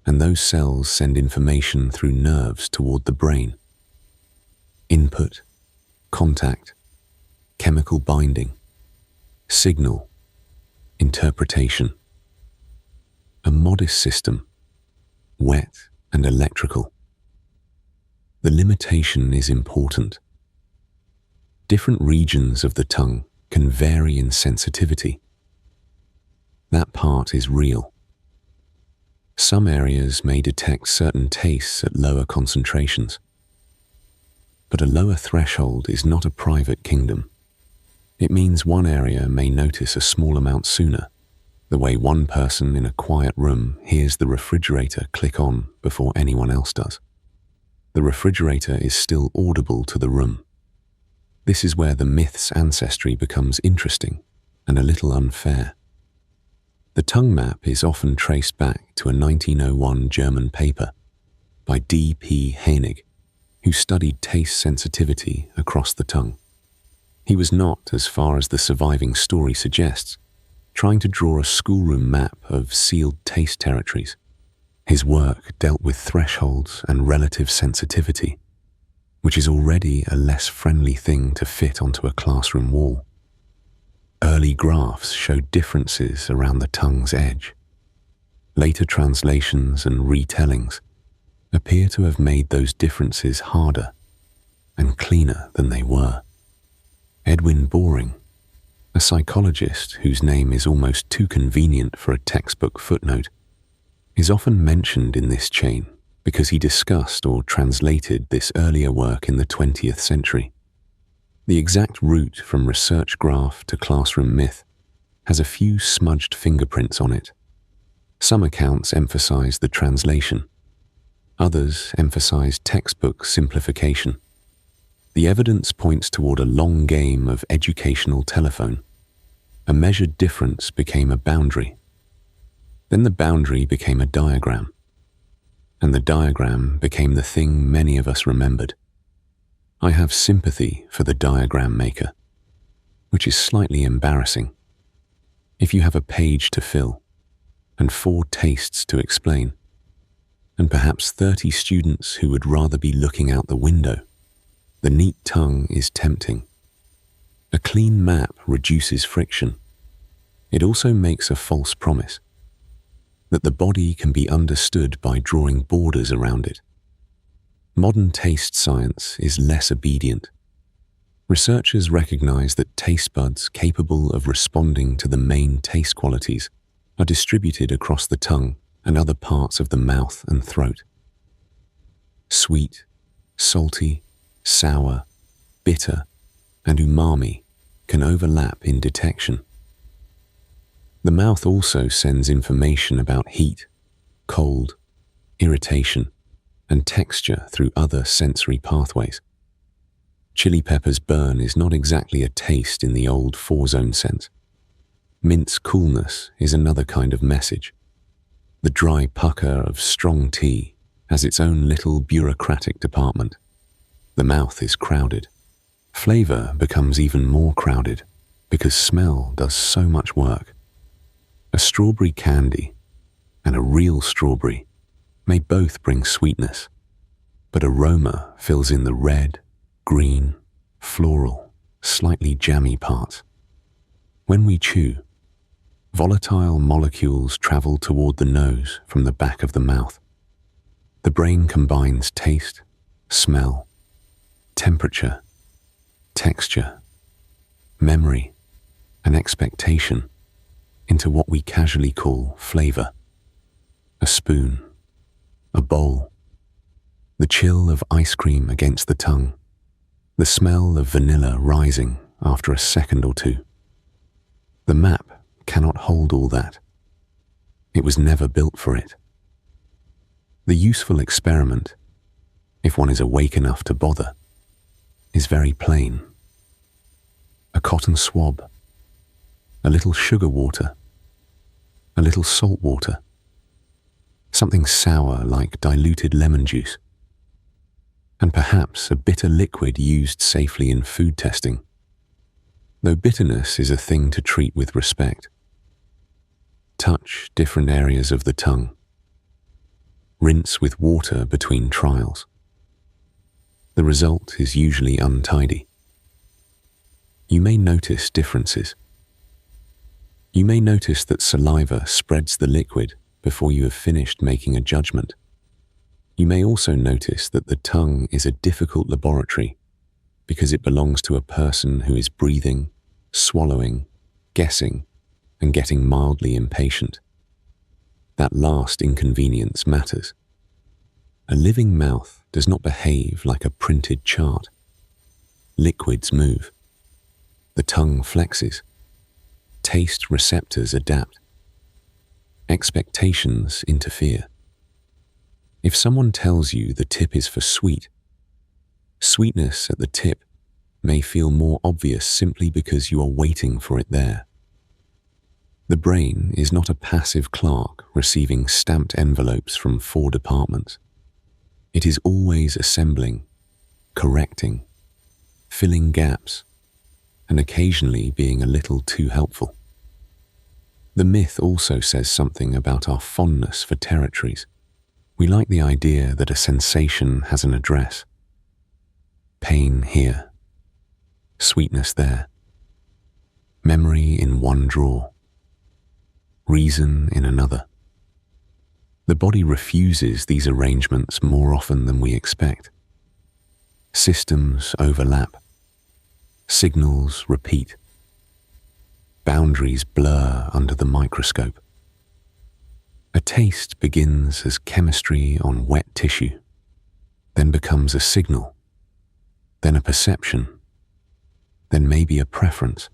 and those cells send information through nerves toward the brain. Input, contact, chemical binding, signal, interpretation. A modest system, wet and electrical. The limitation is important. Different regions of the tongue can vary in sensitivity. That part is real. Some areas may detect certain tastes at lower concentrations. But a lower threshold is not a private kingdom. It means one area may notice a small amount sooner, the way one person in a quiet room hears the refrigerator click on before anyone else does. The refrigerator is still audible to the room. This is where the myth's ancestry becomes interesting and a little unfair. The tongue map is often traced back to a 1901 German paper by D.P. Hainig, who studied taste sensitivity across the tongue. He was not, as far as the surviving story suggests, trying to draw a schoolroom map of sealed taste territories. His work dealt with thresholds and relative sensitivity, which is already a less friendly thing to fit onto a classroom wall. Early graphs showed differences around the tongue's edge. Later translations and retellings appear to have made those differences harder and cleaner than they were. Edwin Boring, a psychologist whose name is almost too convenient for a textbook footnote, is often mentioned in this chain because he discussed or translated this earlier work in the 20th century. The exact route from research graph to classroom myth has a few smudged fingerprints on it. Some accounts emphasize the translation. Others emphasize textbook simplification. The evidence points toward a long game of educational telephone. A measured difference became a boundary. Then the boundary became a diagram. And the diagram became the thing many of us remembered. I have sympathy for the diagram maker, which is slightly embarrassing. If you have a page to fill, and 4 tastes to explain, and perhaps 30 students who would rather be looking out the window, the neat tongue is tempting. A clean map reduces friction. It also makes a false promise that the body can be understood by drawing borders around it. Modern taste science is less obedient. Researchers recognize that taste buds capable of responding to the main taste qualities are distributed across the tongue and other parts of the mouth and throat. Sweet, salty, sour, bitter, and umami can overlap in detection. The mouth also sends information about heat, cold, irritation, and texture through other sensory pathways. Chili peppers burn is not exactly a taste in the old 4-zone sense. Mint's coolness is another kind of message. The dry pucker of strong tea has its own little bureaucratic department. The mouth is crowded. Flavor becomes even more crowded because smell does so much work. A strawberry candy and a real strawberry may both bring sweetness, but aroma fills in the red, green, floral, slightly jammy parts. When we chew, volatile molecules travel toward the nose from the back of the mouth. The brain combines taste, smell, temperature, texture, memory, and expectation into what we casually call flavor. A spoon, a bowl, the chill of ice cream against the tongue, the smell of vanilla rising after a second or two. The map cannot hold all that. It was never built for it. The useful experiment, if one is awake enough to bother, is very plain. A cotton swab, a little sugar water, a little salt water, something sour like diluted lemon juice, and perhaps a bitter liquid used safely in food testing, though bitterness is a thing to treat with respect. Touch different areas of the tongue. Rinse with water between trials. The result is usually untidy. You may notice differences. You may notice that saliva spreads the liquid before you have finished making a judgment. You may also notice that the tongue is a difficult laboratory because it belongs to a person who is breathing, swallowing, guessing, and getting mildly impatient. That last inconvenience matters. A living mouth does not behave like a printed chart. Liquids move. The tongue flexes. Taste receptors adapt. Expectations interfere. If someone tells you the tip is for sweet, sweetness at the tip may feel more obvious simply because you are waiting for it there. The brain is not a passive clerk receiving stamped envelopes from 4 departments. It is always assembling, correcting, filling gaps, and occasionally being a little too helpful. The myth also says something about our fondness for territories. We like the idea that a sensation has an address. Pain here, sweetness there, memory in one drawer, reason in another. The body refuses these arrangements more often than we expect. Systems overlap. Signals repeat. Boundaries blur under the microscope. A taste begins as chemistry on wet tissue, then becomes a signal, then a perception, then maybe a preference,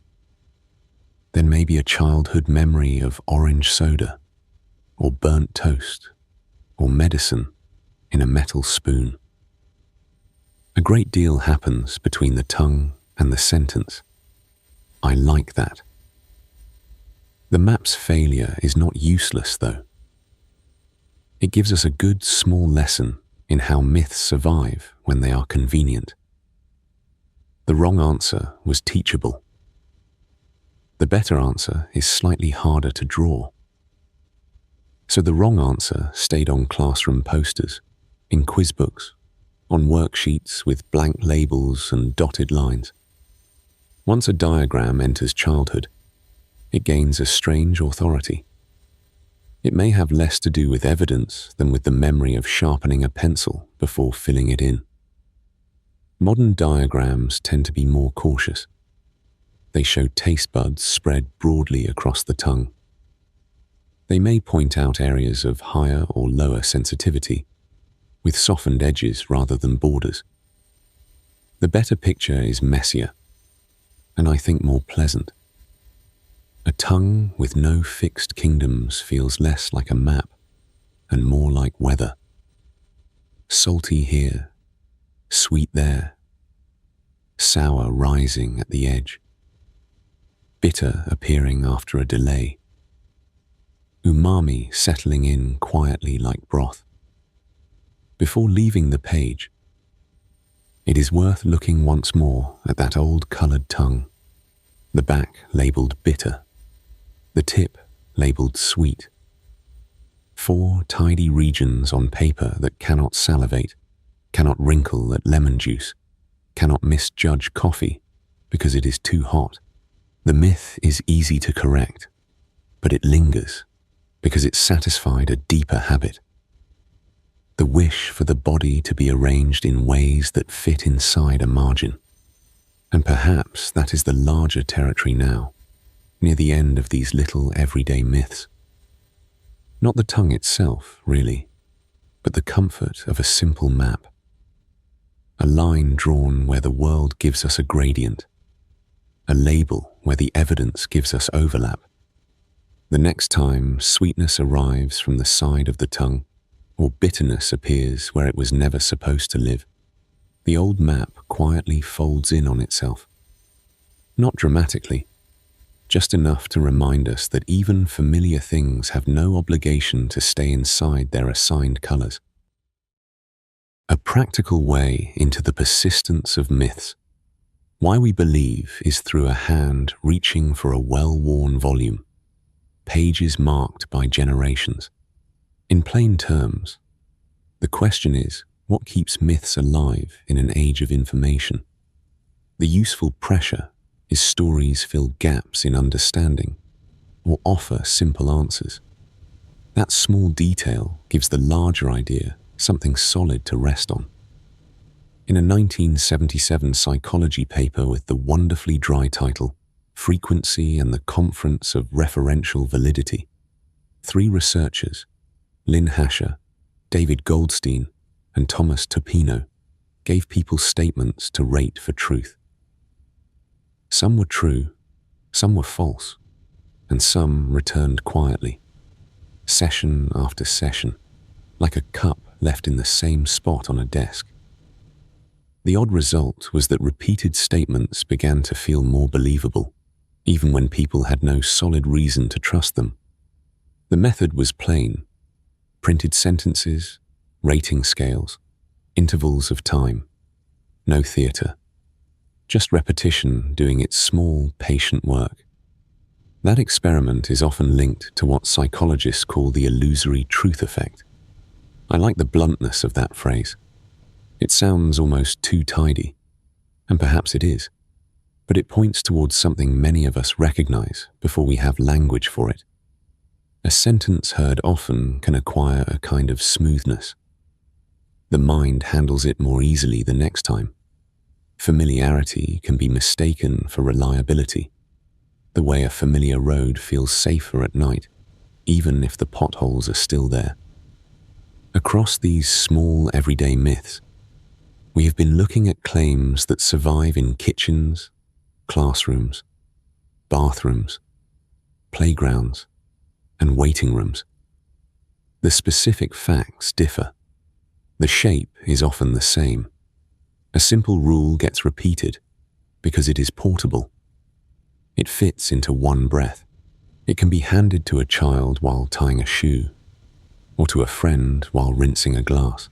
then maybe a childhood memory of orange soda, or burnt toast, or medicine in a metal spoon. A great deal happens between the tongue and the sentence. I like that. The map's failure is not useless, though. It gives us a good small lesson in how myths survive when they are convenient. The wrong answer was teachable. The better answer is slightly harder to draw. So the wrong answer stayed on classroom posters, in quiz books, on worksheets with blank labels and dotted lines. Once a diagram enters childhood, it gains a strange authority. It may have less to do with evidence than with the memory of sharpening a pencil before filling it in. Modern diagrams tend to be more cautious. They show taste buds spread broadly across the tongue. They may point out areas of higher or lower sensitivity, with softened edges rather than borders. The better picture is messier, and I think more pleasant. A tongue with no fixed kingdoms feels less like a map and more like weather. Salty here, sweet there, sour rising at the edge, bitter appearing after a delay, umami settling in quietly like broth. Before leaving the page, it is worth looking once more at that old coloured tongue, the back labelled bitter, the tip labelled sweet. 4 tidy regions on paper that cannot salivate, cannot wrinkle at lemon juice, cannot misjudge coffee because it is too hot. The myth is easy to correct, but it lingers because it satisfied a deeper habit. The wish for the body to be arranged in ways that fit inside a margin. And perhaps that is the larger territory now, near the end of these little everyday myths. Not the tongue itself, really, but the comfort of a simple map. A line drawn where the world gives us a gradient. A label where the evidence gives us overlap. The next time sweetness arrives from the side of the tongue, or bitterness appears where it was never supposed to live, the old map quietly folds in on itself. Not dramatically, just enough to remind us that even familiar things have no obligation to stay inside their assigned colours. A practical way into the persistence of myths. Why we believe is through a hand reaching for a well-worn volume, pages marked by generations. In plain terms, the question is, what keeps myths alive in an age of information? The useful pressure is stories fill gaps in understanding or offer simple answers. That small detail gives the larger idea something solid to rest on. In a 1977 psychology paper with the wonderfully dry title, Frequency and the Conference of Referential Validity, 3 researchers, Lynn Hasher, David Goldstein, and Thomas Topino gave people statements to rate for truth. Some were true, some were false, and some returned quietly, session after session, like a cup left in the same spot on a desk. The odd result was that repeated statements began to feel more believable, even when people had no solid reason to trust them. The method was plain: printed sentences, rating scales, intervals of time, no theatre, just repetition doing its small, patient work. That experiment is often linked to what psychologists call the illusory truth effect. I like the bluntness of that phrase. It sounds almost too tidy, and perhaps it is, but it points towards something many of us recognize before we have language for it. A sentence heard often can acquire a kind of smoothness. The mind handles it more easily the next time. Familiarity can be mistaken for reliability, the way a familiar road feels safer at night, even if the potholes are still there. Across these small everyday myths, we have been looking at claims that survive in kitchens, classrooms, bathrooms, playgrounds, and waiting rooms. The specific facts differ. The shape is often the same. A simple rule gets repeated because it is portable. It fits into one breath. It can be handed to a child while tying a shoe, or to a friend while rinsing a glass,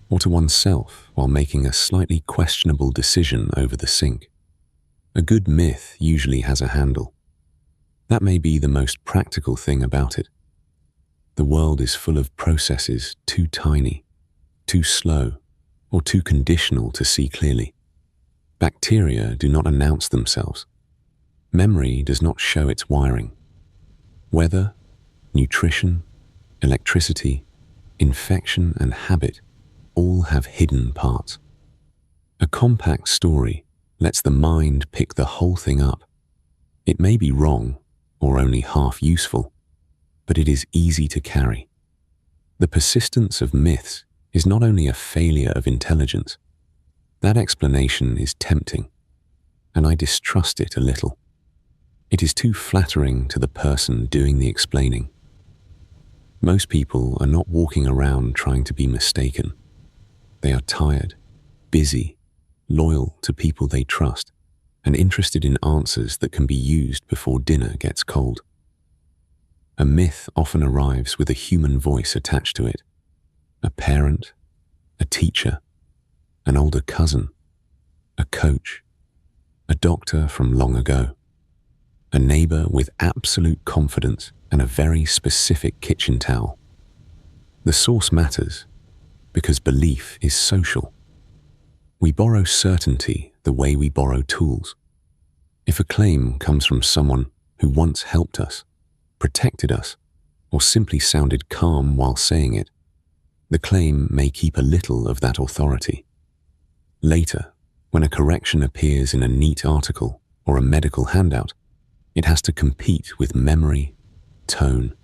or to oneself while making a slightly questionable decision over the sink. A good myth usually has a handle. That may be the most practical thing about it. The world is full of processes too tiny, too slow, or too conditional to see clearly. Bacteria do not announce themselves. Memory does not show its wiring. Weather, nutrition, electricity, infection, and habit all have hidden parts. A compact story lets the mind pick the whole thing up. It may be wrong or only half useful, but it is easy to carry. The persistence of myths is not only a failure of intelligence. That explanation is tempting, and I distrust it a little. It is too flattering to the person doing the explaining. Most people are not walking around trying to be mistaken. They are tired, busy, loyal to people they trust, and interested in answers that can be used before dinner gets cold. A myth often arrives with a human voice attached to it. A parent, a teacher, an older cousin, a coach, a doctor from long ago, a neighbor with absolute confidence and a very specific kitchen towel. The source matters because belief is social. We borrow certainty the way we borrow tools. If a claim comes from someone who once helped us, protected us, or simply sounded calm while saying it, the claim may keep a little of that authority. Later, when a correction appears in a neat article or a medical handout, it has to compete with memory, tone,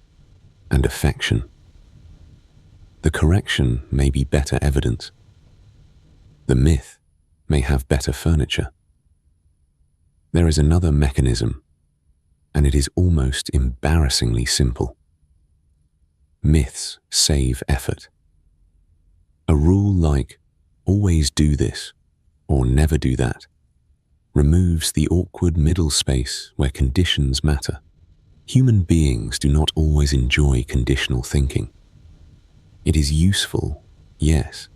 and affection. The correction may be better evidence. The myth may have better furniture. There is another mechanism, and it is almost embarrassingly simple. Myths save effort. A rule like, always do this, or never do that, removes the awkward middle space where conditions matter. Human beings do not always enjoy conditional thinking. It is useful, yes,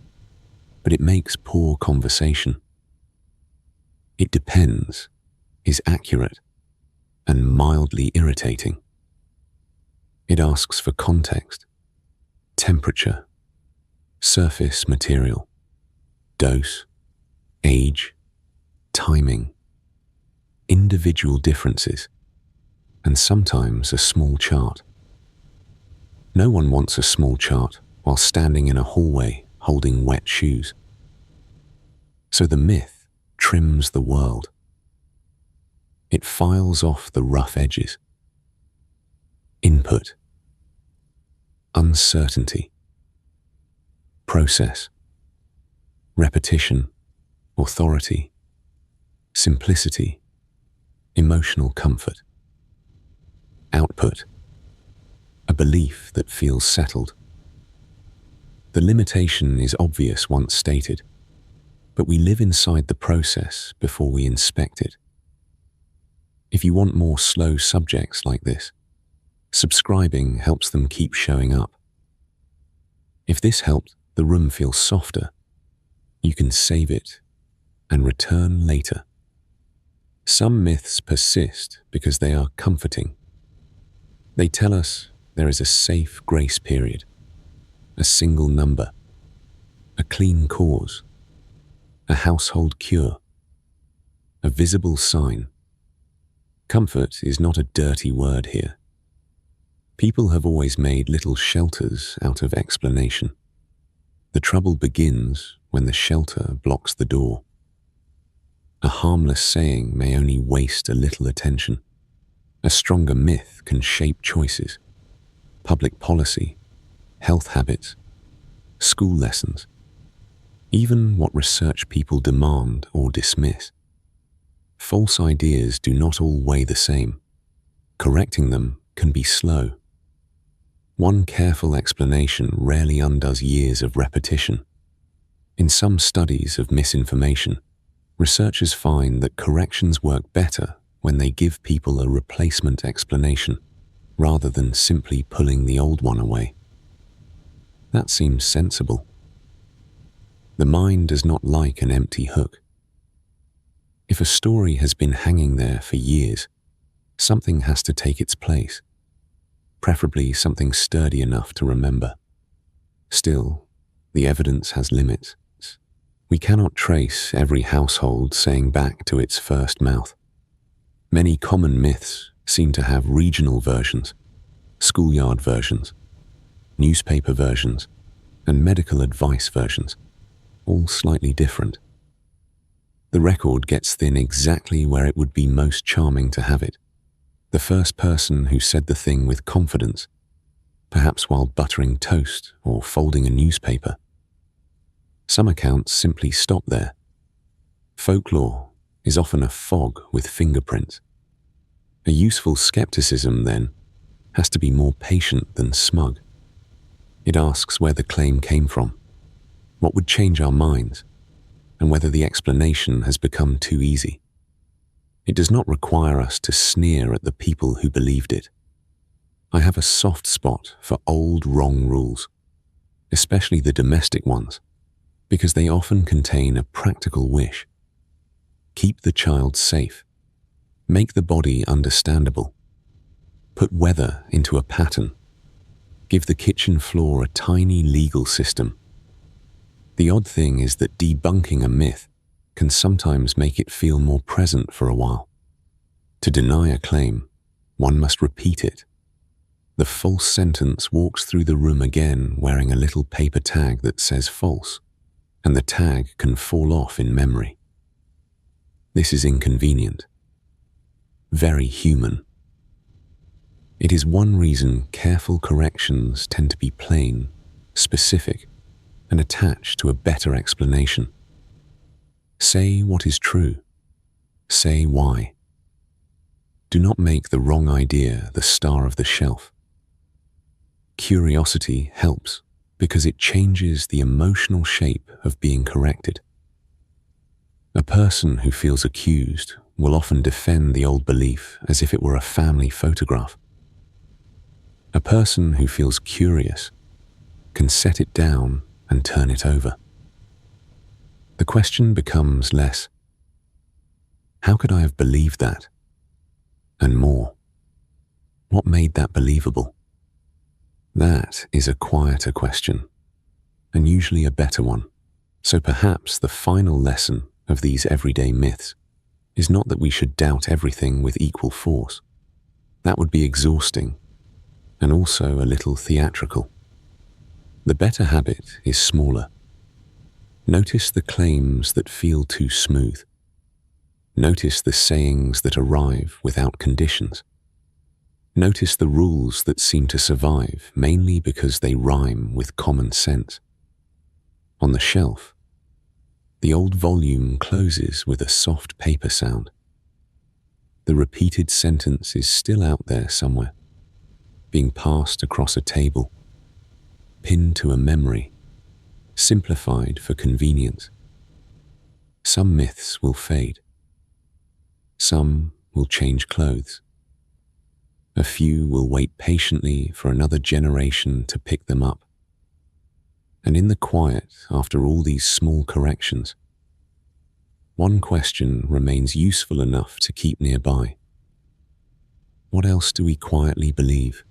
but it makes poor conversation. It depends, is accurate, and mildly irritating. It asks for context, temperature, surface material, dose, age, timing, individual differences, and sometimes a small chart. No one wants a small chart while standing in a hallway holding wet shoes. So the myth trims the world. It files off the rough edges. Input. uncertainty, process, repetition, authority, simplicity, emotional comfort, output, a belief that feels settled. The limitation is obvious once stated, but we live inside the process before we inspect it. If you want more slow subjects like this, subscribing helps them keep showing up. If this helped the room feel softer, you can save it and return later. Some myths persist because they are comforting. They tell us there is a safe grace period, a single number, a clean cause, a household cure, a visible sign. Comfort is not a dirty word here. People have always made little shelters out of explanation. The trouble begins when the shelter blocks the door. A harmless saying may only waste a little attention. A stronger myth can shape choices, public policy, health habits, school lessons, even what research people demand or dismiss. False ideas do not all weigh the same. Correcting them can be slow. One careful explanation rarely undoes years of repetition. In some studies of misinformation, researchers find that corrections work better when they give people a replacement explanation, rather than simply pulling the old one away. That seems sensible. The mind does not like an empty hook. If a story has been hanging there for years, something has to take its place, preferably something sturdy enough to remember. Still, the evidence has limits. We cannot trace every household saying back to its first mouth. Many common myths seem to have regional versions, schoolyard versions, newspaper versions, and medical advice versions, all slightly different. The record gets thin exactly where it would be most charming to have it. The first person who said the thing with confidence, perhaps while buttering toast or folding a newspaper. Some accounts simply stop there. Folklore is often a fog with fingerprints. A useful skepticism, then, has to be more patient than smug. It asks where the claim came from, what would change our minds, and whether the explanation has become too easy. It does not require us to sneer at the people who believed it. I have a soft spot for old wrong rules, especially the domestic ones, because they often contain a practical wish. Keep the child safe. Make the body understandable. Put weather into a pattern. Give the kitchen floor a tiny legal system. The odd thing is that debunking a myth can sometimes make it feel more present for a while. To deny a claim, one must repeat it. The false sentence walks through the room again wearing a little paper tag that says false, and the tag can fall off in memory. This is inconvenient. Very human. It is one reason careful corrections tend to be plain, specific, and attached to a better explanation. Say what is true. Say why. Do not make the wrong idea the star of the shelf. Curiosity helps because it changes the emotional shape of being corrected. A person who feels accused will often defend the old belief as if it were a family photograph. A person who feels curious can set it down and turn it over. The question becomes less, how could I have believed that? And more, what made that believable? That is a quieter question, and usually a better one. So perhaps the final lesson of these everyday myths is not that we should doubt everything with equal force. That would be exhausting, and also a little theatrical. The better habit is smaller. Notice the claims that feel too smooth. Notice the sayings that arrive without conditions. Notice the rules that seem to survive mainly because they rhyme with common sense. On the shelf, the old volume closes with a soft paper sound. The repeated sentence is still out there somewhere, being passed across a table, pinned to a memory, simplified for convenience. Some myths will fade. Some will change clothes. A few will wait patiently for another generation to pick them up. And in the quiet, after all these small corrections, one question remains useful enough to keep nearby. What else do we quietly believe?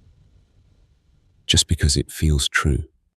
Just because it feels true.